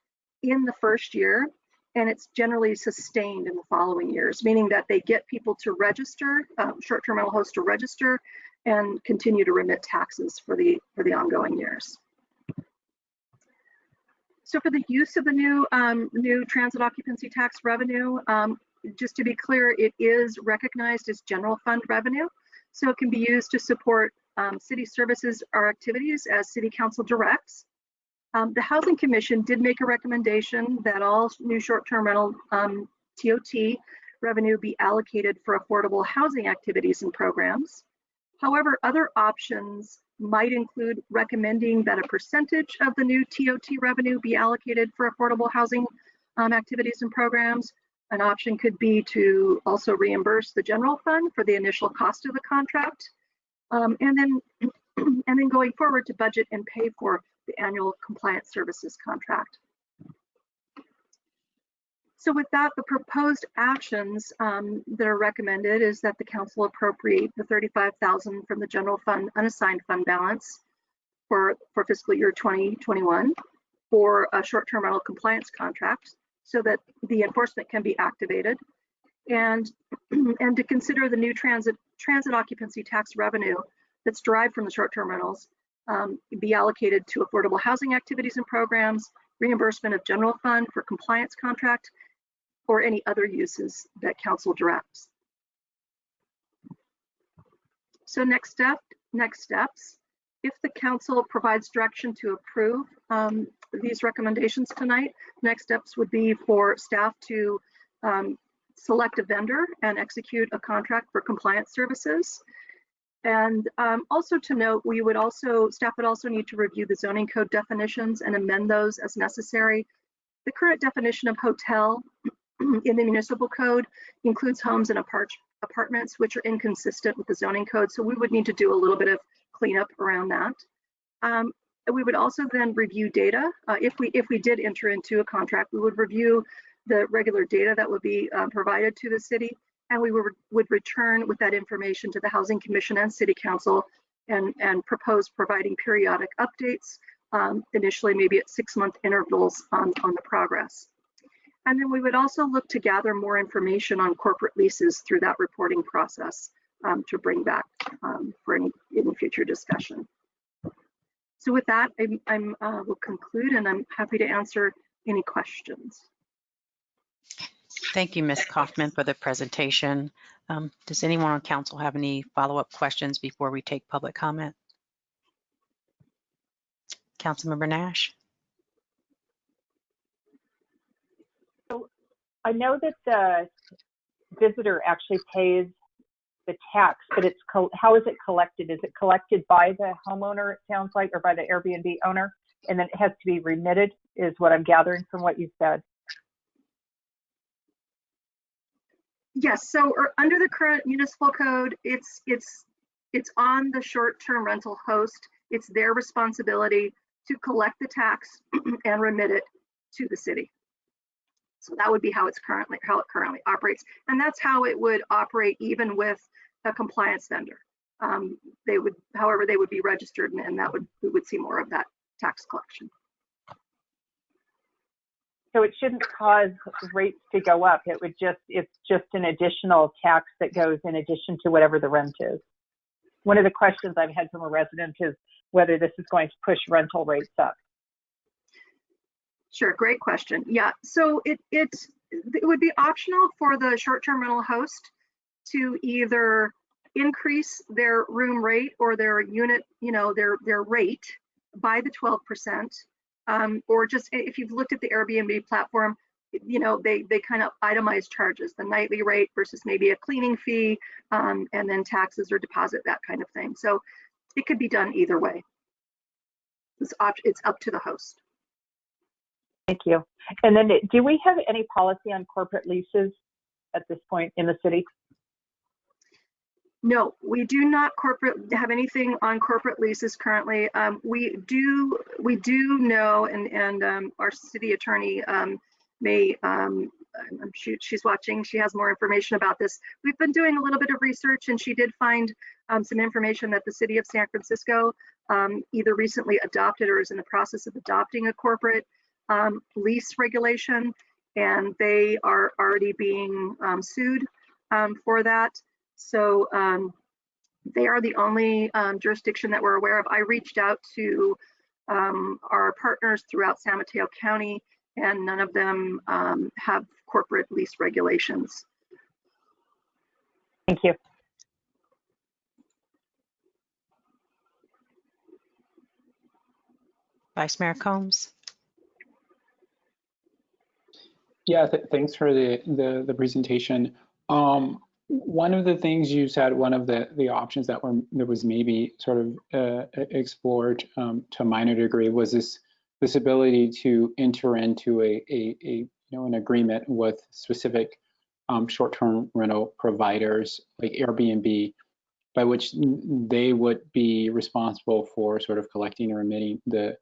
in the first year, and it's generally sustained in the following years, meaning that they get people to register, short-term rental hosts to register, and continue to remit taxes for the ongoing years. So for the use of the new transit occupancy tax revenue, just to be clear, it is recognized as general fund revenue. So it can be used to support city services or activities as City Council directs. The Housing Commission did make a recommendation that all new short-term rental TOT revenue be allocated for affordable housing activities and programs. However, other options might include recommending that a percentage of the new TOT revenue be allocated for affordable housing activities and programs. An option could be to also reimburse the general fund for the initial cost of the contract, and then going forward to budget and pay for the annual compliance services contract. So with that, the proposed actions that are recommended is that the council appropriate the $35,000 from the general fund unassigned fund balance for fiscal year 2021 for a short-term rental compliance contract, so that the enforcement can be activated, and to consider the new transit occupancy tax revenue that's derived from the short-term rentals be allocated to affordable housing activities and programs, reimbursement of general fund for compliance contract, or any other uses that council directs. So next steps, if the council provides direction to approve these recommendations tonight, next steps would be for staff to select a vendor and execute a contract for compliance services. And also to note, staff would also need to review the zoning code definitions and amend those as necessary. The current definition of hotel in the municipal code includes homes and apartments, which are inconsistent with the zoning code. So we would need to do a little bit of cleanup around that. We would also then review data. If we did enter into a contract, we would review the regular data that would be provided to the city, and we would return with that information to the Housing Commission and City Council and propose providing periodic updates, initially maybe at 6-month intervals on the progress. And then we would also look to gather more information on corporate leases through that reporting process to bring back for any future discussion. So with that, will conclude, and I'm happy to answer any questions. Thank you, Ms. Kaufman, for the presentation. Does anyone on council have any follow-up questions before we take public comment? Councilmember Nash? So I know that the visitor actually pays the tax, but how is it collected? Is it collected by the homeowner, it sounds like, or by the Airbnb owner, and then it has to be remitted, is what I'm gathering from what you said? Yes, so under the current municipal code, it's on the short-term rental host. It's their responsibility to collect the tax and remit it to the city. So that would be how it currently operates, and that's how it would operate even with a compliance vendor. However, they would be registered, and we would see more of that tax collection. So it shouldn't cause rates to go up. It's just an additional tax that goes in addition to whatever the rent is. One of the questions I've had from a resident is whether this is going to push rental rates up. Sure, great question. Yeah, so it would be optional for the short-term rental host to either increase their room rate or their unit, their rate by the 12%, or just if you've looked at the Airbnb platform, they kind of itemize charges, the nightly rate versus maybe a cleaning fee, and then taxes or deposit, that kind of thing. So it could be done either way. It's up to the host. Thank you. And then do we have any policy on corporate leases at this point in the city? No, we do not have anything on corporate leases currently. We do know, and our city attorney she's watching, she has more information about this. We've been doing a little bit of research, and she did find some information that the city of San Francisco either recently adopted or is in the process of adopting a corporate lease regulation, and they are already being sued for that. So they are the only jurisdiction that we're aware of. I reached out to our partners throughout San Mateo County, and none of them have corporate lease regulations. Thank you. Vice Mayor Combs? Yeah, thanks for the presentation. One of the things you said, one of the options that was maybe sort of explored to a minor degree was this ability to enter into an agreement with specific short-term rental providers like Airbnb, by which they would be responsible for sort of collecting and remitting the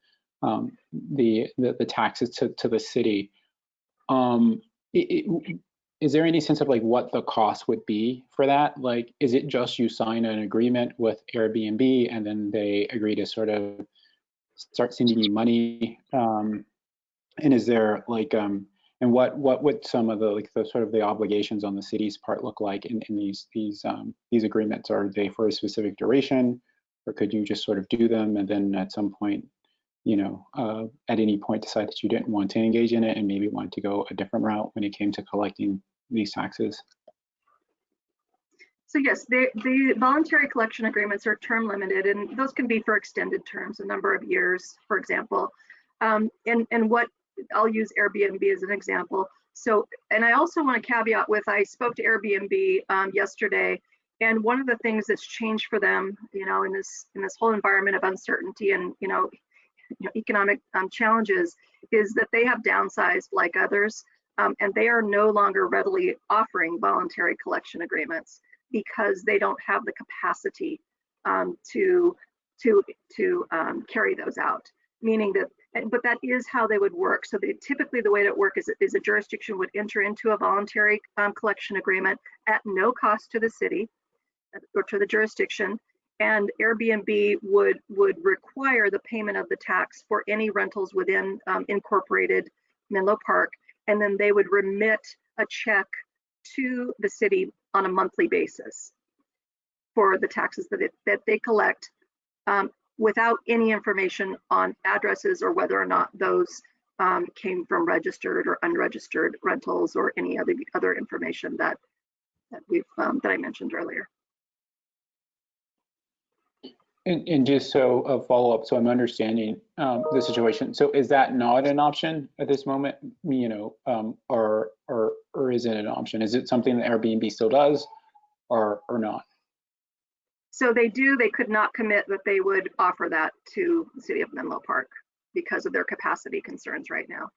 taxes to the city. Is there any sense of like what the cost would be for that? Like, is it just you sign an agreement with Airbnb and then they agree to sort of start sending you money? And is there like, and what would some of the sort of the obligations on the city's part look like in these agreements? Are they for a specific duration, or could you just sort of do them and then at some point, at any point decide that you didn't want to engage in it and maybe want to go a different route when it came to collecting these taxes? So yes, the voluntary collection agreements are term limited, and those can be for extended terms, a number of years, for example. And what I'll use Airbnb as an example. So, and I also want to caveat with, I spoke to Airbnb yesterday, and one of the things that's changed for them, in this whole environment of uncertainty and economic challenges, is that they have downsized like others, and they are no longer readily offering voluntary collection agreements because they don't have the capacity to carry those out. Meaning that, but that is how they would work. So typically the way it would work is a jurisdiction would enter into a voluntary collection agreement at no cost to the city or to the jurisdiction, and Airbnb would require the payment of the tax for any rentals within incorporated Menlo Park, and then they would remit a check to the city on a monthly basis for the taxes that they collect. without any information on addresses or whether or not those came from registered or unregistered rentals or any other information that I mentioned earlier. And just so a follow-up, so I'm understanding the situation. So is that not an option at this moment, you know, or is it an option? Is it something that Airbnb still does or not? So they do, they could not commit that they would offer that to the city of Menlo Park because of their capacity concerns right now.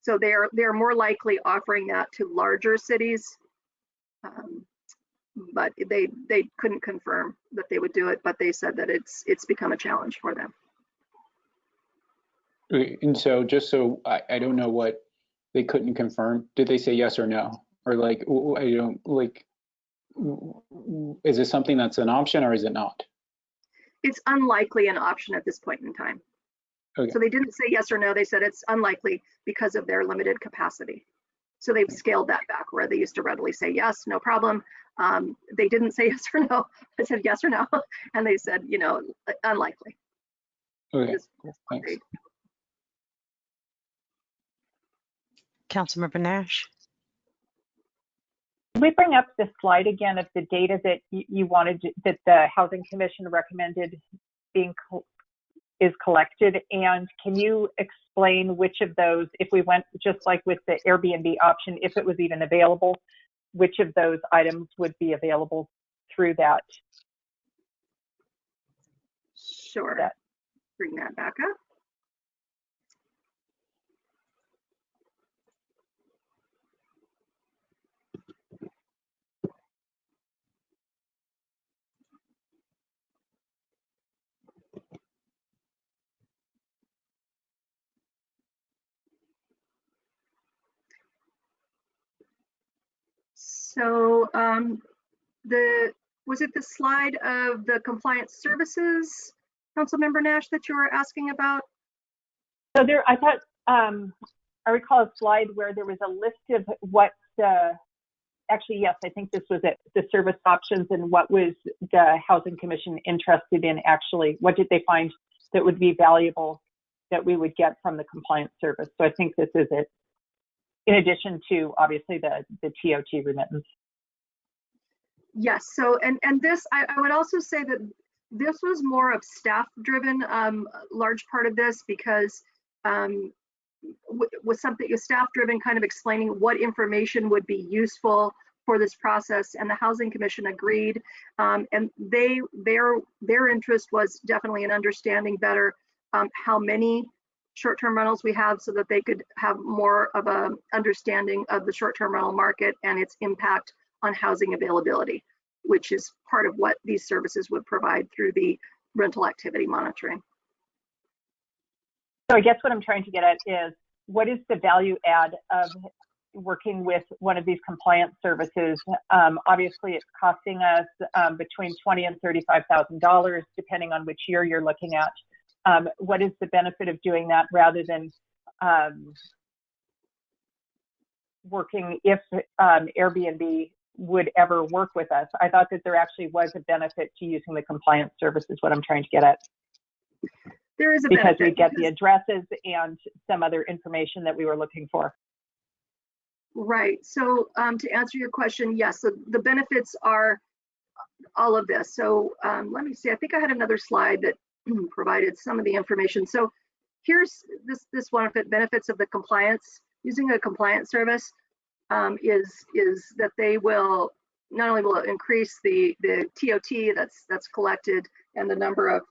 So they're more likely offering that to larger cities, but they couldn't confirm that they would do it, but they said that it's become a challenge for them. And so just so I don't know what they couldn't confirm, did they say yes or no? Or like, I don't like, is this something that's an option or is it not? It's unlikely an option at this point in time. Okay. So they didn't say yes or no, they said it's unlikely because of their limited capacity. So they've scaled that back where they used to readily say yes, no problem. They didn't say yes or no. I said yes or no, and they said, you know, unlikely. Okay, cool. Thanks. Councilmember Nash. Can we bring up the slide again of the data that you wanted, that the Housing Commission recommended is collected? And can you explain which of those, if we went just like with the Airbnb option, if it was even available, which of those items would be available through that? Sure. Bring that back up. So was it the slide of the compliance services, Councilmember Nash, that you were asking about? So there, I thought, I recall a slide where there was a list of what actually, yes, I think this was it, the service options and what was the Housing Commission interested in actually, what did they find that would be valuable that we would get from the compliance service? So I think this is it, in addition to obviously the TOT remittance. Yes, so, and this, I would also say that this was more of staff driven, large part of this, because was something staff driven, kind of explaining what information would be useful for this process, and the Housing Commission agreed, and their interest was definitely in understanding better how many short-term rentals we have, so that they could have more of a understanding of the short-term rental market and its impact on housing availability, which is part of what these services would provide through the rental activity monitoring. So I guess what I'm trying to get at is, what is the value add of working with one of these compliance services? Obviously, it's costing us between $20,000 and $35,000, depending on which year you're looking at. What is the benefit of doing that rather than working if Airbnb would ever work with us? I thought that there actually was a benefit to using the compliance service, is what I'm trying to get at. There is a because benefit. We get the addresses and some other information that we were looking for. Right. So to answer your question, yes, so the benefits are all of this. So let me see. I think I had another slide that provided some of the information. So here's this one of the benefits of the compliance. Using a compliance service is that they will not only will increase the TOT that's collected and the number of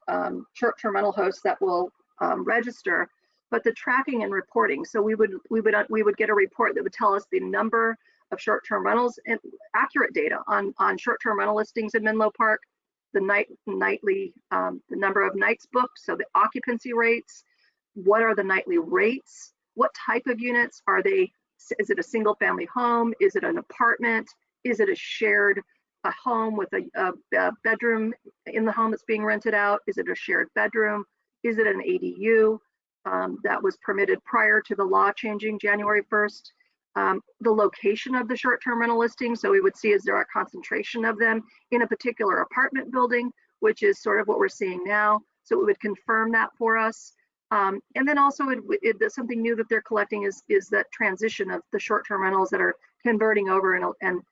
short-term rental hosts that will register, but the tracking and reporting. So we would get a report that would tell us the number of short-term rentals and accurate data on short-term rental listings in Menlo Park, the nightly the number of nights booked, so the occupancy rates, what are the nightly rates, what type of units are they? Is it a single family home? Is it an apartment? Is it a shared home with a bedroom in the home that's being rented out? Is it a shared bedroom? Is it an ADU that was permitted prior to the law changing January 1st? The location of the short-term rental listing. So we would see, is there a concentration of them in a particular apartment building, which is sort of what we're seeing now. So it would confirm that for us. And then also something new that they're collecting is that transition of the short-term rentals that are converting over and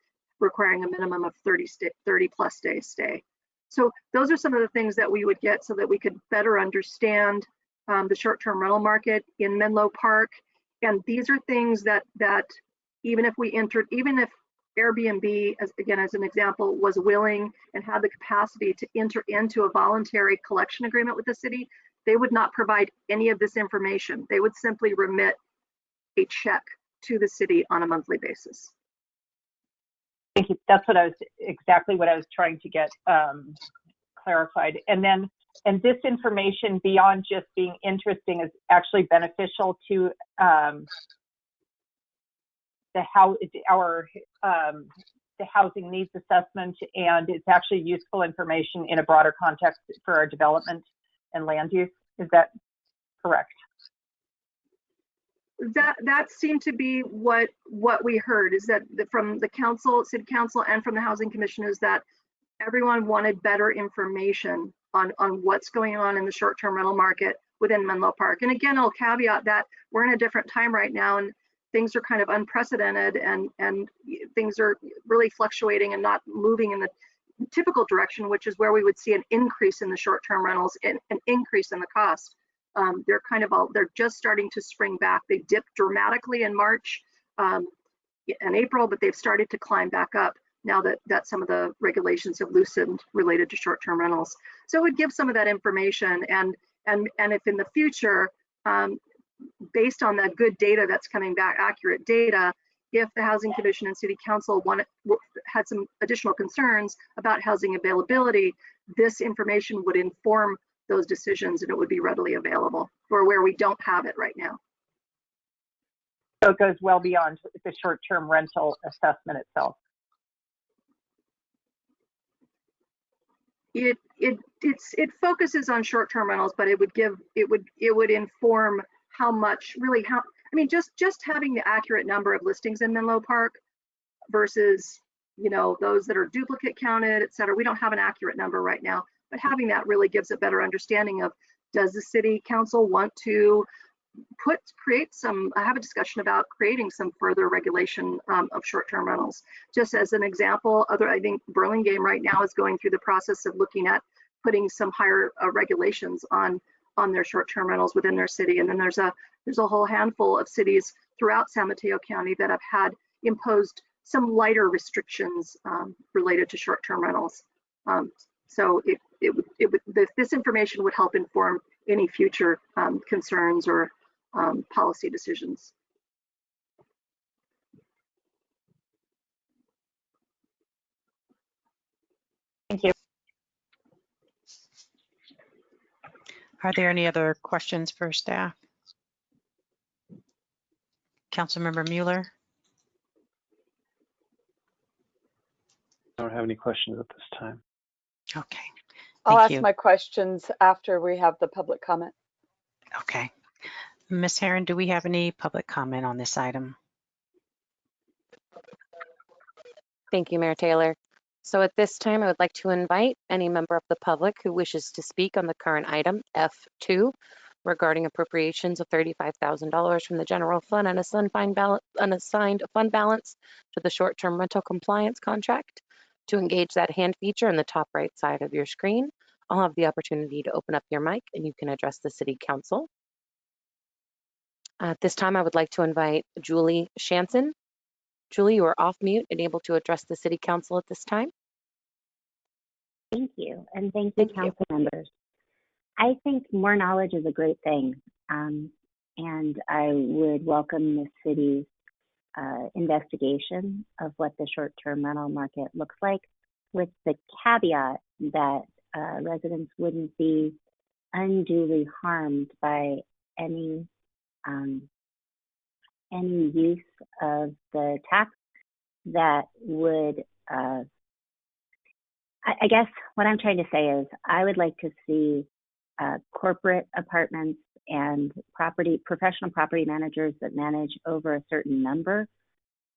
requiring a minimum of 30 plus days stay. So those are some of the things that we would get so that we could better understand the short-term rental market in Menlo Park. And these are things that even if Airbnb, as an example, was willing and had the capacity to enter into a voluntary collection agreement with the city, they would not provide any of this information. They would simply remit a check to the city on a monthly basis. Thank you. That's exactly what I was trying to get clarified. And this information, beyond just being interesting, is actually beneficial to the housing needs assessment, and it's actually useful information in a broader context for our development and land use. Is that correct? That seemed to be what we heard, is that from the council, city council, and from the housing commission, is that everyone wanted better information on what's going on in the short-term rental market within Menlo Park. And again, I'll caveat that we're in a different time right now, and things are kind of unprecedented, and things are really fluctuating and not moving in the typical direction, which is where we would see an increase in the short-term rentals and an increase in the cost. They're just starting to spring back. They dipped dramatically in March and April, but they've started to climb back up now that some of the regulations have loosened related to short-term rentals. So it would give some of that information, and if in the future, based on that good data that's coming back, accurate data, if the Housing Commission and City Council had some additional concerns about housing availability, this information would inform those decisions, and it would be readily available for where we don't have it right now. So it goes well beyond the short-term rental assessment itself. It focuses on short-term rentals, but it would inform how much, really, just having the accurate number of listings in Menlo Park versus those that are duplicate counted, et cetera. We don't have an accurate number right now, but having that really gives a better understanding of, does the city council want to have a discussion about creating some further regulation of short-term rentals. Just as an example, I think Burlingame right now is going through the process of looking at putting some higher regulations on their short-term rentals within their city. And then there's a whole handful of cities throughout San Mateo County that have had imposed some lighter restrictions related to short-term rentals. So this information would help inform any future concerns or policy decisions. Thank you. Are there any other questions for staff? Councilmember Mueller? I don't have any questions at this time. Okay. I'll Thank ask you. my questions after we have the public comment. Okay. Ms. Herron, do we have any public comment on this item? Thank you, Mayor Taylor. So at this time, I would like to invite any member of the public who wishes to speak on the current item, F2, regarding appropriations of $35,000 from the general fund and unassigned fund balance to the short-term rental compliance contract. To engage that hand feature in the top right side of your screen, I'll have the opportunity to open up your mic and you can address the City Council. At this time, I would like to invite Julie Shanson. Julie, you are off mute and able to address the City Council at this time. Thank you, and thank you, council members. I think more knowledge is a great thing, and I would welcome the city's investigation of what the short-term rental market looks like, with the caveat that residents wouldn't be unduly harmed by any use of the tax that would, I guess what I'm trying to say is I would like to see corporate apartments and professional property managers that manage over a certain number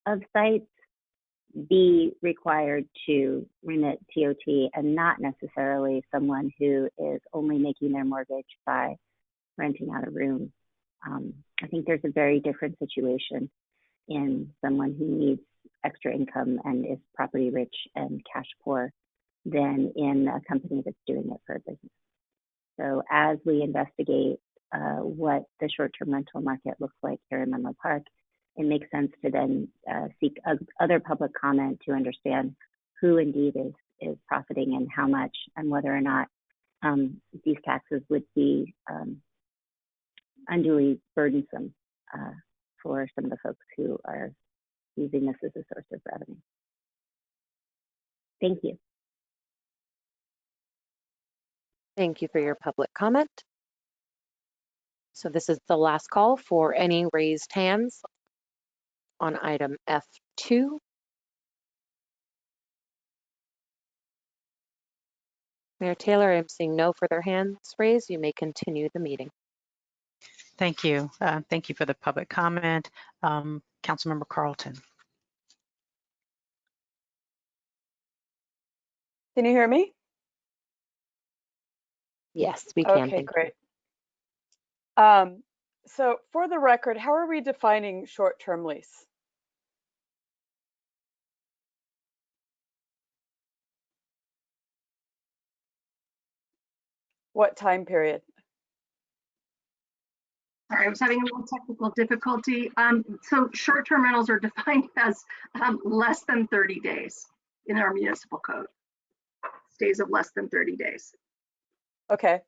of sites be required to remit TOT and not necessarily someone who is only making their mortgage by renting out a room. I think there's a very different situation in someone who needs extra income and is property rich and cash poor than in a company that's doing it for a business. So as we investigate what the short-term rental market looks like here in Menlo Park, it makes sense to then seek other public comment to understand who indeed is profiting and how much, and whether or not these taxes would be unduly burdensome for some of the folks who are using this as a source of revenue. Thank you. Thank you for your public comment. So this is the last call for any raised hands on item F2. Mayor Taylor, I'm seeing no further hands raised. You may continue the meeting. Thank you. Thank you for the public comment. Councilmember Carlton. Can you hear me? Yes, we can. Okay, thank great. So for the record, how are we defining short-term lease? What time period? Sorry, I was having a little technical difficulty. So short-term rentals are defined as less than 30 days in our municipal code. Stays of less than 30 days. Okay.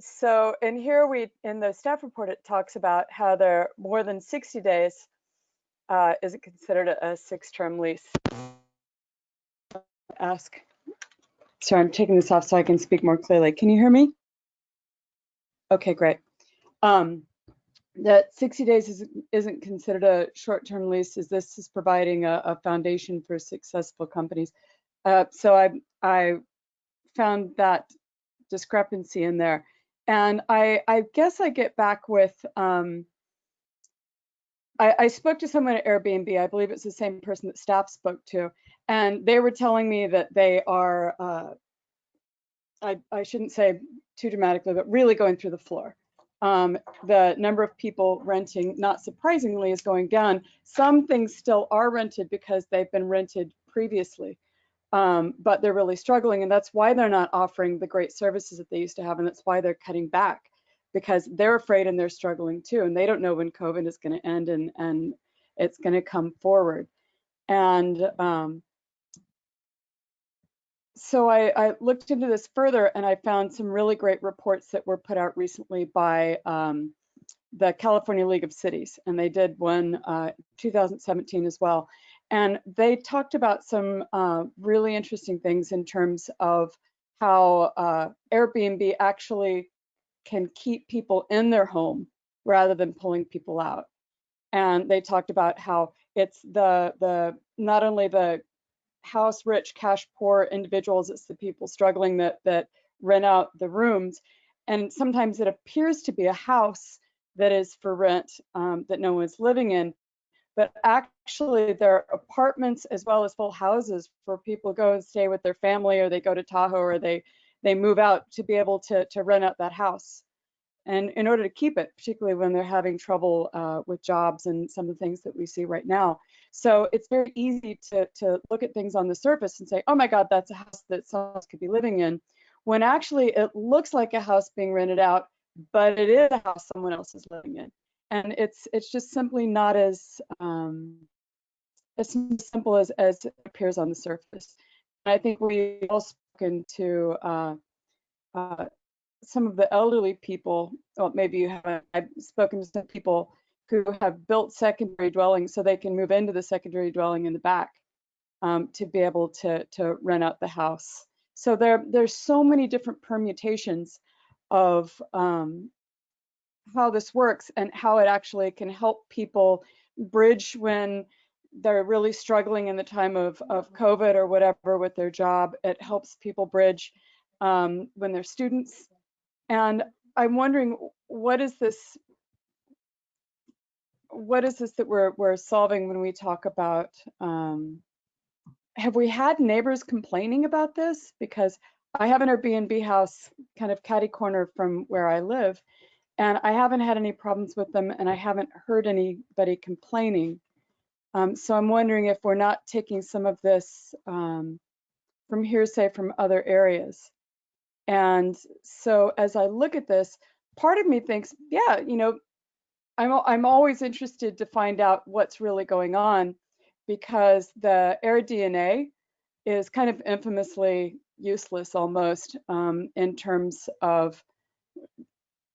So in here, in the staff report, it talks about how they're more than 60 days isn't considered a six-term lease. Ask. Sorry, I'm taking this off so I can speak more clearly. Can you hear me? Okay, great. That 60 days isn't considered a short-term lease, as this is providing a foundation for successful companies. So I found that discrepancy in there. And I guess I get back with, I spoke to someone at Airbnb, I believe it's the same person that staff spoke to, and they were telling me that they are, I shouldn't say too dramatically, but really going through the floor. The number of people renting, not surprisingly, is going down. Some things still are rented because they've been rented previously, but they're really struggling, and that's why they're not offering the great services that they used to have, and that's why they're cutting back, because they're afraid and they're struggling too, and they don't know when COVID is going to end and it's going to come forward. And so I looked into this further, and I found some really great reports that were put out recently by the California League of Cities, and they did one 2017 as well. And they talked about some really interesting things in terms of how Airbnb actually can keep people in their home rather than pulling people out. And they talked about how it's the not only the house rich, cash poor individuals, it's the people struggling that rent out the rooms. And sometimes it appears to be a house that is for rent that no one's living in, but actually they're apartments as well as full houses for people to go and stay with their family, or they go to Tahoe, or they move out to be able to rent out that house. And in order to keep it, particularly when they're having trouble with jobs and some of the things that we see right now. So it's very easy to look at things on the surface and say, oh my God, that's a house that someone else could be living in, when actually it looks like a house being rented out, but it is a house someone else is living in. And it's just simply not as simple as it appears on the surface. And I think we've all spoken to some of the elderly people, well, maybe you haven't. I've spoken to some people who have built secondary dwellings so they can move into the secondary dwelling in the back to be able to rent out the house. So there's so many different permutations of how this works and how it actually can help people bridge when they're really struggling in the time of COVID or whatever with their job. It helps people bridge when they're students. And I'm wondering, what is this what is this that we're solving when we talk about, have we had neighbors complaining about this? Because I have an Airbnb house kind of catty corner from where I live, and I haven't had any problems with them, and I haven't heard anybody complaining. So I'm wondering if we're not taking some of this from hearsay from other areas. And so as I look at this, part of me thinks, yeah, you know, I'm always interested to find out what's really going on, because the air DNA is kind of infamously useless almost in terms of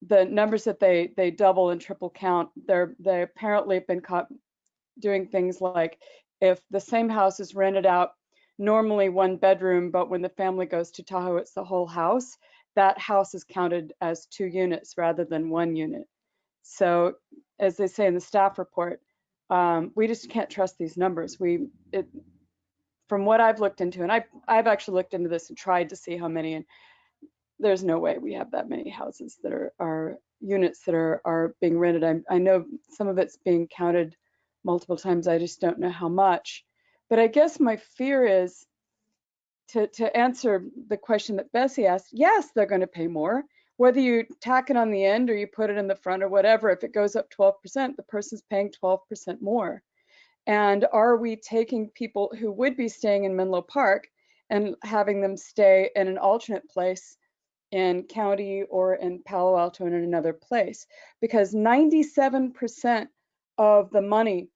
the numbers that they double and triple count. They apparently have been caught doing things like, if the same house is rented out, normally 1 bedroom, but when the family goes to Tahoe, it's the whole house, that house is counted as 2 units rather than 1 unit. So as they say in the staff report, we just can't trust these numbers. From what I've looked into, and I've actually looked into this and tried to see how many, and there's no way we have that many houses that are units that are being rented. I know some of it's being counted multiple times. I just don't know how much. But I guess my fear is to answer the question that Bessie asked, yes, they're going to pay more. Whether you tack it on the end or you put it in the front or whatever, if it goes up 12%, the person's paying 12% more. And are we taking people who would be staying in Menlo Park and having them stay in an alternate place in county or in Palo Alto and in another place? Because 97% of the money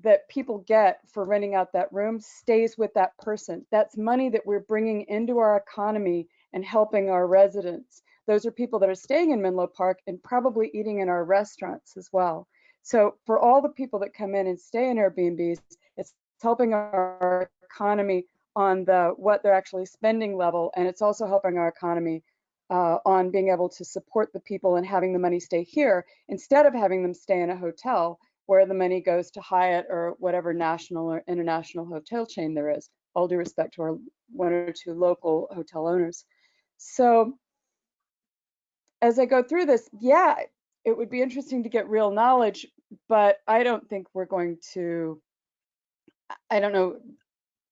that people get for renting out that room stays with that person. That's money that we're bringing into our economy and helping our residents. Those are people that are staying in Menlo Park and probably eating in our restaurants as well. So for all the people that come in and stay in Airbnbs, it's helping our economy on the what they're actually spending level, and it's also helping our economy on being able to support the people and having the money stay here instead of having them stay in a hotel where the money goes to Hyatt or whatever national or international hotel chain there is. All due respect to our 1 or 2 local hotel owners. So as I go through this, yeah, it would be interesting to get real knowledge, but I don't think we're going to, I don't know,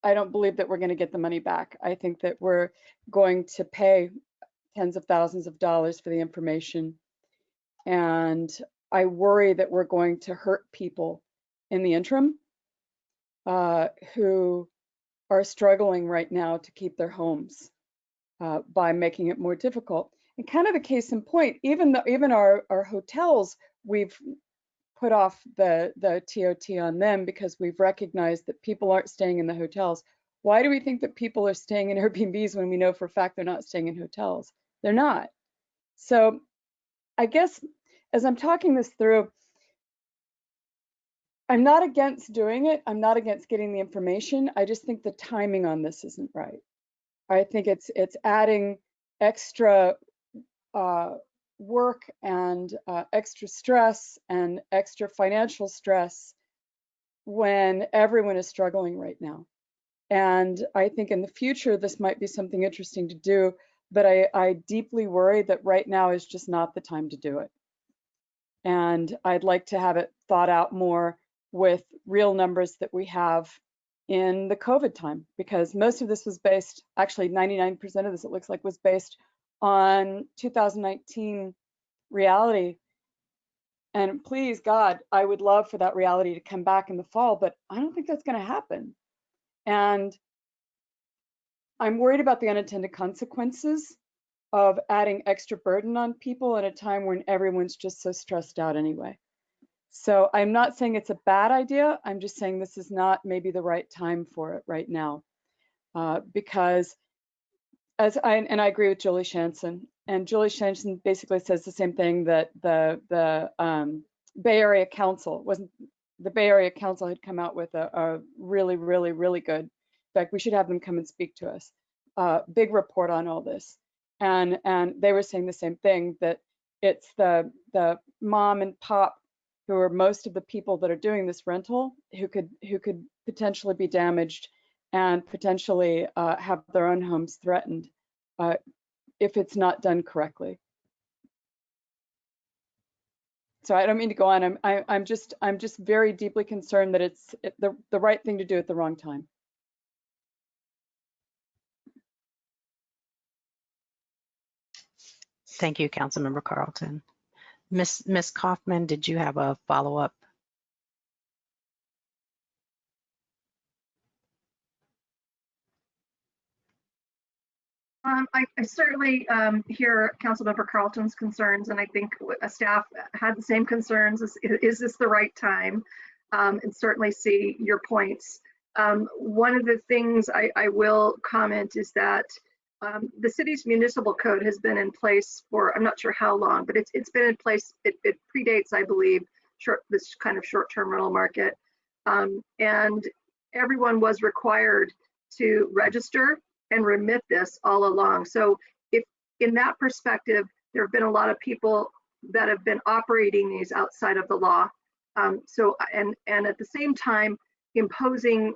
I don't believe that we're going to get the money back. I think that we're going to pay tens of thousands of dollars for the information. And I worry that we're going to hurt people in the interim who are struggling right now to keep their homes by making it more difficult. And kind of a case in point, even our hotels, we've put off the TOT on them because we've recognized that people aren't staying in the hotels. Why do we think that people are staying in Airbnbs when we know for a fact they're not staying in hotels? They're not. So I guess as I'm talking this through, I'm not against doing it. I'm not against getting the information. I just think the timing on this isn't right. I think it's adding extra work and extra stress and extra financial stress when everyone is struggling right now. And I think in the future, this might be something interesting to do, but I deeply worry that right now is just not the time to do it. And I'd like to have it thought out more with real numbers that we have in the COVID time, because most of this was based, actually 99% of this, it looks like, was based on 2019 reality. And please, God, I would love for that reality to come back in the fall, but I don't think that's going to happen. And I'm worried about the unintended consequences of adding extra burden on people at a time when everyone's just so stressed out anyway. So I'm not saying it's a bad idea. I'm just saying this is not maybe the right time for it right now, because I agree with Julie Shanson, and Julie Shanson basically says the same thing that the Bay Area Council had come out with a really, really, really good. In fact, we should have them come and speak to us. Big report on all this, and they were saying the same thing, that it's the mom and pop who are most of the people that are doing this rental who could potentially be damaged and potentially have their own homes threatened if it's not done correctly. So I don't mean to go on. I'm just very deeply concerned that it's the right thing to do at the wrong time. Thank you, Councilmember Carlton. Ms. Kaufman, did you have a follow-up? I certainly hear Councilmember Carlton's concerns, and I think staff had the same concerns. Is this the right time? And certainly see your points. One of the things I will comment is that the city's municipal code has been in place for, I'm not sure how long, but it's been in place. It predates, I believe, this kind of short-term rental market. And everyone was required to register and remit this all along. So if in that perspective, there have been a lot of people that have been operating these outside of the law. And at the same time, imposing,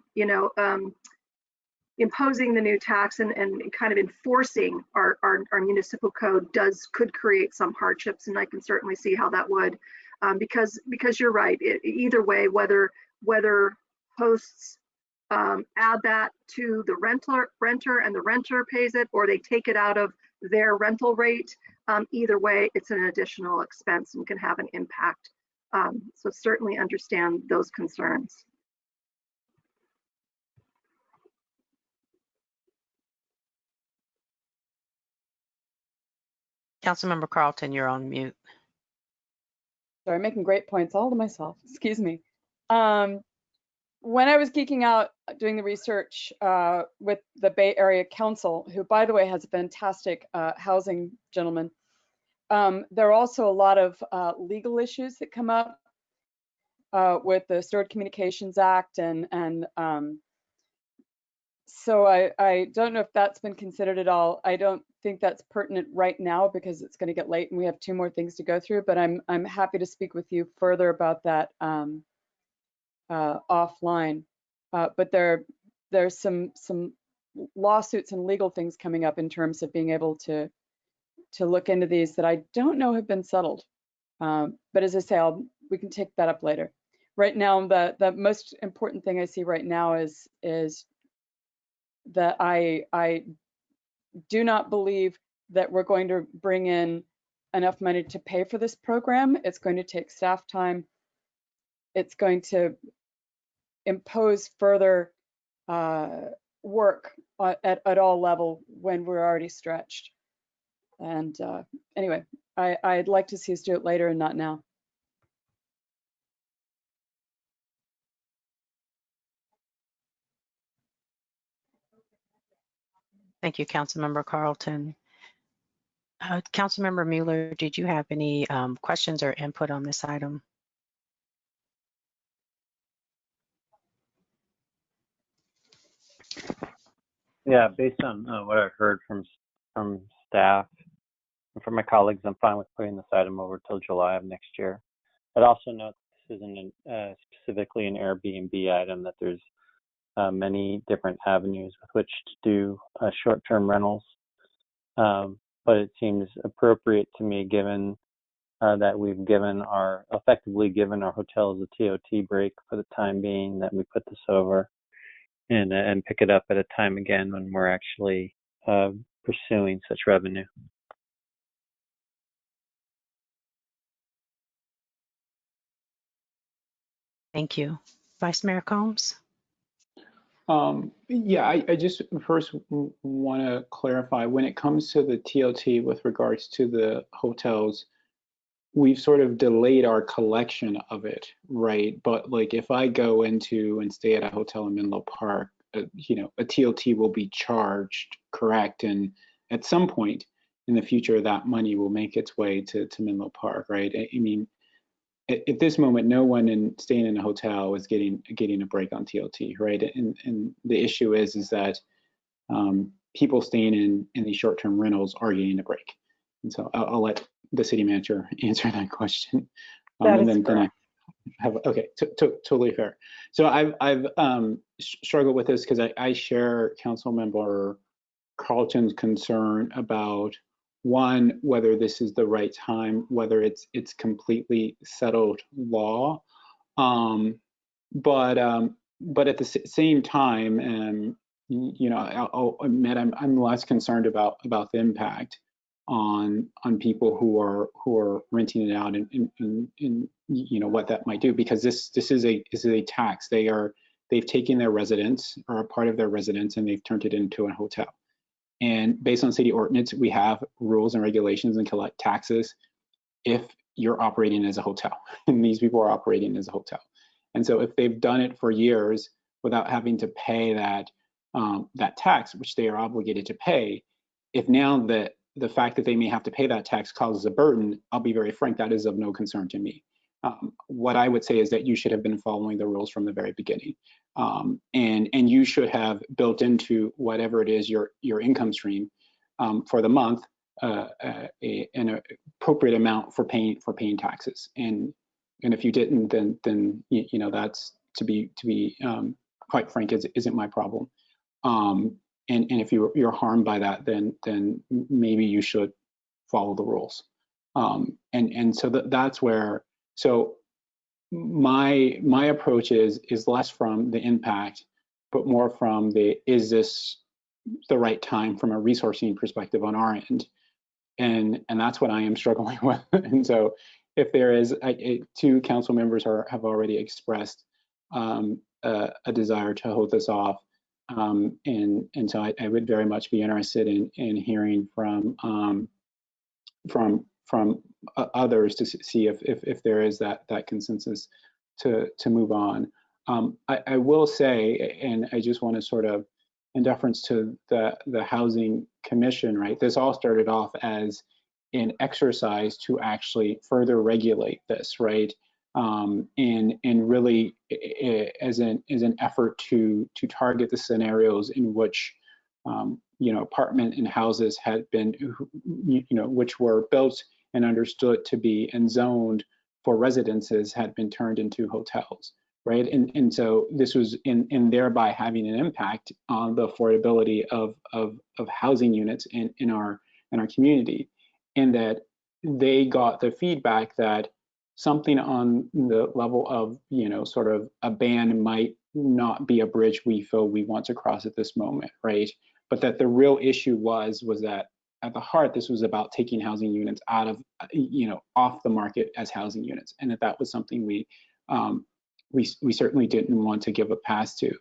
imposing the new tax and kind of enforcing our municipal code could create some hardships, and I can certainly see how that would, because you're right. Either way, whether hosts add that to the renter and the renter pays it, or they take it out of their rental rate, either way, it's an additional expense and can have an impact. So certainly understand those concerns. Councilmember Carlton, you're on mute. Sorry, I'm making great points all to myself. Excuse me. When I was geeking out doing the research with the Bay Area Council, who, by the way, has a fantastic housing gentleman, there are also a lot of legal issues that come up with the Stored Communications Act, and so I don't know if that's been considered at all. I don't think that's pertinent right now because it's going to get late and we have 2 more things to go through, but I'm happy to speak with you further about that offline. But there's some lawsuits and legal things coming up in terms of being able to look into these that I don't know have been settled. But as I say, we can take that up later. Right now, the most important thing I see right now is that I do not believe that we're going to bring in enough money to pay for this program. It's going to take staff time. It's going to impose further work at all level when we're already stretched. And anyway, I'd like to see us do it later and not now. Thank you, Councilmember Carlton. Councilmember Mueller, did you have any questions or input on this item? Yeah, based on what I've heard from staff and from my colleagues, I'm fine with putting this item over till July of next year. I'd also note this isn't specifically an Airbnb item, that there's many different avenues with which to do short-term rentals. But it seems appropriate to me, given that we've effectively given our hotels a TOT break for the time being, that we put this over and pick it up at a time again when we're actually pursuing such revenue. Thank you. Vice Mayor Combs? Yeah, I just first want to clarify, when it comes to the TOT with regards to the hotels, we've sort of delayed our collection of it, right? But like if I go into and stay at a hotel in Menlo Park, a TOT will be charged, correct? And at some point in the future, that money will make its way to Menlo Park, right? I mean, at this moment, no one staying in a hotel is getting a break on TOT, right? And the issue is that people staying in these short-term rentals are getting a break. And so I'll let the city manager answer that question. That is correct. Okay, totally fair. So I've struggled with this because I share Councilmember Carlton's concern about one, whether this is the right time, whether it's completely settled law. But at the same time, you know, I'll admit I'm less concerned about the impact on people who are renting it out and you know what that might do, because this is a tax. They've taken their residence or a part of their residence and they've turned it into a hotel. And based on city ordinance, we have rules and regulations and collect taxes if you're operating as a hotel, and these people are operating as a hotel. And so if they've done it for years without having to pay that tax, which they are obligated to pay, if now the fact that they may have to pay that tax causes a burden, I'll be very frank, that is of no concern to me. What I would say is that you should have been following the rules from the very beginning, and you should have built into whatever it is your income stream for the month an appropriate amount for paying taxes. And if you didn't, then you know, that's to be quite frank, isn't my problem. And if you're harmed by that, then maybe you should follow the rules. And so that's where. So my approach is less from the impact, but more from is this the right time from a resourcing perspective on our end? And that's what I am struggling with. And so if there is, two council members have already expressed a desire to hold this off. And so I would very much be interested in hearing from others to see if there is that consensus to move on. I will say, and I just want to sort of, in deference to the Housing Commission, right? This all started off as an exercise to actually further regulate this, right? And really as an effort to target the scenarios in which you know, apartment and houses had been, you know, which were built and understood to be and zoned for residences had been turned into hotels, right? And so this was in thereby having an impact on the affordability of housing units in our community, and that they got the feedback that something on the level of, you know, sort of a ban might not be a bridge we feel we want to cross at this moment, right? But that the real issue was that at the heart, this was about taking housing units out of, you know, off the market as housing units, and that was something we certainly didn't want to give a pass to.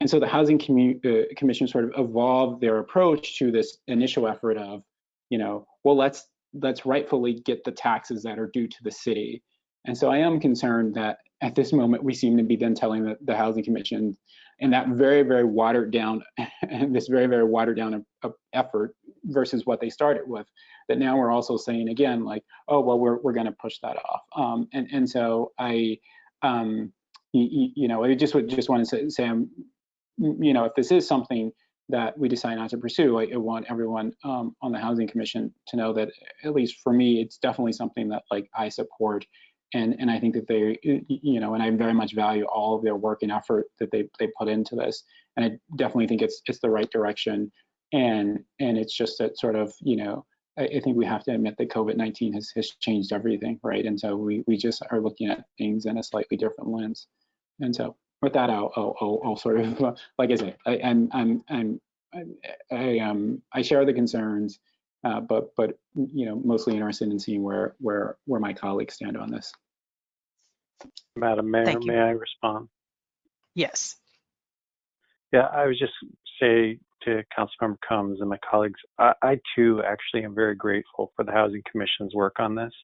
And so the Housing Commission sort of evolved their approach to this initial effort of, you know, well, let's rightfully get the taxes that are due to the city. And so I am concerned that at this moment we seem to be then telling the Housing Commission, in that very, very watered down, this very, very watered down effort versus what they started with, that now we're also saying again, like, oh, well, we're going to push that off. And so I, you know, I just want to say, you know, if this is something that we decide not to pursue, I want everyone on the Housing Commission to know that, at least for me, it's definitely something that, like, I support. And I think that they, you know, and I very much value all of their work and effort that they put into this. And I definitely think it's the right direction. And it's just that sort of, you know, I think we have to admit that COVID-19 has changed everything, right? And so we just are looking at things in a slightly different lens. And so with that, I'll sort of, like I say, I share the concerns, but you know, mostly interested in seeing where my colleagues stand on this. Madam Mayor, may I respond? Yes. Yeah, I would just say to Councilmember Combs and my colleagues, I too actually am very grateful for the Housing Commission's work on this.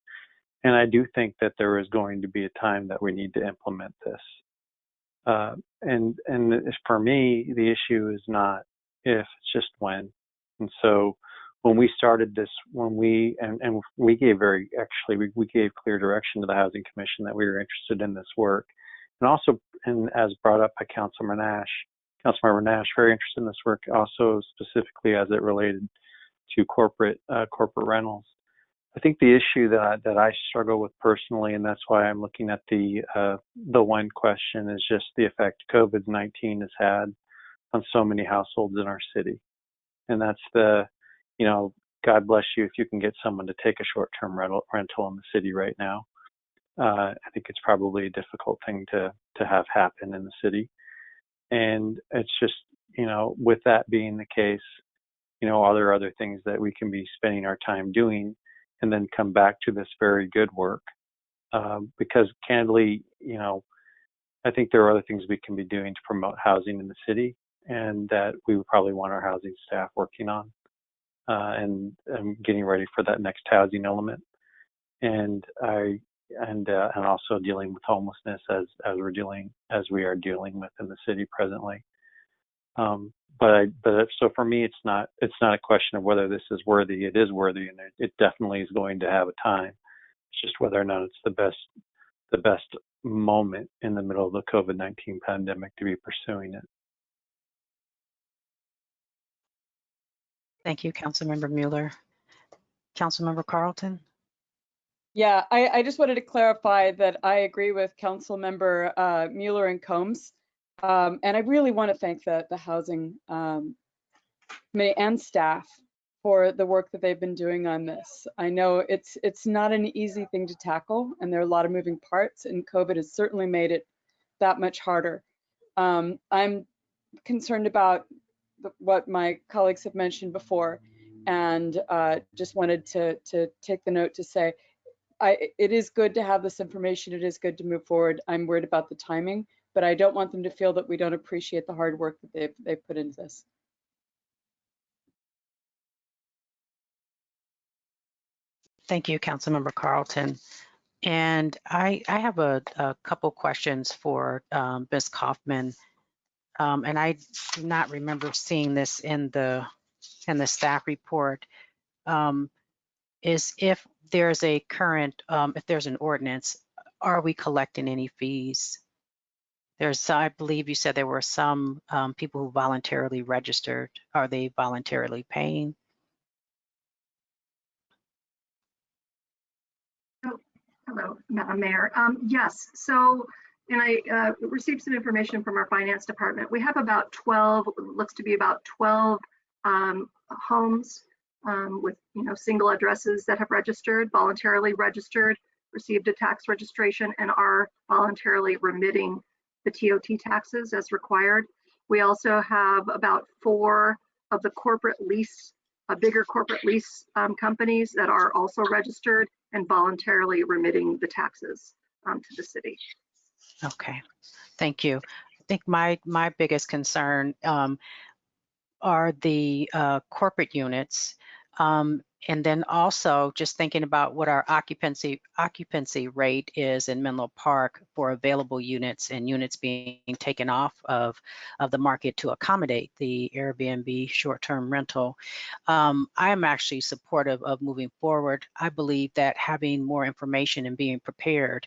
And I do think that there is going to be a time that we need to implement this. And for me, the issue is not if, it's just when. And so when we started this, we gave we gave clear direction to the Housing Commission that we were interested in this work. And also, and as brought up by Councilmember Nash, very interested in this work, also specifically as it related to corporate rentals. I think the issue that I struggle with personally, and that's why I'm looking at the one question, is just the effect COVID-19 has had on so many households in our city. And that's the, you know, God bless you if you can get someone to take a short-term rental in the city right now. I think it's probably a difficult thing to have happen in the city. And it's just, you know, with that being the case, you know, are there other things that we can be spending our time doing and then come back to this very good work? Because candidly, you know, I think there are other things we can be doing to promote housing in the city and that we would probably want our housing staff working on and getting ready for that next housing element. And also dealing with homelessness as we are dealing with in the city presently. But so for me, it's not a question of whether this is worthy. It is worthy, and it definitely is going to have a time. It's just whether or not it's the best moment in the middle of the COVID-19 pandemic to be pursuing it. Thank you, Councilmember Mueller. Councilmember Carlton? Yeah, I just wanted to clarify that I agree with Councilmember Mueller and Combs. And I really want to thank the Housing Committee and staff for the work that they've been doing on this. I know it's not an easy thing to tackle, and there are a lot of moving parts, and COVID has certainly made it that much harder. I'm concerned about what my colleagues have mentioned before, and just wanted to take the note to say, it is good to have this information. It is good to move forward. I'm worried about the timing, but I don't want them to feel that we don't appreciate the hard work that they've put into this. Thank you, Councilmember Carlton. And I have a couple questions for Ms. Kaufman. And I do not remember seeing this in the staff report. Is if there's a current, if there's an ordinance, are we collecting any fees? I believe you said there were some people who voluntarily registered. Are they voluntarily paying? Hello, Madam Mayor. Yes, so, and I received some information from our finance department. We have about 12, looks to be about 12 homes with, you know, single addresses that have registered, voluntarily registered, received a tax registration, and are voluntarily remitting the TOT taxes as required. We also have about 4 of the corporate lease, bigger corporate lease companies that are also registered and voluntarily remitting the taxes to the city. Okay, thank you. I think my biggest concern are the corporate units. And then also just thinking about what our occupancy rate is in Menlo Park for available units and units being taken off of the market to accommodate the Airbnb short-term rental. I am actually supportive of moving forward. I believe that having more information and being prepared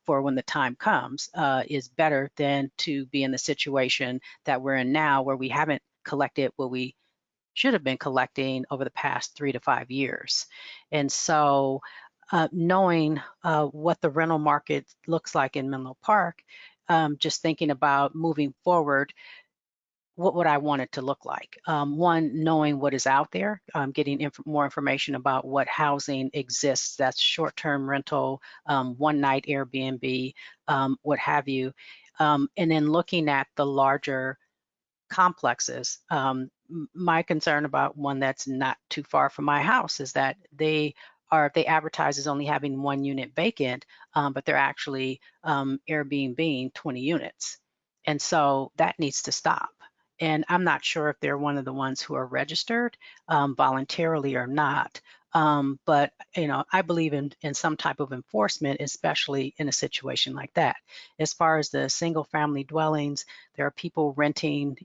for when the time comes is better than to be in the situation that we're in now, where we haven't collected what we should have been collecting over the past 3 to 5 years. And so knowing what the rental market looks like in Menlo Park, just thinking about moving forward, what would I want it to look like? One, knowing what is out there, getting more information about what housing exists, that's short-term rental, one-night Airbnb, what have you. And then looking at the larger complexes. My concern about one that's not too far from my house is that they advertise as only having 1 unit vacant, but they're actually Airbnb 20 units. And so that needs to stop. And I'm not sure if they're one of the ones who are registered voluntarily or not. But you know, I believe in some type of enforcement, especially in a situation like that. As far as the single family dwellings, there are people renting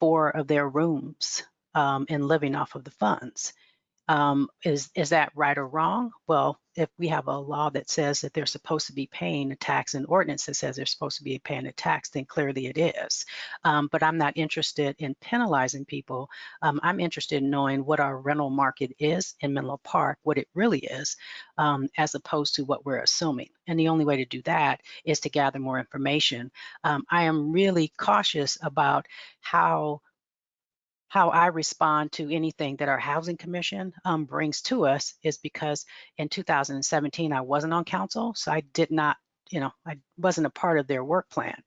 4 of their rooms and living off of the funds. Is that right or wrong? Well, if we have a law that says that they're supposed to be paying a tax, and ordinance that says they're supposed to be paying a tax, then clearly it is. But I'm not interested in penalizing people. I'm interested in knowing what our rental market is in Menlo Park, what it really is, as opposed to what we're assuming. And the only way to do that is to gather more information. I am really cautious about how how I respond to anything that our Housing Commission brings to us is because in 2017, I wasn't on council, so I did not, I wasn't a part of their work plan.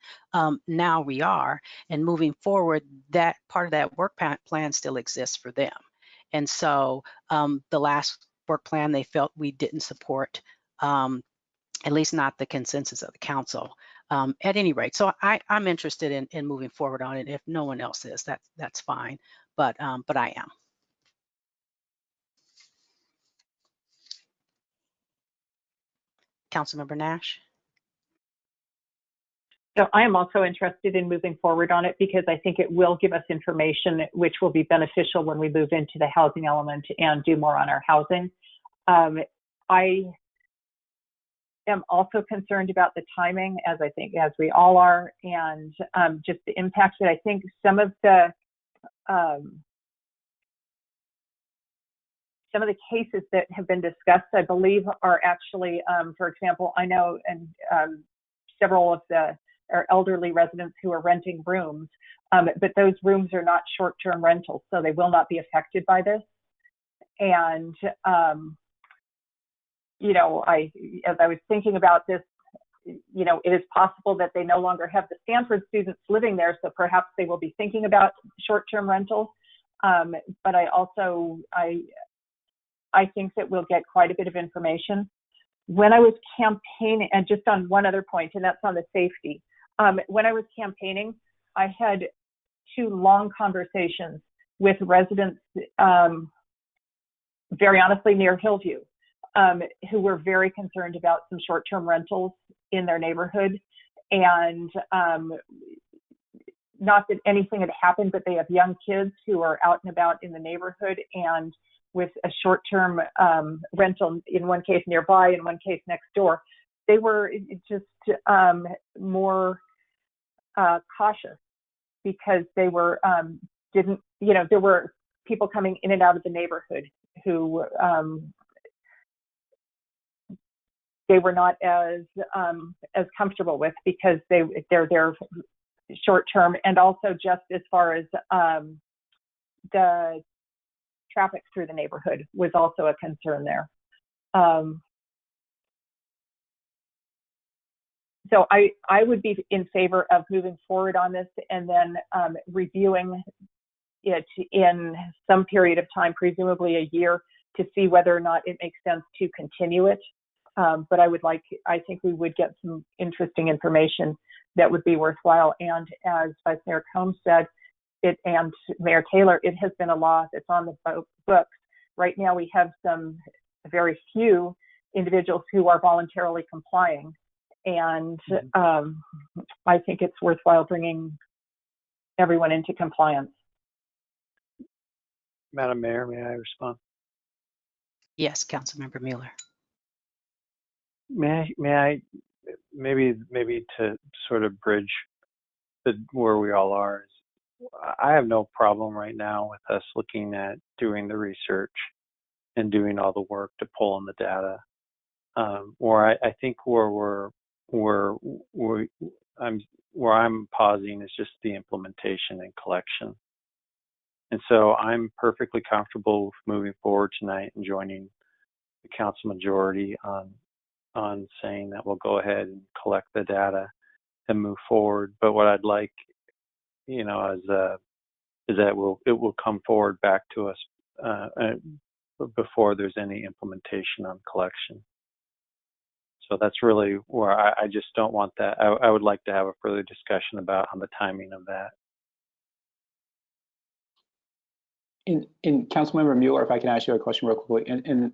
Now we are, and moving forward, that part of that work plan still exists for them. And so the last work plan, they felt we didn't support, at least not the consensus of the council. At any rate, so I'm interested in moving forward on it. If no one else is, that's fine, but I am. Councilmember Nash? So I am also interested in moving forward on it because I think it will give us information which will be beneficial when we move into the housing element and do more on our housing. I am also concerned about the timing, as I think as we all are, and just the impact that I think some of the cases that have been discussed, I believe, are actually, for example, I know and several of our elderly residents who are renting rooms, but those rooms are not short-term rentals, so they will not be affected by this. And as I was thinking about this, it is possible that they no longer have the Stanford students living there, so perhaps they will be thinking about short-term rentals. But I think that we'll get quite a bit of information. When I was campaigning, and just on one other point, and that's on the safety, when I was campaigning, I had 2 long conversations with residents, very honestly, near Hillview, who were very concerned about some short-term rentals in their neighborhood. And not that anything had happened, but they have young kids who are out and about in the neighborhood, and with a short-term rental, in one case nearby, in one case next door, they were just more cautious because they were there were people coming in and out of the neighborhood who they were not as comfortable with because they're short-term, and also just as far as the traffic through the neighborhood was also a concern there. So I would be in favor of moving forward on this and then reviewing it in some period of time, presumably a year, to see whether or not it makes sense to continue it. But I think we would get some interesting information that would be worthwhile. And as Vice Mayor Combs said, and Mayor Taylor, it has been a law that's on the books. Right now, we have very few individuals who are voluntarily complying. And I think it's worthwhile bringing everyone into compliance. Madam Mayor, may I respond? Yes, Councilmember Mueller. May I maybe to sort of bridge where we all are. I have no problem right now with us looking at doing the research and doing all the work to pull in the data. Or I think where I'm pausing is just the implementation and collection. And so I'm perfectly comfortable with moving forward tonight and joining the council majority on saying that we'll go ahead and collect the data and move forward. But what I'd like, is that it will come forward back to us before there's any implementation on collection. So that's really where I just don't want that. I would like to have a further discussion on the timing of that. In Councilmember Mueller, if I can ask you a question real quickly, and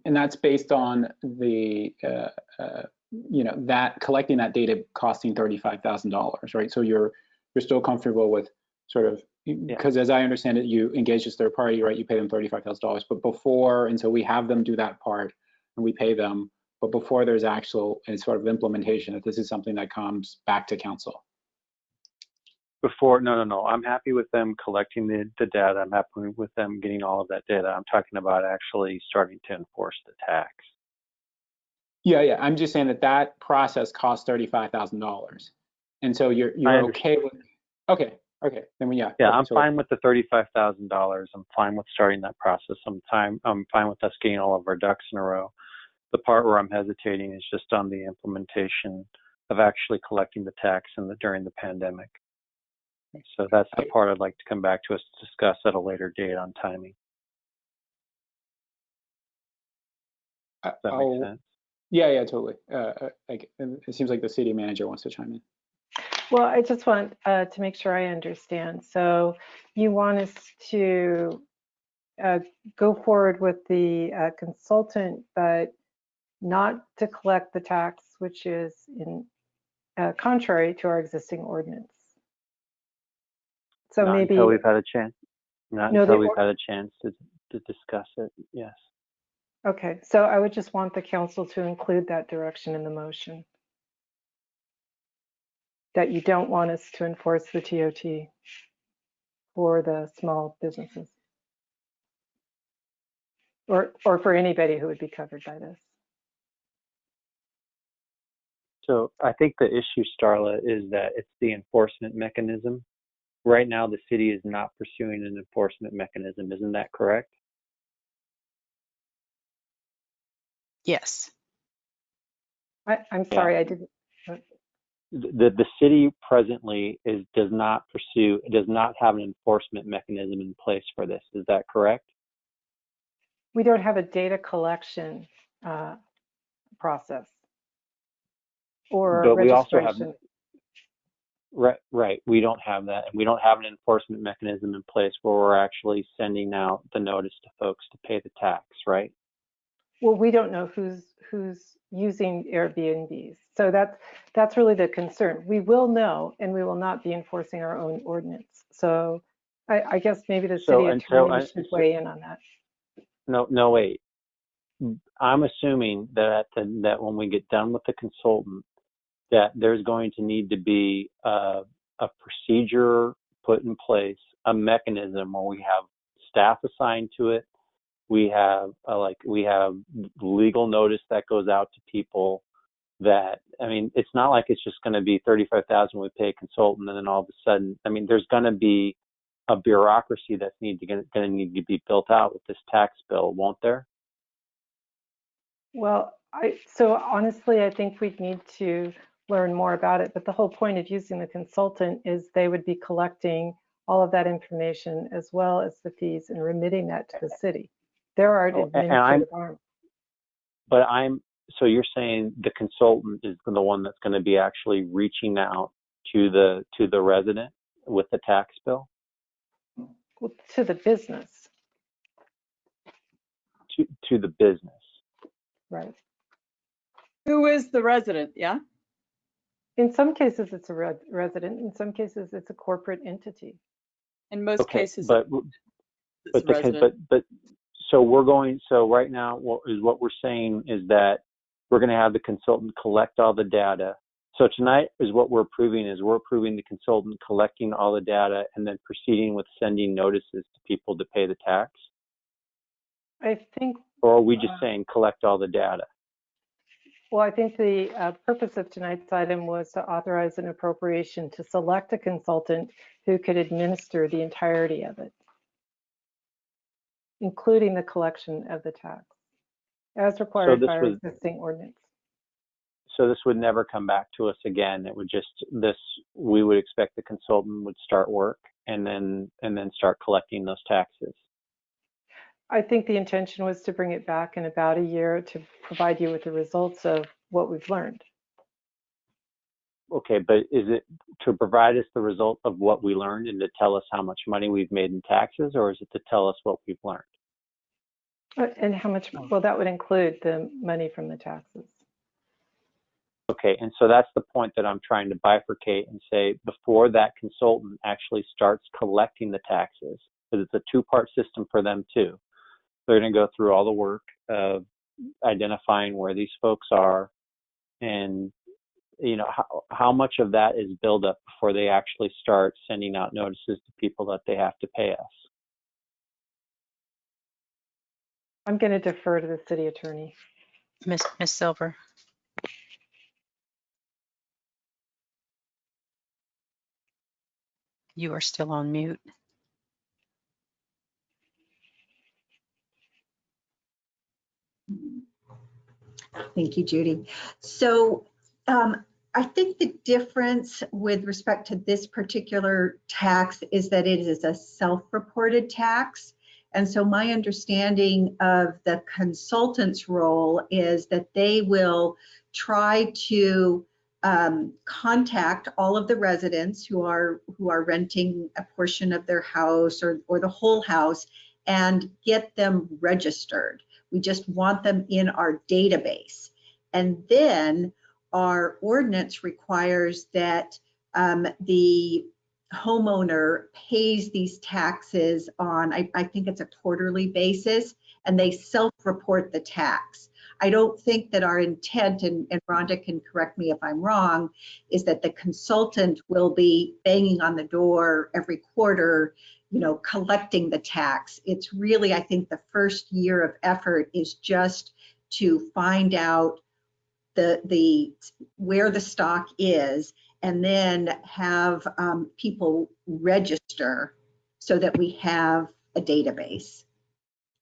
that's based on the that collecting that data costing $35,000, right? So you're still comfortable with sort of, because as I understand it, you engage this third party, right? You pay them $35,000, but before, and so we have them do that part and we pay them, but before there's actual sort of implementation, if this is something that comes back to council. Before, no. I'm happy with them collecting the data. I'm happy with them getting all of that data. I'm talking about actually starting to enforce the tax. Yeah. I'm just saying that process costs $35,000, and so you're okay with. Okay. Okay, then yeah. Yeah, okay, I'm so fine with the $35,000. I'm fine with starting that process. I'm fine with us getting all of our ducks in a row. The part where I'm hesitating is just on the implementation of actually collecting the tax during the pandemic. So that's the part I'd like to come back to us to discuss at a later date on timing. Does that make sense? Yeah, totally. It seems like the city manager wants to chime in. Well, I just want to make sure I understand. So you want us to go forward with the consultant, but not to collect the tax, which is in contrary to our existing ordinance. So Not maybe until we've had a chance. Not no, until we've had a chance to discuss it. Yes. Okay, so I would just want the council to include that direction in the motion. That you don't want us to enforce the TOT for the small businesses. Or for anybody who would be covered by this. So I think the issue, Starla, is that it's the enforcement mechanism. Right now, the city is not pursuing an enforcement mechanism. Isn't that correct? Yes. I'm sorry, I didn't. The city presently does not have an enforcement mechanism in place for this. Is that correct? We don't have a data collection process or but registration. We also have, right, we don't have that. And we don't have an enforcement mechanism in place where we're actually sending out the notice to folks to pay the tax, right? Well, we don't know who's using Airbnbs. So that's really the concern. We will know, and we will not be enforcing our own ordinance. So I guess maybe the city attorney should weigh in on that. No, wait. I'm assuming that when we get done with the consultant, that there's going to need to be a procedure put in place, a mechanism where we have staff assigned to it. We have legal notice that goes out to people. That, I mean, it's not like it's just going to be $35,000 we pay a consultant and then all of a sudden, I mean, there's going to be a bureaucracy that's going to need to be built out with this tax bill, won't there? Well, so honestly, I think we'd need to learn more about it. But the whole point of using the consultant is they would be collecting all of that information as well as the fees and remitting that to the city. There are administrative arms. But so you're saying the consultant is the one that's going to be actually reaching out to the resident with the tax bill? Well, to the business. To the business. Right. Who is the resident? Yeah. In some cases, it's a resident. In some cases, it's a corporate entity. In most cases, but so right now, what we're saying is that we're going to have the consultant collect all the data. So tonight is what we're approving the consultant collecting all the data and then proceeding with sending notices to people to pay the tax. I think. Or are we just saying collect all the data? Well, I think the purpose of tonight's item was to authorize an appropriation to select a consultant who could administer the entirety of it, including the collection of the tax, as required by our existing ordinance. So this would never come back to us again. It would we would expect the consultant would start work and then start collecting those taxes. I think the intention was to bring it back in about a year to provide you with the results of what we've learned. Okay, but is it to provide us the result of what we learned and to tell us how much money we've made in taxes, or is it to tell us what we've learned? And how much, well, that would include the money from the taxes. Okay, and so that's the point that I'm trying to bifurcate and say before that consultant actually starts collecting the taxes, because it's a two-part system for them too. They're going to go through all the work of identifying where these folks are and, you know, how much of that is build up before they actually start sending out notices to people that they have to pay us. I'm going to defer to the city attorney. Miss Silver. You are still on mute. Thank you, Judy. So I think the difference with respect to this particular tax is that it is a self-reported tax. And so my understanding of the consultant's role is that they will try to contact all of the residents who are renting a portion of their house or the whole house and get them registered. We just want them in our database. And then our ordinance requires that the homeowner pays these taxes on, I think it's a quarterly basis, and they self-report the tax. I don't think that our intent, and Rhonda can correct me if I'm wrong, is that the consultant will be banging on the door every quarter, you know, collecting the tax. It's really, I think the first year of effort is just to find out where the stock is, and then have people register so that we have a database.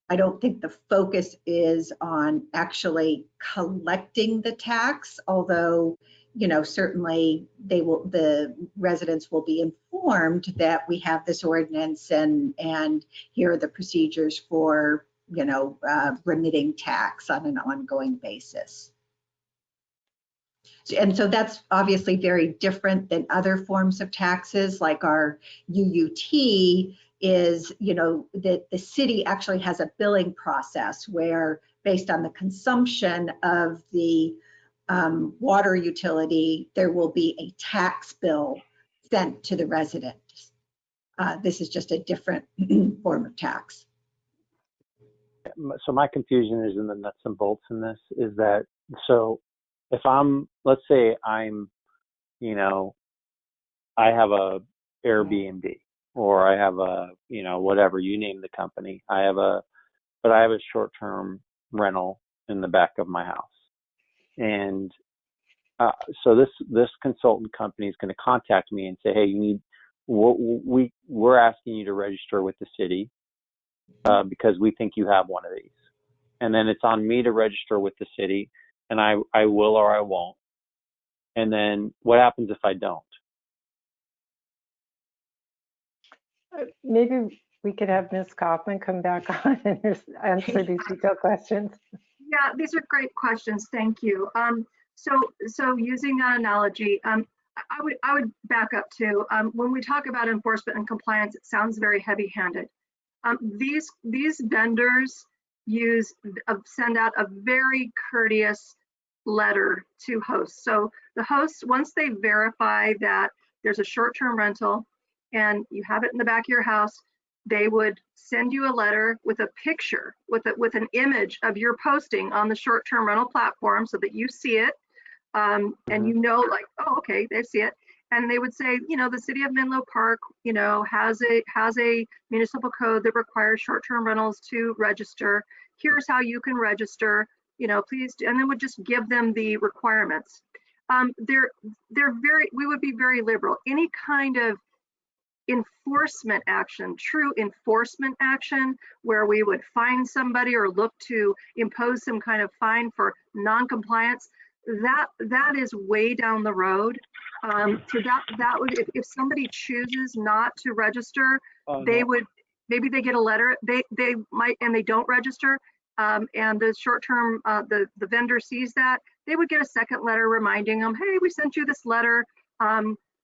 I don't think the focus is on actually collecting the tax, although, you know, certainly the residents will be informed that we have this ordinance and here are the procedures for, you know, remitting tax on an ongoing basis. And so that's obviously very different than other forms of taxes, like our UUT is, you know, that the city actually has a billing process where, based on the consumption of the water utility, there will be a tax bill sent to the residents. This is just a different form of tax. So my confusion is in the nuts and bolts in this is that, so if I'm, let's say I'm, you know, I have a Airbnb or I have a, you know, whatever, you name the company. I have a short-term rental in the back of my house. And so this consultant company is going to contact me and say, hey, you need, we're asking you to register with the city because we think you have one of these. And then it's on me to register with the city, and I will or I won't. And then what happens if I don't? Maybe we could have Ms. Kaufman come back on and answer these detailed questions. Yeah, these are great questions. Thank you. So using that analogy, I would back up to when we talk about enforcement and compliance, it sounds very heavy-handed. These vendors send out a very courteous letter to hosts. So the hosts, once they verify that there's a short-term rental and you have it in the back of your house, they would send you a letter with a picture, with an image of your posting on the short-term rental platform so that you see it, and you know, like, oh, okay, they see it. And they would say, you know, the city of Menlo Park, you know, has a municipal code that requires short-term rentals to register. Here's how you can register, you know, please do, and then would just give them the requirements. We would be very liberal. Any kind of enforcement action, true enforcement action, where we would fine somebody or look to impose some kind of fine for non-compliance, that is way down the road. So that would, if somebody chooses not to register, they would, maybe they get a letter, they might, and they don't register, and the short-term, the vendor sees that, they would get a second letter reminding them, hey, we sent you this letter,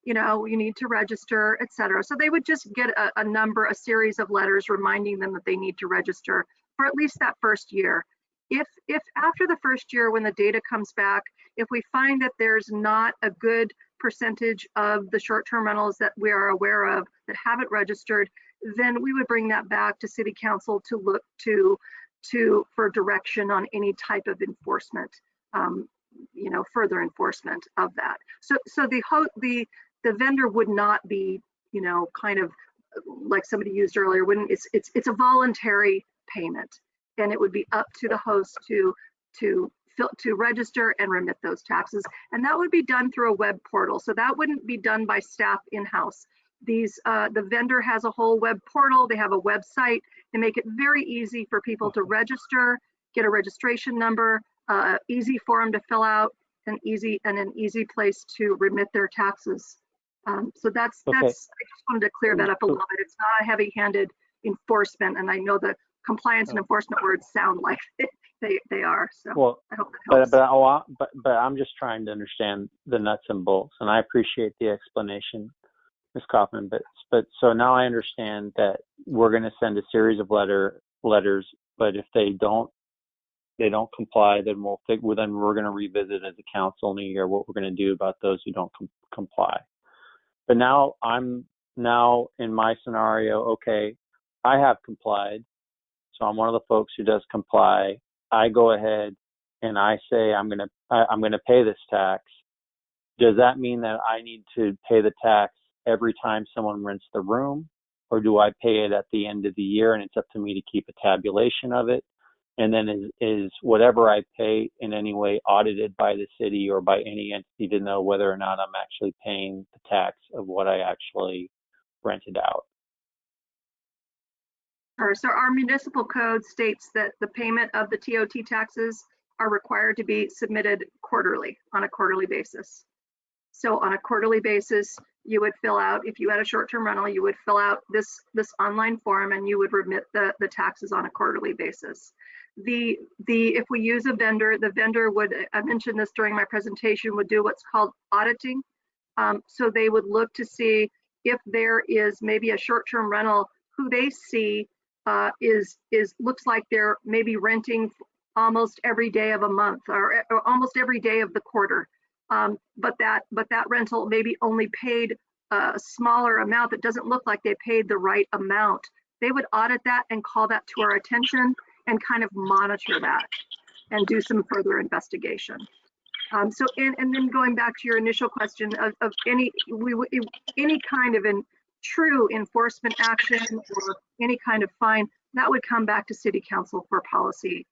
you know, you need to register, etc. So they would just get a series of letters reminding them that they need to register for at least that first year. If after the first year, when the data comes back, if we find that there's not a good percentage of the short-term rentals that we are aware of that haven't registered, then we would bring that back to City Council to look for direction on any type of enforcement, you know, further enforcement of that. So the vendor would not be, you know, kind of like somebody used earlier, it's a voluntary payment, and it would be up to the host to register and remit those taxes, and that would be done through a web portal. So that wouldn't be done by staff in-house. The vendor has a whole web portal. They have a website. They make it very easy for people to register, get a registration number, easy form to fill out, an easy place to remit their taxes. So that's I just wanted to clear that up a little bit. It's not a heavy-handed enforcement, and I know the compliance and enforcement words sound like they are. So well, I hope that helps. But I'm just trying to understand the nuts and bolts, and I appreciate the explanation, Ms. Kaufman. But so now I understand that we're going to send a series of letters, but if they don't comply, then we're going to revisit as a council in a year what we're going to do about those who don't comply. But now I'm in my scenario, okay, I have complied. So I'm one of the folks who does comply. I go ahead and I say I'm going to pay this tax. Does that mean that I need to pay the tax every time someone rents the room, or do I pay it at the end of the year and it's up to me to keep a tabulation of it? And then is whatever I pay in any way audited by the city or by any entity to know whether or not I'm actually paying the tax of what I actually rented out? Sure. So our municipal code states that the payment of the TOT taxes are required to be submitted quarterly, on a quarterly basis. So on a quarterly basis, you would fill out, if you had a short-term rental, you would fill out this online form and you would remit the taxes on a quarterly basis. If we use a vendor, the vendor would, I mentioned this during my presentation, would do what's called auditing. So they would look to see if there is maybe a short-term rental who they see looks like they're maybe renting almost every day of a month or almost every day of the quarter. But that rental maybe only paid a smaller amount that doesn't look like they paid the right amount. They would audit that and call that to our attention and kind of monitor that and do some further investigation. And then going back to your initial question of any kind of true enforcement action or any kind of fine, that would come back to City Council for policy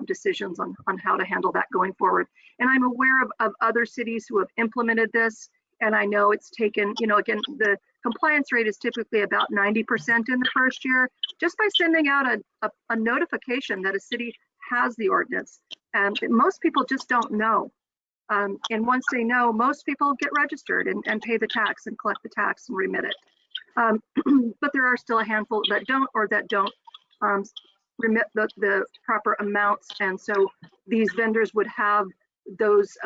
decisions on how to handle that going forward. And I'm aware of other cities who have implemented this, and I know it's taken, again, the compliance rate is typically about 90% in the first year, just by sending out a notification that a city has the ordinance. And most people just don't know. And once they know, most people get registered and pay the tax and collect the tax and remit it. But there are still a handful that don't, or that don't remit the proper amounts. And so these vendors would have those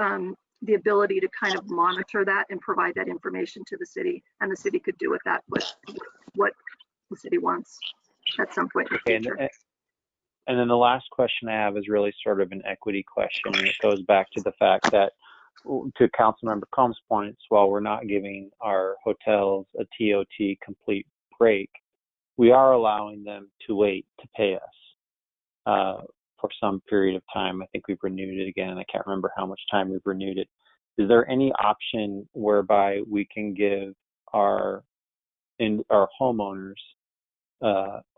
the ability to kind of monitor that and provide that information to the city, and the city could do with that what the city wants at some point in the future. And then the last question I have is really sort of an equity question, and it goes back to the fact that, to Councilmember Combs' points, while we're not giving our hotels a TOT complete break, we are allowing them to wait to pay us for some period of time. I think we've renewed it again, and I can't remember how much time we've renewed it. Is there any option whereby we can give our homeowners,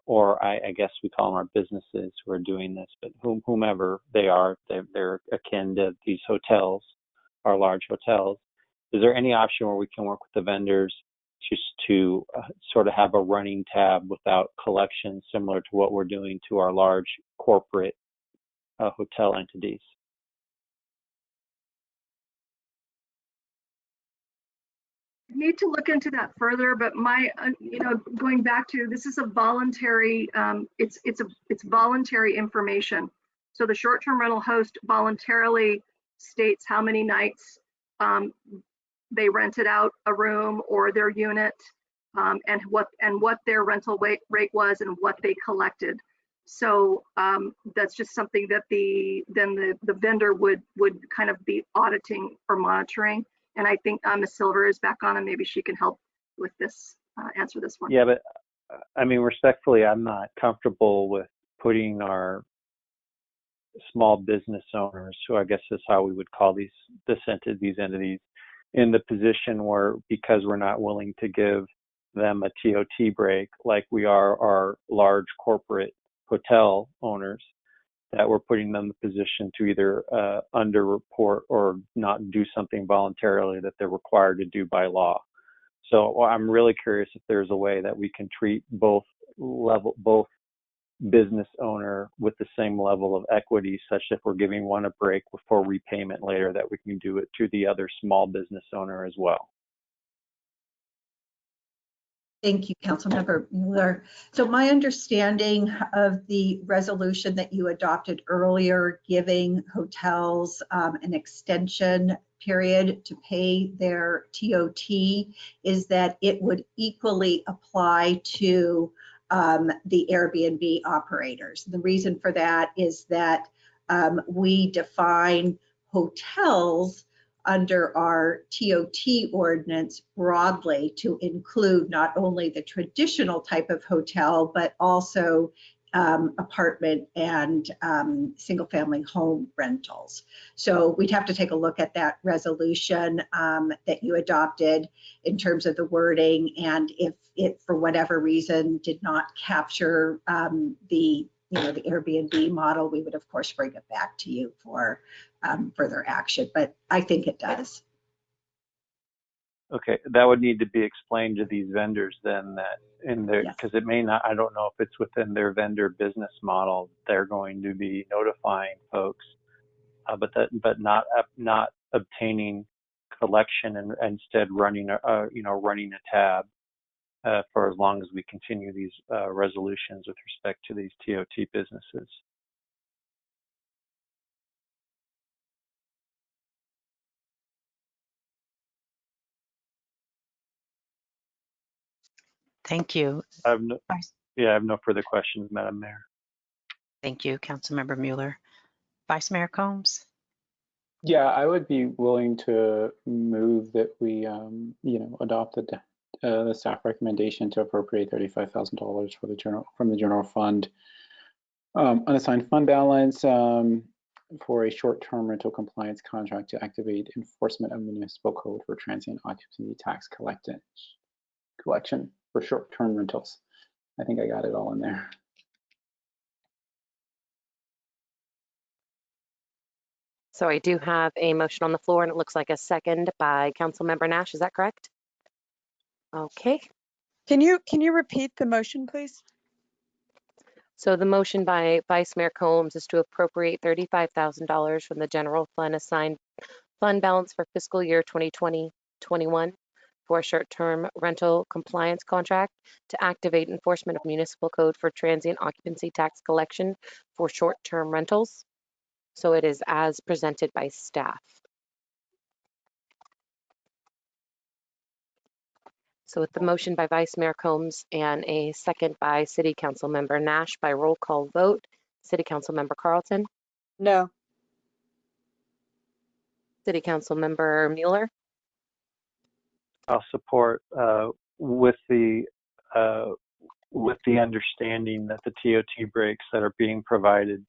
or I guess we call them our businesses who are doing this, but whomever they are, they're akin to these hotels, our large hotels. Is there any option where we can work with the vendors just to sort of have a running tab without collection, similar to what we're doing to our large corporate hotel entities? Need to look into that further, but my, going back to, this is a voluntary, it's voluntary information. So the short-term rental host voluntarily states how many nights they rented out a room or their unit, and what their rental rate was and what they collected. So that's just something that the vendor would kind of be auditing or monitoring. And I think Ms. Silver is back on, and maybe she can help with this, answer this one. Yeah, but I mean, respectfully, I'm not comfortable with putting our small business owners, who I guess is how we would call these entities, in the position where, because we're not willing to give them a TOT break like we are our large corporate hotel owners, that we're putting them in the position to either underreport or not do something voluntarily that they're required to do by law. So I'm really curious if there's a way that we can treat both business owner with the same level of equity, such that if we're giving one a break for repayment later, that we can do it to the other small business owner as well. Thank you, Councilmember Mueller. So my understanding of the resolution that you adopted earlier, giving hotels an extension period to pay their TOT, is that it would equally apply to the Airbnb operators. The reason for that is that we define hotels under our TOT ordinance broadly to include not only the traditional type of hotel, but also apartment and single family home rentals. So we'd have to take a look at that resolution that you adopted in terms of the wording, and if it for whatever reason did not capture the Airbnb model, we would of course bring it back to you for further action, but I think it does. Okay, that would need to be explained to these vendors then, that in their, because it may not, I don't know if it's within their vendor business model, they're going to be notifying folks, but not obtaining collection and instead running running a tab for as long as we continue these resolutions with respect to these TOT businesses. Thank you. I have no further questions, Madam Mayor. Thank you, Councilmember Mueller. Vice Mayor Combs? Yeah, I would be willing to move that we, adopt the staff recommendation to appropriate $35,000 from the general fund unassigned fund balance for a short-term rental compliance contract to activate enforcement of municipal code for transient occupancy tax collection for short-term rentals. I think I got it all in there. So I do have a motion on the floor, and it looks like a second by Councilmember Nash. Is that correct? Okay. Can you repeat the motion, please? So the motion by Vice Mayor Combs is to appropriate $35,000 from the general fund assigned fund balance for fiscal year 2020-21 for a short-term rental compliance contract to activate enforcement of municipal code for transient occupancy tax collection for short-term rentals. So it is as presented by staff. So with the motion by Vice Mayor Combs and a second by City Council Member Nash by roll call vote, City Council Member Carlton? No. City Council Member Mueller? I'll support with the understanding that the TOT breaks that are being provided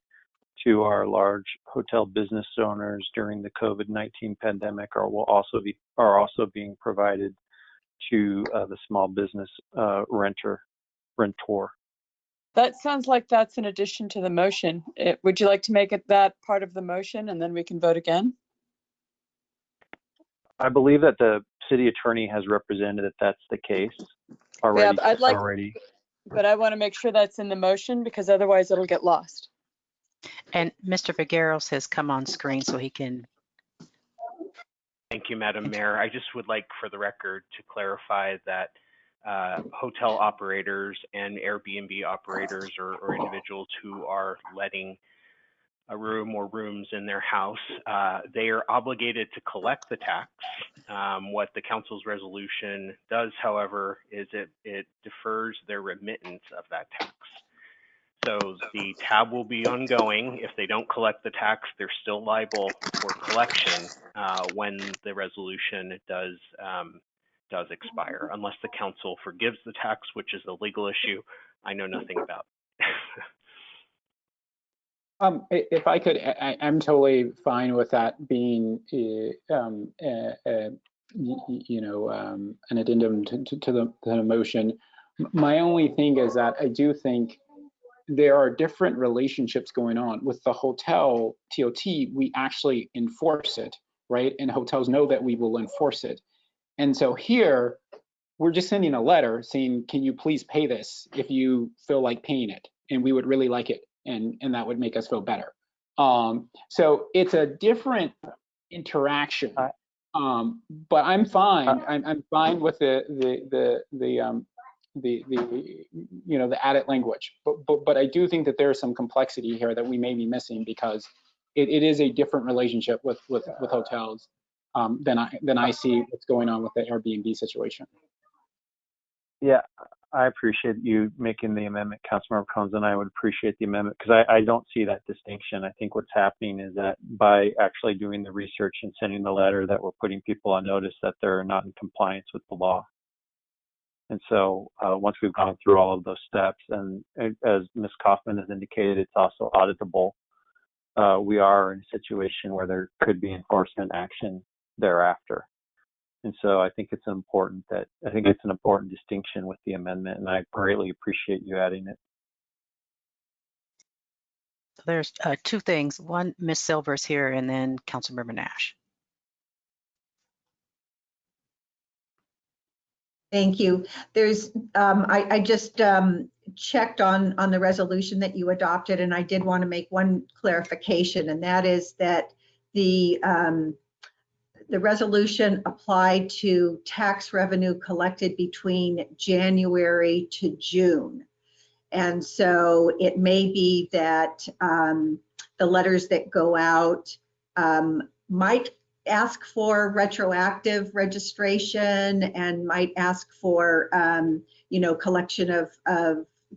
to our large hotel business owners during the COVID-19 pandemic are also being provided to the small business rentor. That sounds like that's in addition to the motion. Would you like to make it that part of the motion and then we can vote again? I believe that the city attorney has represented that that's the case already. Yeah, but I want to make sure that's in the motion because otherwise it'll get lost. And Mr. Figueros has come on screen so he can. Thank you, Madam Mayor. I just would like for the record to clarify that hotel operators and Airbnb operators or individuals who are letting a room or rooms in their house, they are obligated to collect the tax. What the council's resolution does, however, is it defers their remittance of that tax. So the tab will be ongoing. If they don't collect the tax, they're still liable for collection when the resolution does expire, unless the council forgives the tax, which is a legal issue I know nothing about. If I could, I'm totally fine with that being, an addendum to the motion. My only thing is that I do think there are different relationships going on. With the hotel TOT, we actually enforce it, right? And hotels know that we will enforce it. And so here, we're just sending a letter saying, can you please pay this if you feel like paying it? And we would really like it, and that would make us feel better. So it's a different interaction, but I'm fine. I'm fine with the added language. But I do think that there's some complexity here that we may be missing, because it is a different relationship with hotels than I see what's going on with the Airbnb situation. Yeah, I appreciate you making the amendment, Councilmember Combs, and I would appreciate the amendment, because I don't see that distinction. I think what's happening is that by actually doing the research and sending the letter, that we're putting people on notice that they're not in compliance with the law. And so once we've gone through all of those steps, and as Ms. Kaufman has indicated, it's also auditable, we are in a situation where there could be enforcement action thereafter. And so I think it's an important distinction with the amendment, and I greatly appreciate you adding it. So there's two things. One, Ms. Silver's here, and then Councilmember Nash. Thank you. There's, I just checked on the resolution that you adopted, and I did want to make one clarification, and that is that the resolution applied to tax revenue collected between January to June. And so it may be that the letters that go out might ask for retroactive registration and might ask for, collection of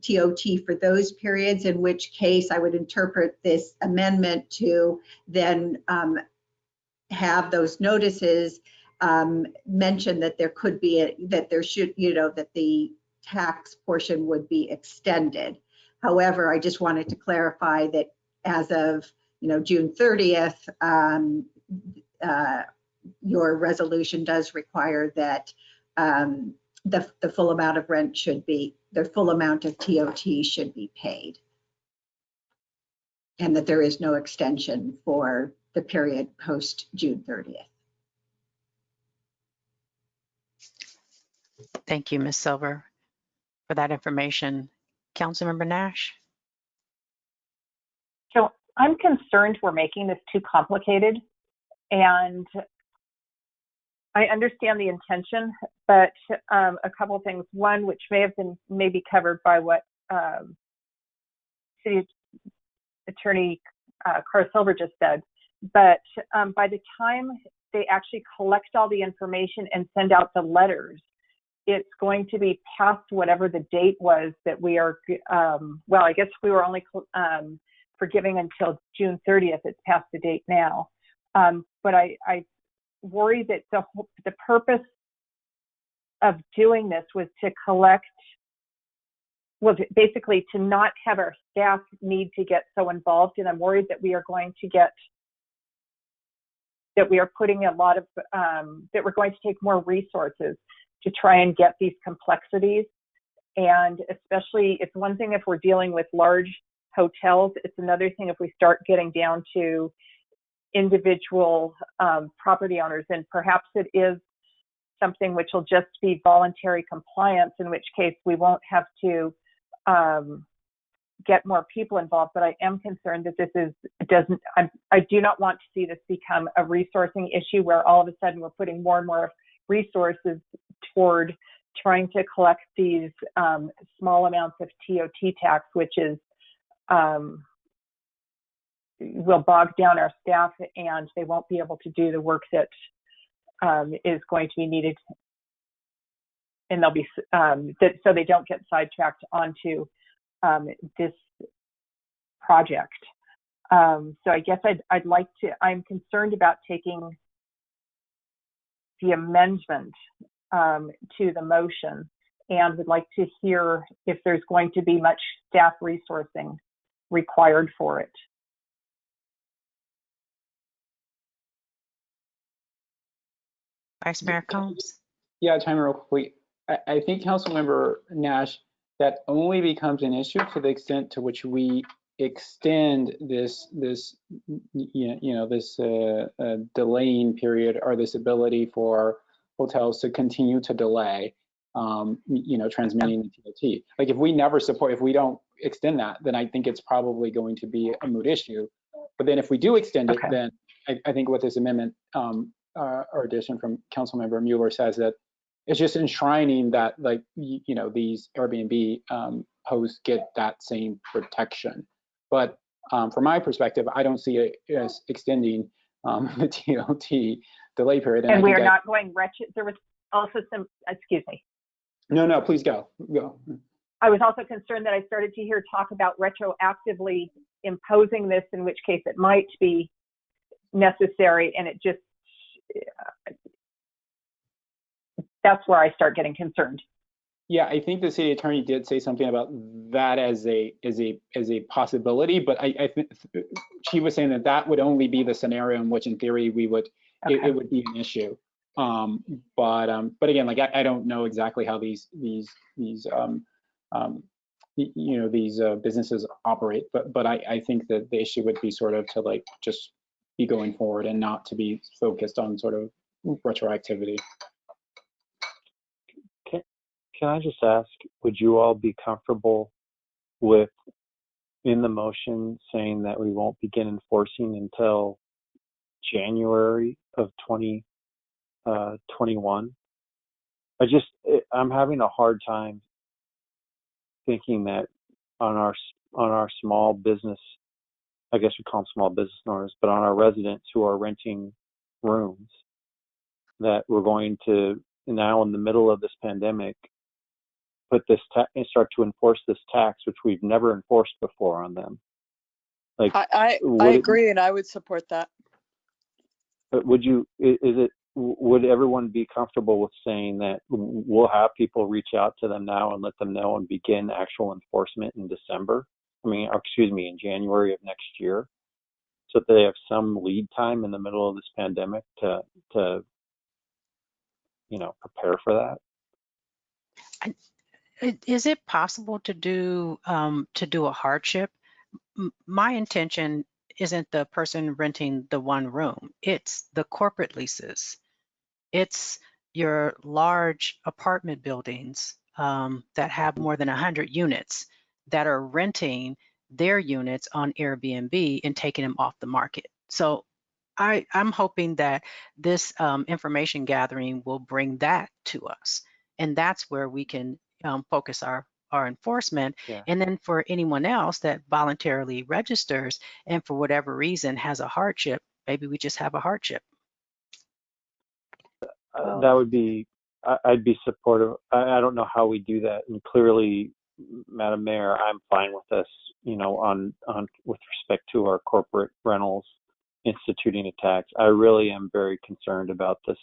TOT for those periods, in which case I would interpret this amendment to then have those notices mention that there could be that the tax portion would be extended. However, I just wanted to clarify that as of June 30th, your resolution does require that the full amount of rent should be, the full amount of TOT should be paid, and that there is no extension for the period post June 30th. Thank you, Ms. Silver, for that information. Councilmember Nash? So I'm concerned we're making this too complicated, and I understand the intention, but a couple of things. One, which may have been maybe covered by what City Attorney Carl Silver just said, but by the time they actually collect all the information and send out the letters, it's going to be past whatever the date was that we are, well, I guess we were only forgiving until June 30th. It's past the date now. But I worry that the purpose of doing this was to collect, was basically to not have our staff need to get so involved. And I'm worried that we are going to get, that we are putting a lot of, that we're going to take more resources to try and get these complexities. And especially, it's one thing if we're dealing with large hotels, it's another thing if we start getting down to individual property owners, and perhaps it is something which will just be voluntary compliance, in which case we won't have to get more people involved. But I am concerned that this is, I do not want to see this become a resourcing issue where all of a sudden we're putting more and more resources toward trying to collect these small amounts of TOT tax, which is will bog down our staff, and they won't be able to do the work that is going to be needed, and they'll be so they don't get sidetracked onto this project. So I guess I'd like to, I'm concerned about taking the amendment to the motion, and would like to hear if there's going to be much staff resourcing required for it. Vice Mayor Combs? Yeah, time real quick. I think Councilmember Nash, that only becomes an issue to the extent to which we extend this delaying period, or this ability for hotels to continue to delay transmitting the TOT. Like if we never support, if we don't extend that, then I think it's probably going to be a moot issue. But then if we do extend it, then I think what this amendment or addition from Councilmember Mueller says that it's just enshrining that, like, these Airbnb hosts get that same protection. But from my perspective, I don't see it as extending the TOT delay period. And we are not going wretched. There was also some, excuse me. No, please go. I was also concerned that I started to hear talk about retroactively imposing this, in which case it might be necessary, and it just, that's where I start getting concerned. Yeah, I think the city attorney did say something about that as a possibility, but I think she was saying that would only be the scenario in which, in theory, we would it would be an issue. But again, like I don't know exactly how these businesses operate, but I think that the issue would be sort of to like just be going forward and not to be focused on sort of retroactivity. Can I just ask, would you all be comfortable with, in the motion, saying that we won't begin enforcing until January of 2021? I'm having a hard time thinking that on our small business, I guess we call them small business owners, but on our residents who are renting rooms, that we're going to now, in the middle of this pandemic, put this and start to enforce this tax, which we've never enforced before on them. Like, I agree, and I would support that. But would everyone be comfortable with saying that we'll have people reach out to them now and let them know and begin actual enforcement in in January of next year, so that they have some lead time in the middle of this pandemic to prepare for that? Is it possible to do a hardship? My intention isn't the person renting the one room. It's the corporate leases. It's your large apartment buildings that have more than 100 units that are renting their units on Airbnb and taking them off the market. So I'm hoping that this information gathering will bring that to us. And that's where we can focus our enforcement. Yeah. And then for anyone else that voluntarily registers and for whatever reason has a hardship, maybe we just have a hardship. That would be, I'd be supportive. I don't know how we do that. And clearly, Madam Mayor, I'm fine with this, on with respect to our corporate rentals instituting a tax. I really am very concerned about the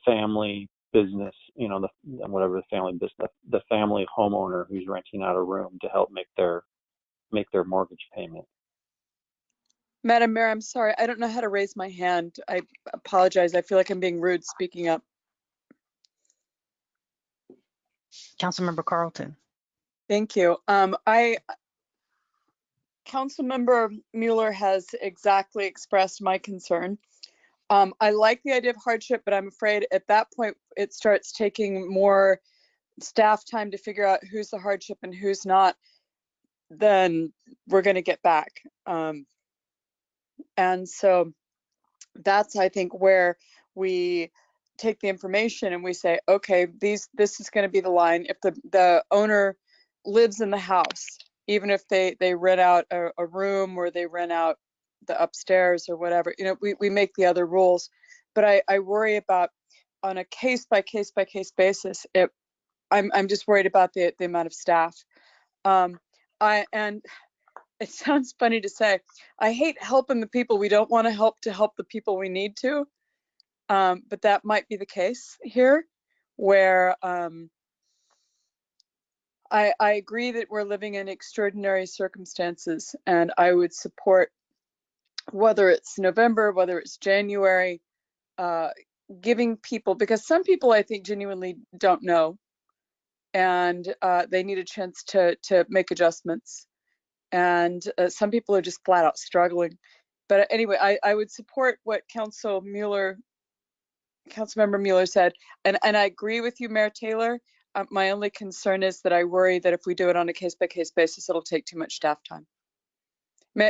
family business, the family homeowner who's renting out a room to help make their mortgage payment. Madam Mayor, I'm sorry, I don't know how to raise my hand. I apologize. I feel like I'm being rude speaking up. Councilmember Carlton. Thank you. Councilmember Mueller has exactly expressed my concern. I like the idea of hardship, but I'm afraid at that point it starts taking more staff time to figure out who's the hardship and who's not. Then we're going to get back. And so that's, I think, where we take the information and we say, okay, this is going to be the line. If the owner lives in the house, even if they rent out a room or they rent out the upstairs or whatever, we make the other rules. But I worry about, on a case by case basis, I'm just worried about the amount of staff. And it sounds funny to say, I hate helping the people we don't want to help the people we need to. But that might be the case here, where I agree that we're living in extraordinary circumstances, and I would support, whether it's November, whether it's January, giving people, because some people I think genuinely don't know, and they need a chance to make adjustments. And some people are just flat out struggling. But anyway, I would support what Council Mueller Councilmember Mueller said, and I agree with you, Mayor Taylor. My only concern is that I worry that if we do it on a case-by-case basis, it'll take too much staff time.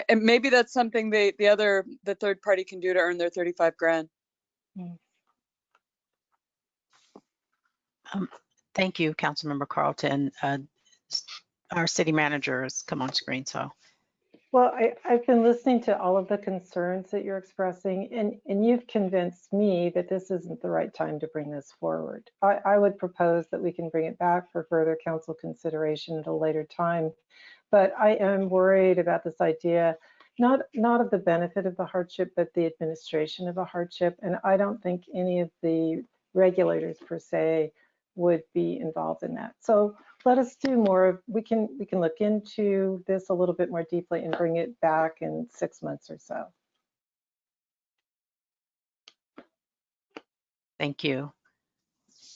And maybe that's something the third party can do to earn their 35 grand. Thank you, Councilmember Carlton. Our city manager has come on screen, so. Well, I've been listening to all of the concerns that you're expressing, and you've convinced me that this isn't the right time to bring this forward. I would propose that we can bring it back for further council consideration at a later time. But I am worried about this idea, not of the benefit of the hardship, but the administration of a hardship. And I don't think any of the regulators per se would be involved in that. So let us do more. We can look into this a little bit more deeply and bring it back in 6 months or so. Thank you.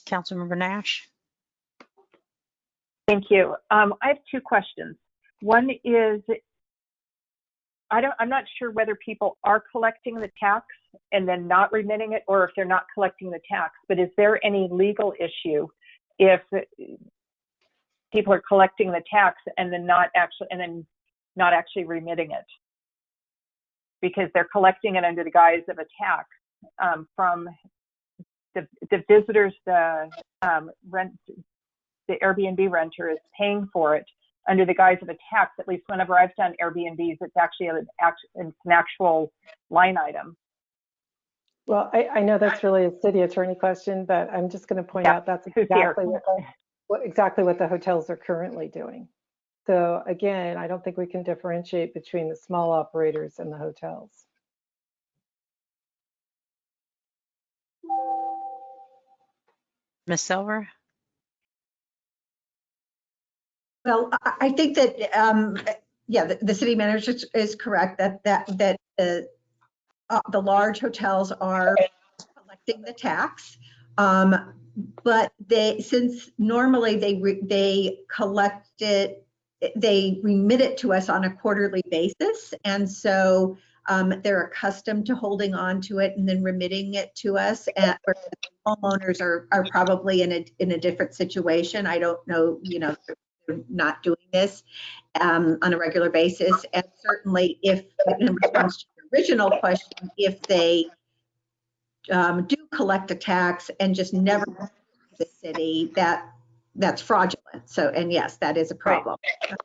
Councilmember Nash. Thank you. I have two questions. One is, I'm not sure whether people are collecting the tax and then not remitting it, or if they're not collecting the tax. But is there any legal issue if people are collecting the tax and then not actually remitting it, because they're collecting it under the guise of a tax from the visitors, the Airbnb renter is paying for it under the guise of a tax. At least whenever I've done Airbnbs, it's actually an actual line item. Well, I know that's really a city attorney question, but I'm just going to point out that's exactly what the hotels are currently doing. So again, I don't think we can differentiate between the small operators and the hotels. Ms. Silver. Well, I think that, yeah, the city manager is correct that the large hotels are collecting the tax. But since normally they collect it, they remit it to us on a quarterly basis. And so they're accustomed to holding on to it and then remitting it to us. And homeowners are probably in a different situation. I don't know, they're not doing this on a regular basis. And certainly if, in response to your original question, if they do collect a tax and just never the city, that's fraudulent. So, and yes, that is a problem. Right.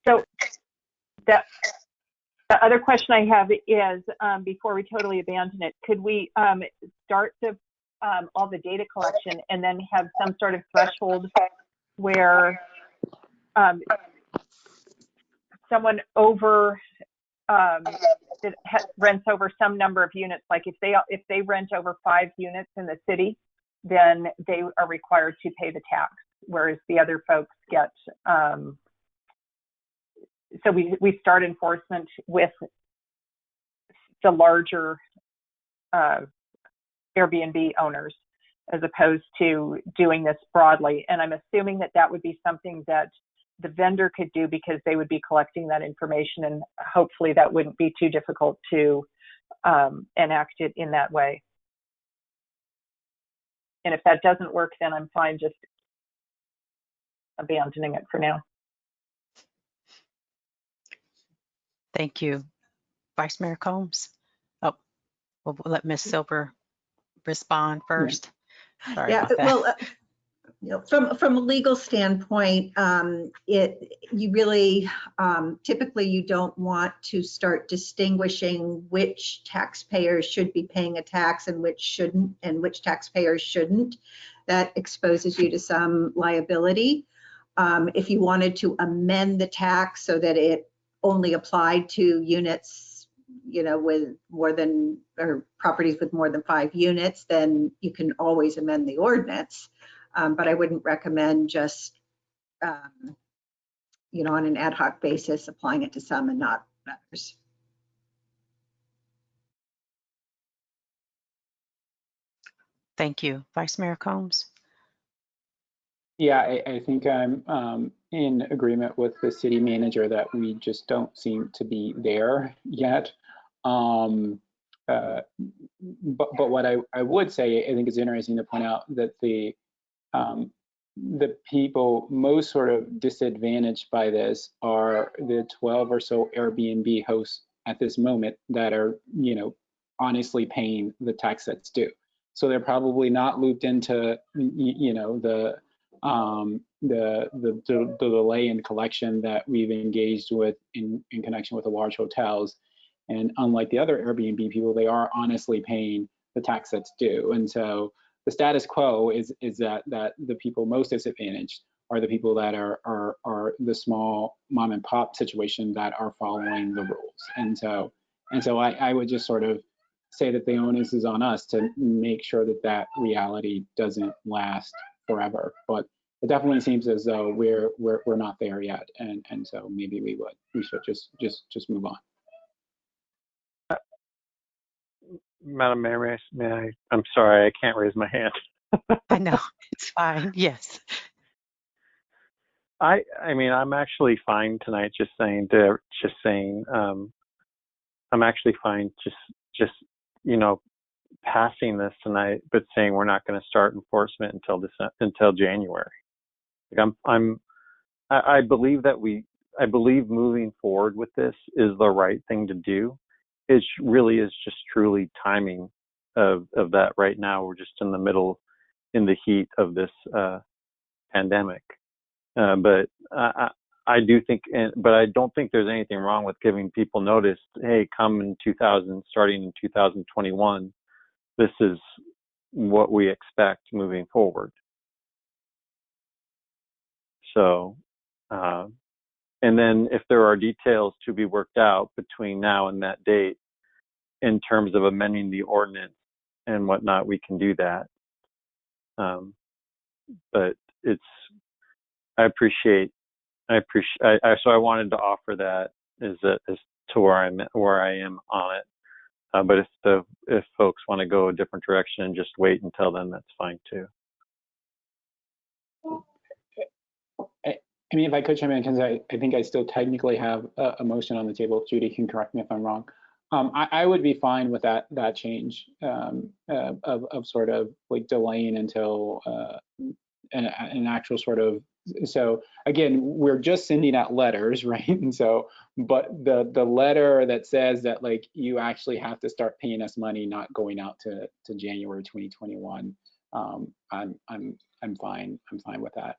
So the other question I have is, before we totally abandon it, could we start all the data collection and then have some sort of threshold where someone rents over some number of units, like if they rent over 5 units in the city, then they are required to pay the tax, whereas the other folks get, so we start enforcement with the larger Airbnb owners as opposed to doing this broadly. And I'm assuming that would be something that the vendor could do because they would be collecting that information, and hopefully that wouldn't be too difficult to enact it in that way. And if that doesn't work, then I'm fine just abandoning it for now. Thank you. Vice Mayor Combs. Oh, we'll let Ms. Silver respond first. Sorry about that. Well, from a legal standpoint, you really typically you don't want to start distinguishing which taxpayers should be paying a tax and which shouldn't, and which taxpayers shouldn't. That exposes you to some liability. If you wanted to amend the tax so that it only applied to units, with more than, or properties with more than 5 units, then you can always amend the ordinance. But I wouldn't recommend just, on an ad hoc basis, applying it to some and not others. Thank you. Vice Mayor Combs. Yeah, I think I'm in agreement with the city manager that we just don't seem to be there yet. But what I would say, I think it's interesting to point out that the people most sort of disadvantaged by this are the 12 or so Airbnb hosts at this moment that are, you know, honestly paying the tax that's due. So they're probably not looped into, you know, the delay in collection that we've engaged with in connection with the large hotels. And unlike the other Airbnb people, they are honestly paying the tax that's due. And so the status quo is that the people most disadvantaged are the people that are the small mom and pop situation that are following the rules. And so I would just sort of say that the onus is on us to make sure that that reality doesn't last forever. But it definitely seems as though we're not there yet, and so maybe we should just move on. Madam Mayor, may I? I'm sorry, I can't raise my hand. I know, it's fine. Yes. I mean, I'm actually fine tonight. I'm actually fine just you know, passing this tonight, but saying we're not going to start enforcement until January. Like I believe I believe moving forward with this is the right thing to do. It really is just truly timing of that right now. We're just in the heat of this pandemic. But I do think, but I don't think there's anything wrong with giving people notice. Hey, come starting in 2021. This is what we expect moving forward. So, and then if there are details to be worked out between now and that date in terms of amending the ordinance and whatnot, we can do that. But so I wanted to offer that as to where I am on it. But if folks want to go a different direction and just wait until then, that's fine too. I mean, if I could chime in, because I think I still technically have a motion on the table. Judy can correct me if I'm wrong. I would be fine with that change of sort of like delaying until an actual sort of. So again, we're just sending out letters, right? And so, but the letter that says that like you actually have to start paying us money, not going out to January 2021. I'm fine. I'm fine with that.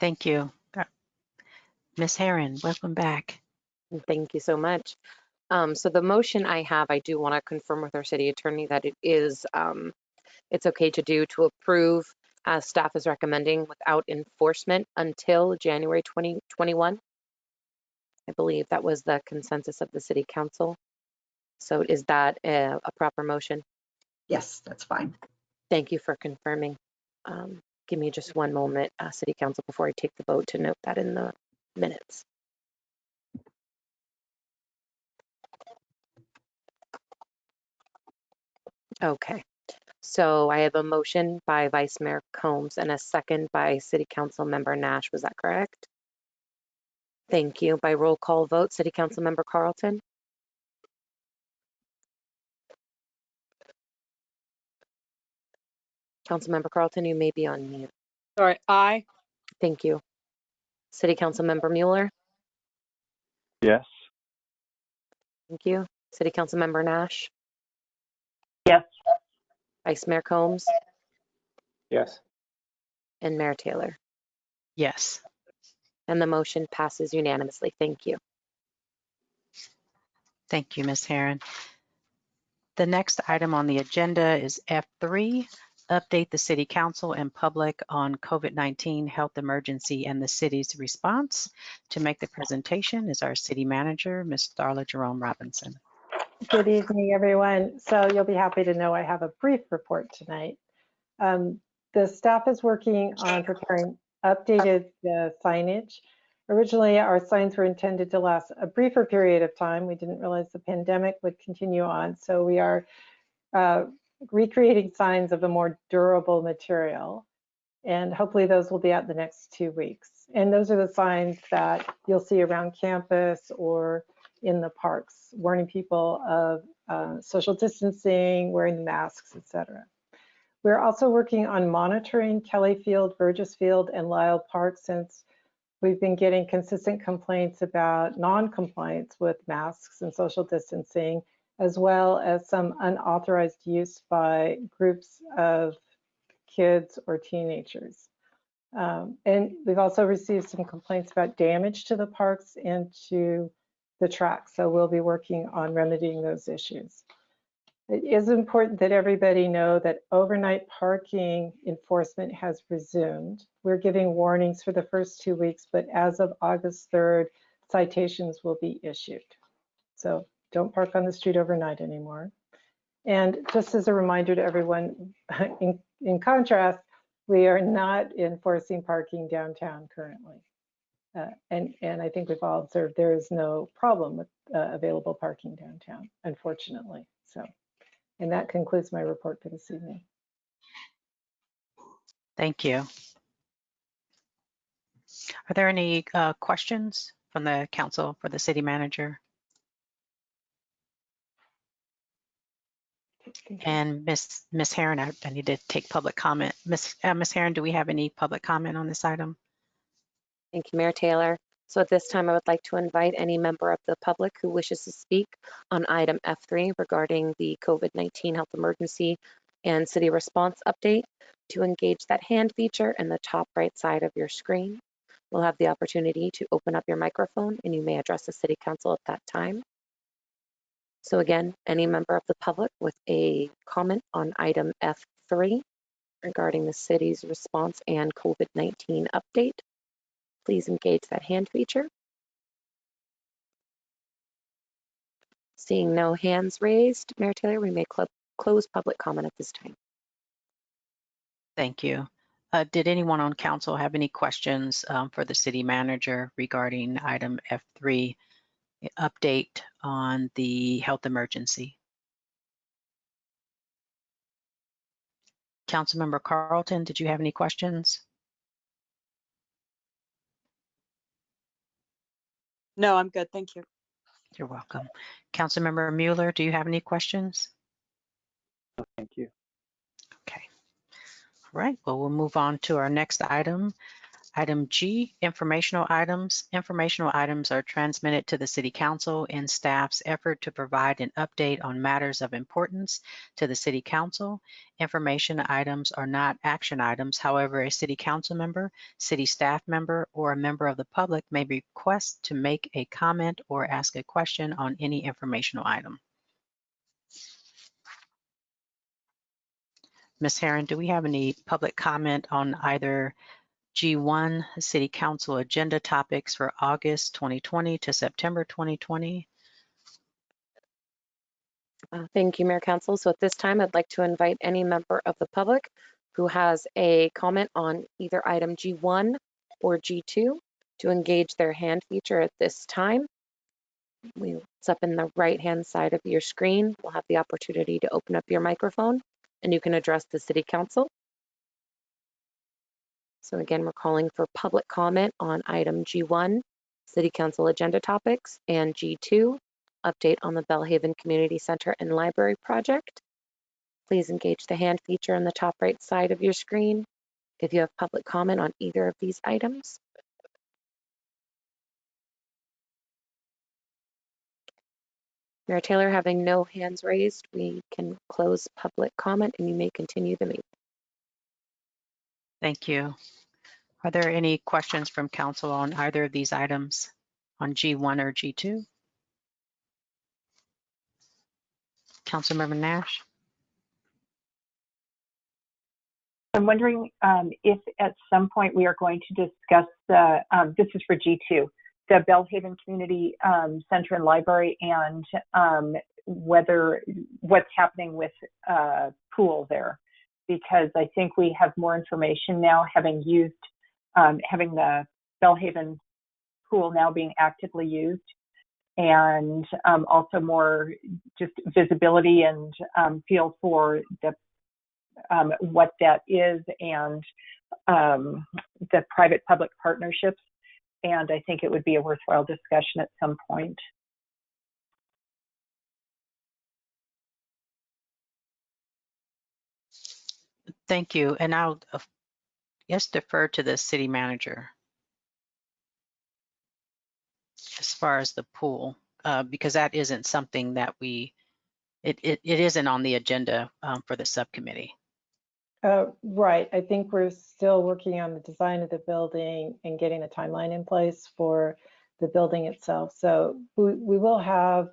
Thank you. Ms. Herron, welcome back. Thank you so much. So the motion I have, I do want to confirm with our city attorney that it is, it's okay to approve as staff is recommending without enforcement until January 2021. I believe that was the consensus of the city council. So is that a proper motion? Yes, that's fine. Thank you for confirming. Give me just one moment, city council, before I take the vote to note that in the minutes. Okay, so I have a motion by Vice Mayor Combs and a second by City Council Member Nash. Was that correct? Thank you. By roll call vote, City Council Member Carlton. Councilmember Carlton, you may be on mute. Sorry, aye. Thank you. City Council Member Mueller. Yes. Thank you. City Council Member Nash. Yes. Vice Mayor Combs. Yes. And Mayor Taylor. Yes. And the motion passes unanimously. Thank you. Thank you, Ms. Herron. The next item on the agenda is F3, update the City Council and public on COVID-19 health emergency and the city's response. To make the presentation is our City Manager, Ms. Darla Jerome Robinson. Good evening, everyone. So you'll be happy to know I have a brief report tonight. The staff is working on preparing updated signage. Originally, our signs were intended to last a briefer period of time. We didn't realize the pandemic would continue on. So we are recreating signs of a more durable material. And hopefully those will be out the next 2 weeks. And those are the signs that you'll see around campus or in the parks, warning people of social distancing, wearing masks, etc. We're also working on monitoring Kelly Field, Burgess Field, and Lyle Park, since we've been getting consistent complaints about non-compliance with masks and social distancing, as well as some unauthorized use by groups of kids or teenagers. And we've also received some complaints about damage to the parks and to the tracks. So we'll be working on remedying those issues. It is important that everybody know that overnight parking enforcement has resumed. We're giving warnings for the first 2 weeks, but as of August 3rd, citations will be issued. So don't park on the street overnight anymore. And just as a reminder to everyone, in contrast, we are not enforcing parking downtown currently. And I think we've all observed there is no problem with available parking downtown, unfortunately. So, and that concludes my report for this evening. Thank you. Are there any questions from the council for the city manager? And Miss Herron, I need to take public comment. Miss Herron, do we have any public comment on this item? Thank you, Mayor Taylor. So at this time, I would like to invite any member of the public who wishes to speak on item F3 regarding the COVID-19 health emergency and city response update to engage that hand feature in the top right side of your screen. We'll have the opportunity to open up your microphone and you may address the city council at that time. So again, any member of the public with a comment on item F3 regarding the city's response and COVID-19 update, please engage that hand feature. Seeing no hands raised, Mayor Taylor, we may close public comment at this time. Thank you. Did anyone on council have any questions for the city manager regarding item F3, update on the health emergency? Councilmember Carlton, did you have any questions? No, I'm good. Thank you. You're welcome. Councilmember Mueller, do you have any questions? No, thank you. Okay. All right. Well, we'll move on to our next item. Item G, informational items. Informational items are transmitted to the City Council in staff's effort to provide an update on matters of importance to the City Council. Information items are not action items. However, a City Council member, city staff member, or a member of the public may request to make a comment or ask a question on any informational item. Ms. Herron, do we have any public comment on either G1, City Council agenda topics for August 2020 to September 2020? Thank you, Mayor Council. So at this time, I'd like to invite any member of the public who has a comment on either item G1 or G2 to engage their hand feature at this time. It's up in the right-hand side of your screen. We'll have the opportunity to open up your microphone and you can address the City Council. So again, we're calling for public comment on item G1, City Council agenda topics, and G2, update on the Belhaven Community Center and Library project. Please engage the hand feature in the top right side of your screen if you have public comment on either of these items. Mayor Taylor, having no hands raised, we can close public comment and you may continue the meeting. Thank you. Are there any questions from council on either of these items on G1 or G2? Councilmember Nash? I'm wondering if at some point we are going to discuss the, this is for G2, the Belhaven Community Center and Library, and what's happening with pool there, because I think we have more information now, having used, having the Belhaven pool now being actively used. and also more just visibility and feel for the what that is, and the private-public partnerships. And I think it would be a worthwhile discussion at some point. Thank you. And I'll just defer to the city manager as far as the pool, because that isn't something that it isn't on the agenda for the subcommittee. Right. I think we're still working on the design of the building and getting the timeline in place for the building itself. So we will have,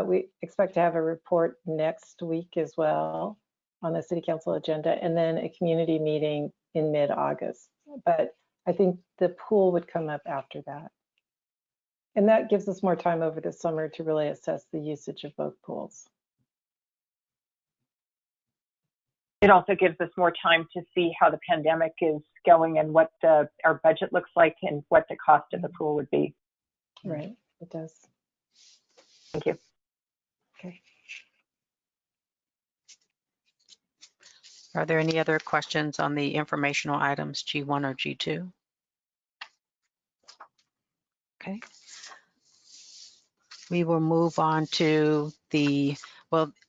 we expect to have a report next week as well on the city council agenda, and then a community meeting in mid-August. But I think the pool would come up after that. And that gives us more time over the summer to really assess the usage of both pools. It also gives us more time to see how the pandemic is going and what our budget looks like and what the cost of the pool would be. Right, it does. Thank you. Okay. Are there any other questions on the informational items G1 or G2? Okay. We will move on to the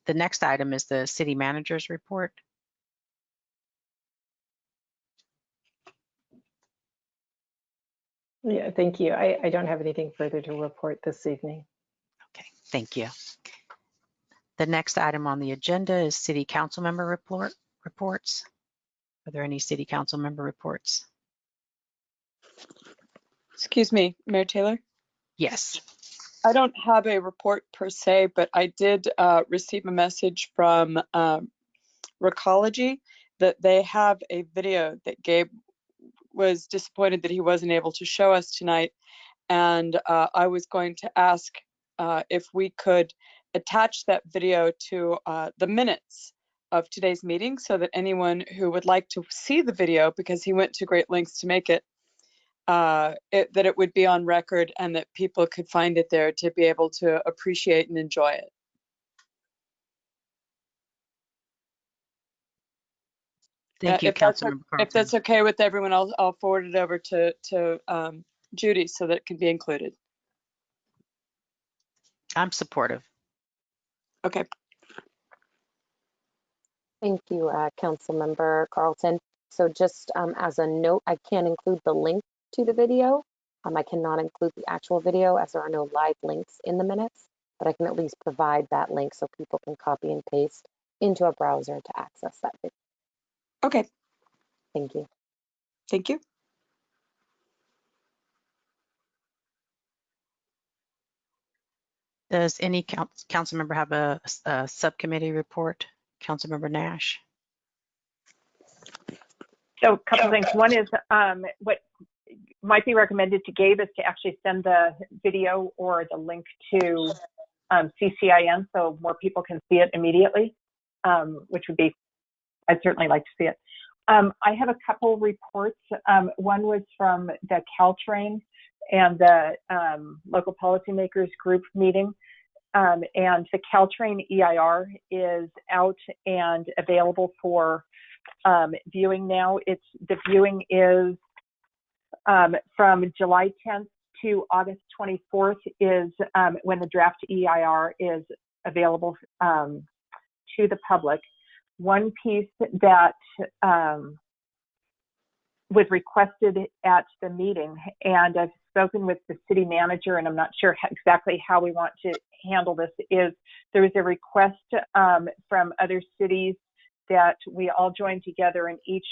next item is the city manager's report. Yeah, thank you. I don't have anything further to report this evening. Okay, thank you. The next item on the agenda is city council member reports. Are there any city council member reports? Excuse me, Mayor Taylor? Yes. I don't have a report per se, but I did receive a message from Recology that they have a video that Gabe was disappointed that he wasn't able to show us tonight. And I was going to ask if we could attach that video to the minutes of today's meeting so that anyone who would like to see the video, because he went to great lengths to make it, that it would be on record and that people could find it there to be able to appreciate and enjoy it. Thank you, Councilmember Carlton. If that's okay with everyone, I'll forward it over to Judy so that it can be included. I'm supportive. Okay. Thank you, Councilmember Carlton. So just as a note, I can include the link to the video. I cannot include the actual video as there are no live links in the minutes, but I can at least provide that link so people can copy and paste into a browser to access that video. Okay. Thank you. Thank you. Does any council member have a subcommittee report? Councilmember Nash. So a couple things. One is what might be recommended to Gabe is to actually send the video or the link to CCIN so more people can see it immediately, which would be, I'd certainly like to see it. I have a couple reports. One was from the Caltrain and the local policymakers group meeting. And the Caltrain EIR is out and available for viewing now. The viewing is from July 10th to August 24th is when the draft EIR is available to the public. One piece that was requested at the meeting, and I've spoken with the city manager, and I'm not sure exactly how we want to handle this, is there was a request from other cities that we all join together and each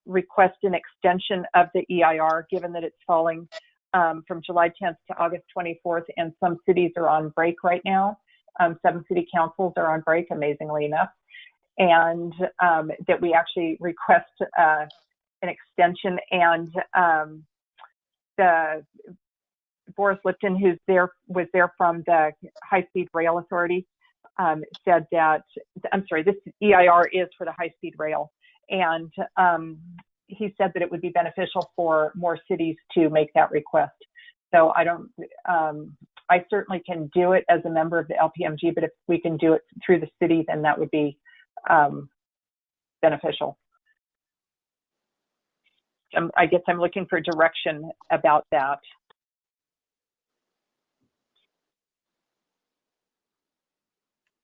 request an extension of the EIR, given that it's falling from July 10th to August 24th, and some cities are on break right now. 7 city councils are on break, amazingly enough, and that we actually request an extension. And the Boris Lipton, was there from the High-Speed Rail Authority, said that, I'm sorry, this EIR is for the high-speed rail, and he said that it would be beneficial for more cities to make that request. So I don't, I certainly can do it as a member of the LPMG, but if we can do it through the city, then that would be beneficial. I guess I'm looking for direction about that.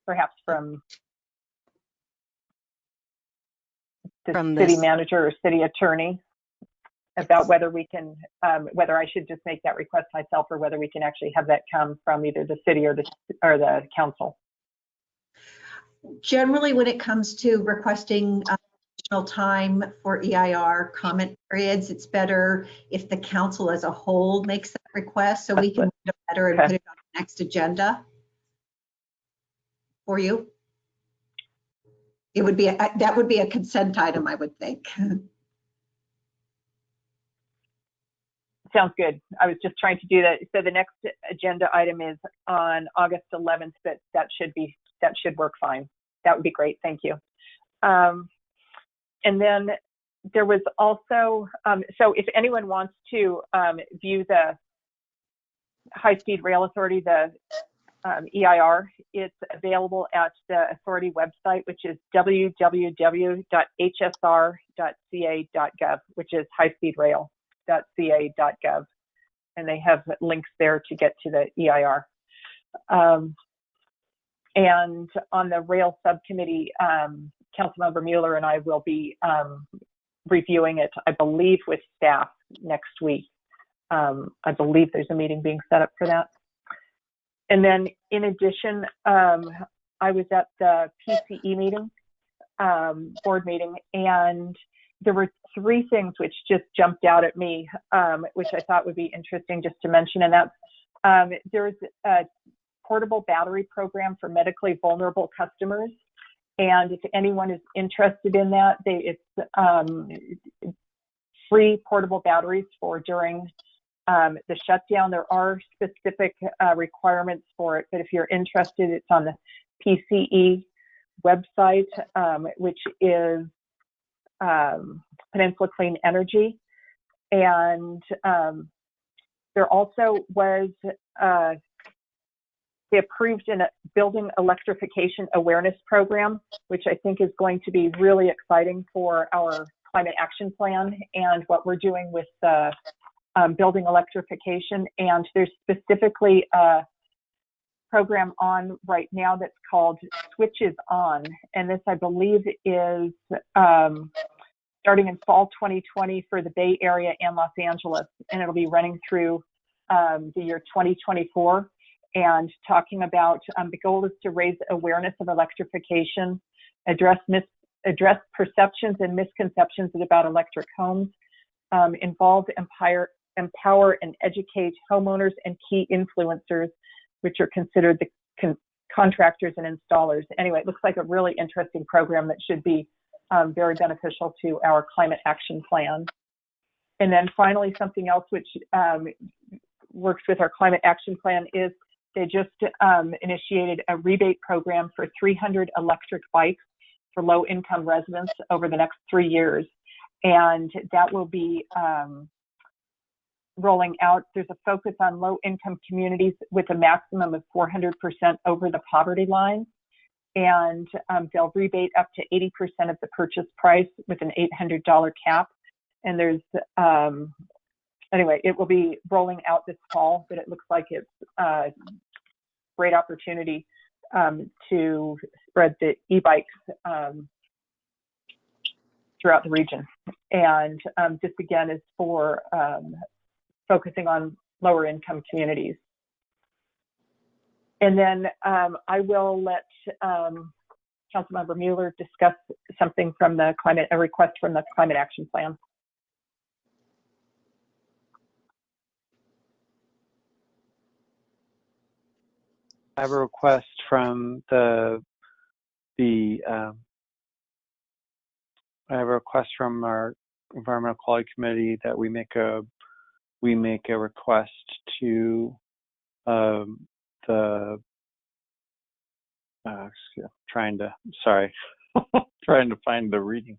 Perhaps from the city manager or city attorney about whether we can, whether I should just make that request myself or whether we can actually have that come from either the city or the council. Generally, when it comes to requesting additional time for EIR comment periods, it's better if the council as a whole makes that request, so we can do it better and put it on the next agenda for you. It would be that would be a consent item, I would think. Sounds good. I was just trying to do that. So the next agenda item is on August 11th, but that should work fine. That would be great. Thank you. And then there was also, so if anyone wants to view the High-Speed Rail Authority, the EIR, it's available at the authority website, which is www.hsr.ca.gov, which is highspeedrail.ca.gov. And they have links there to get to the EIR. And on the rail subcommittee, Councilmember Mueller and I will be reviewing it, I believe, with staff next week. I believe there's a meeting being set up for that. And then in addition, I was at the PCE meeting, board meeting, and there were three things which just jumped out at me, which I thought would be interesting just to mention. And that's there's a portable battery program for medically vulnerable customers. And if anyone is interested in that, it's free portable batteries for during the shutdown. There are specific requirements for it, but if you're interested, it's on the PCE website, which is Peninsula Clean Energy. And there also was, they approved a building electrification awareness program, which I think is going to be really exciting for our climate action plan and what we're doing with the building electrification. And there's specifically a program on right now that's called Switches On. And this, I believe, is starting in fall 2020 for the Bay Area and Los Angeles. And it'll be running through the year 2024. And talking about the goal is to raise awareness of electrification, address perceptions and misconceptions about electric homes, involve, empower, and educate homeowners and key influencers, which are considered the contractors and installers. Anyway, it looks like a really interesting program that should be very beneficial to our climate action plan. And then finally, something else which works with our climate action plan is they just initiated a rebate program for 300 electric bikes for low-income residents over the next 3 years. And that will be rolling out. There's a focus on low-income communities with a maximum of 400% over the poverty line. And they'll rebate up to 80% of the purchase price with an $800 cap. And there's, anyway, it will be rolling out this fall, but it looks like it's a great opportunity to spread the e-bikes throughout the region. And this again is for focusing on lower income communities. And then I will let Councilmember Mueller discuss something from the a request from the climate action plan. I have a request from I have a request from our Environmental Quality Committee that we make a request to trying to find the reading,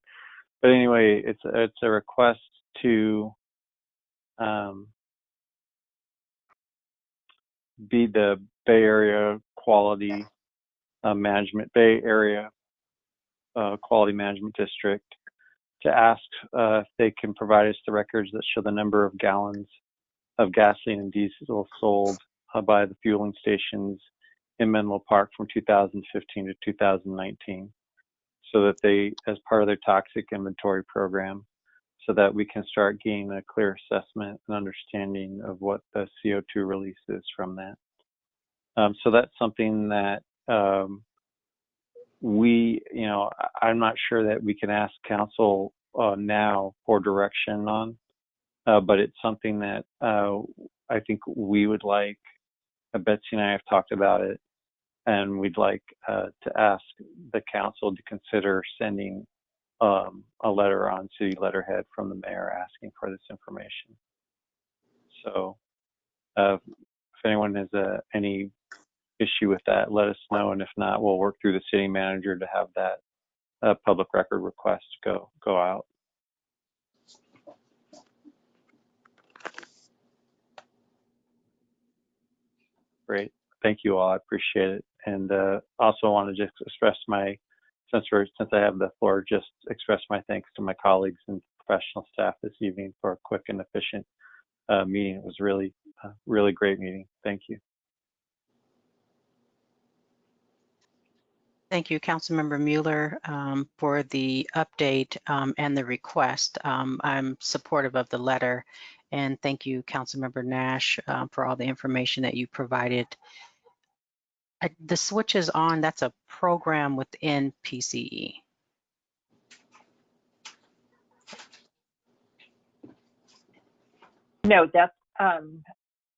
but anyway, it's a request to be the Bay Area Quality Management, Bay Area Quality Management District, to ask if they can provide us the records that show the number of gallons of gasoline and diesel sold by the fueling stations in Menlo Park from 2015 to 2019, so that they, as part of their toxic inventory program, so that we can start gaining a clear assessment and understanding of what the CO2 release is from that. So that's something that I'm not sure that we can ask council now for direction on, but it's something that I think we would like. Betsy and I have talked about it, and we'd like to ask the council to consider sending a letter on city letterhead from the mayor asking for this information. So if anyone has any issue with that, let us know, and if not, we'll work through the city manager to have that public record request go out. Great, thank you all, I appreciate it. And also want to just express my, since I have the floor, just express my thanks to my colleagues and professional staff this evening for a quick and efficient meeting. It was really great meeting. Thank you. Thank you, Councilmember Mueller, for the update and the request. I'm supportive of the letter, and thank you, Councilmember Nash, for all the information that you provided. The switch is on, that's a program within PCE. No, that's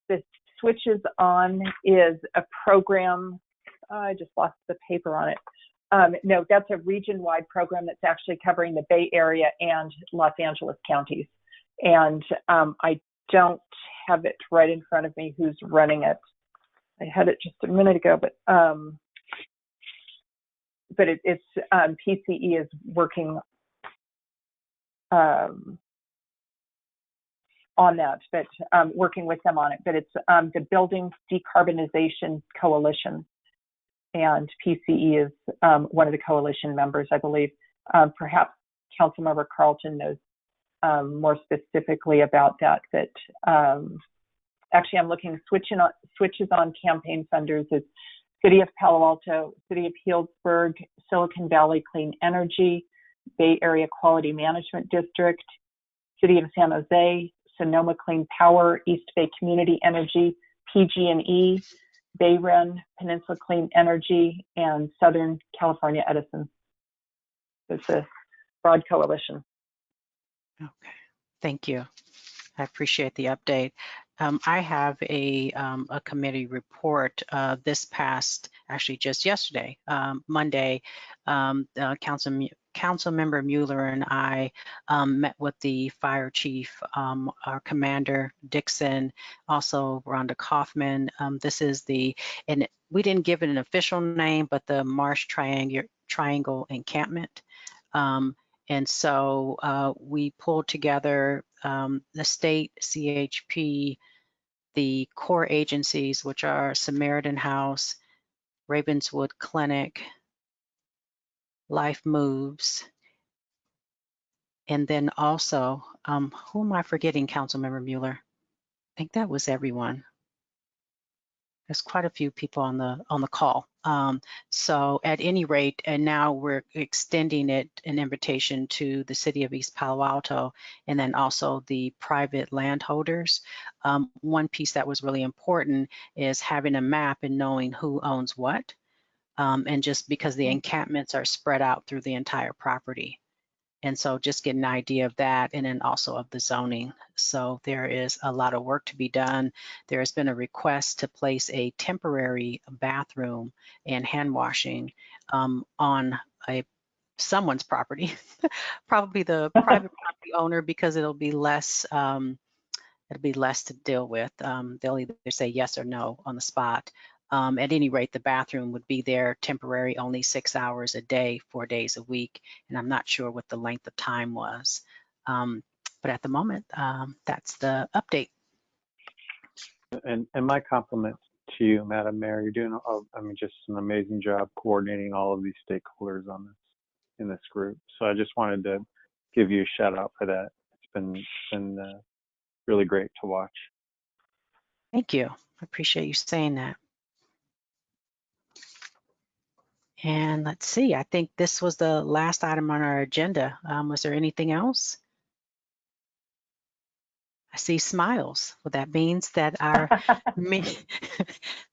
the switches on is a program. I just lost the paper on it. No, that's a region-wide program that's actually covering the Bay Area and Los Angeles counties. And I don't have it right in front of me who's running it. I had it just a minute ago, but it's PCE is working on that, but working with them on it. But it's the Building Decarbonization Coalition, and PCE is one of the coalition members, I believe. Perhaps Councilmember Carlton knows more specifically about that. But actually, I'm looking switches on campaign funders is City of Palo Alto, City of Healdsburg, Silicon Valley Clean Energy, Bay Area Quality Management District, City of San Jose, Sonoma Clean Power, East Bay Community Energy, PG&E, Bayren, Peninsula Clean Energy, and Southern California Edison. It's a broad coalition. Okay, thank you. I appreciate the update. I have a committee report this past, actually just yesterday, Monday. Councilmember Mueller and I met with the fire chief, our commander Dixon, also Rhonda Kaufman. This is and we didn't give it an official name, but the Marsh Triangle Encampment. And so we pulled together the state, CHP, the core agencies, which are Samaritan House, Ravenswood Clinic, Life Moves, and then also, who am I forgetting, Councilmember Mueller? I think that was everyone. There's quite a few people on the call. So at any rate, and now we're extending an invitation to the city of East Palo Alto, and then also the private landholders. One piece that was really important is having a map and knowing who owns what, and just because the encampments are spread out through the entire property. And so just get an idea of that, and then also of the zoning. So there is a lot of work to be done. There has been a request to place a temporary bathroom and hand washing on someone's property, probably the private property owner, because it'll be less to deal with. They'll either say yes or no on the spot. At any rate, the bathroom would be there temporary, only 6 hours a day, 4 days a week, and I'm not sure what the length of time was. But at the moment, that's the update. And my compliments to you, Madam Mayor. You're doing, just an amazing job coordinating all of these stakeholders on this in this group. So I just wanted to give you a shout out for that. It's been really great to watch. Thank you. I appreciate you saying that. And let's see, I think this was the last item on our agenda. Was there anything else? I see smiles. Well, that means that our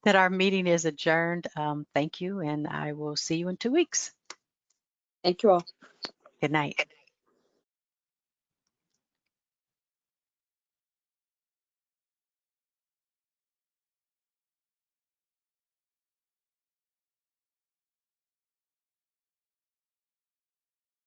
that our meeting is adjourned. Thank you, and I will see you in 2 weeks. Thank you all. Good night.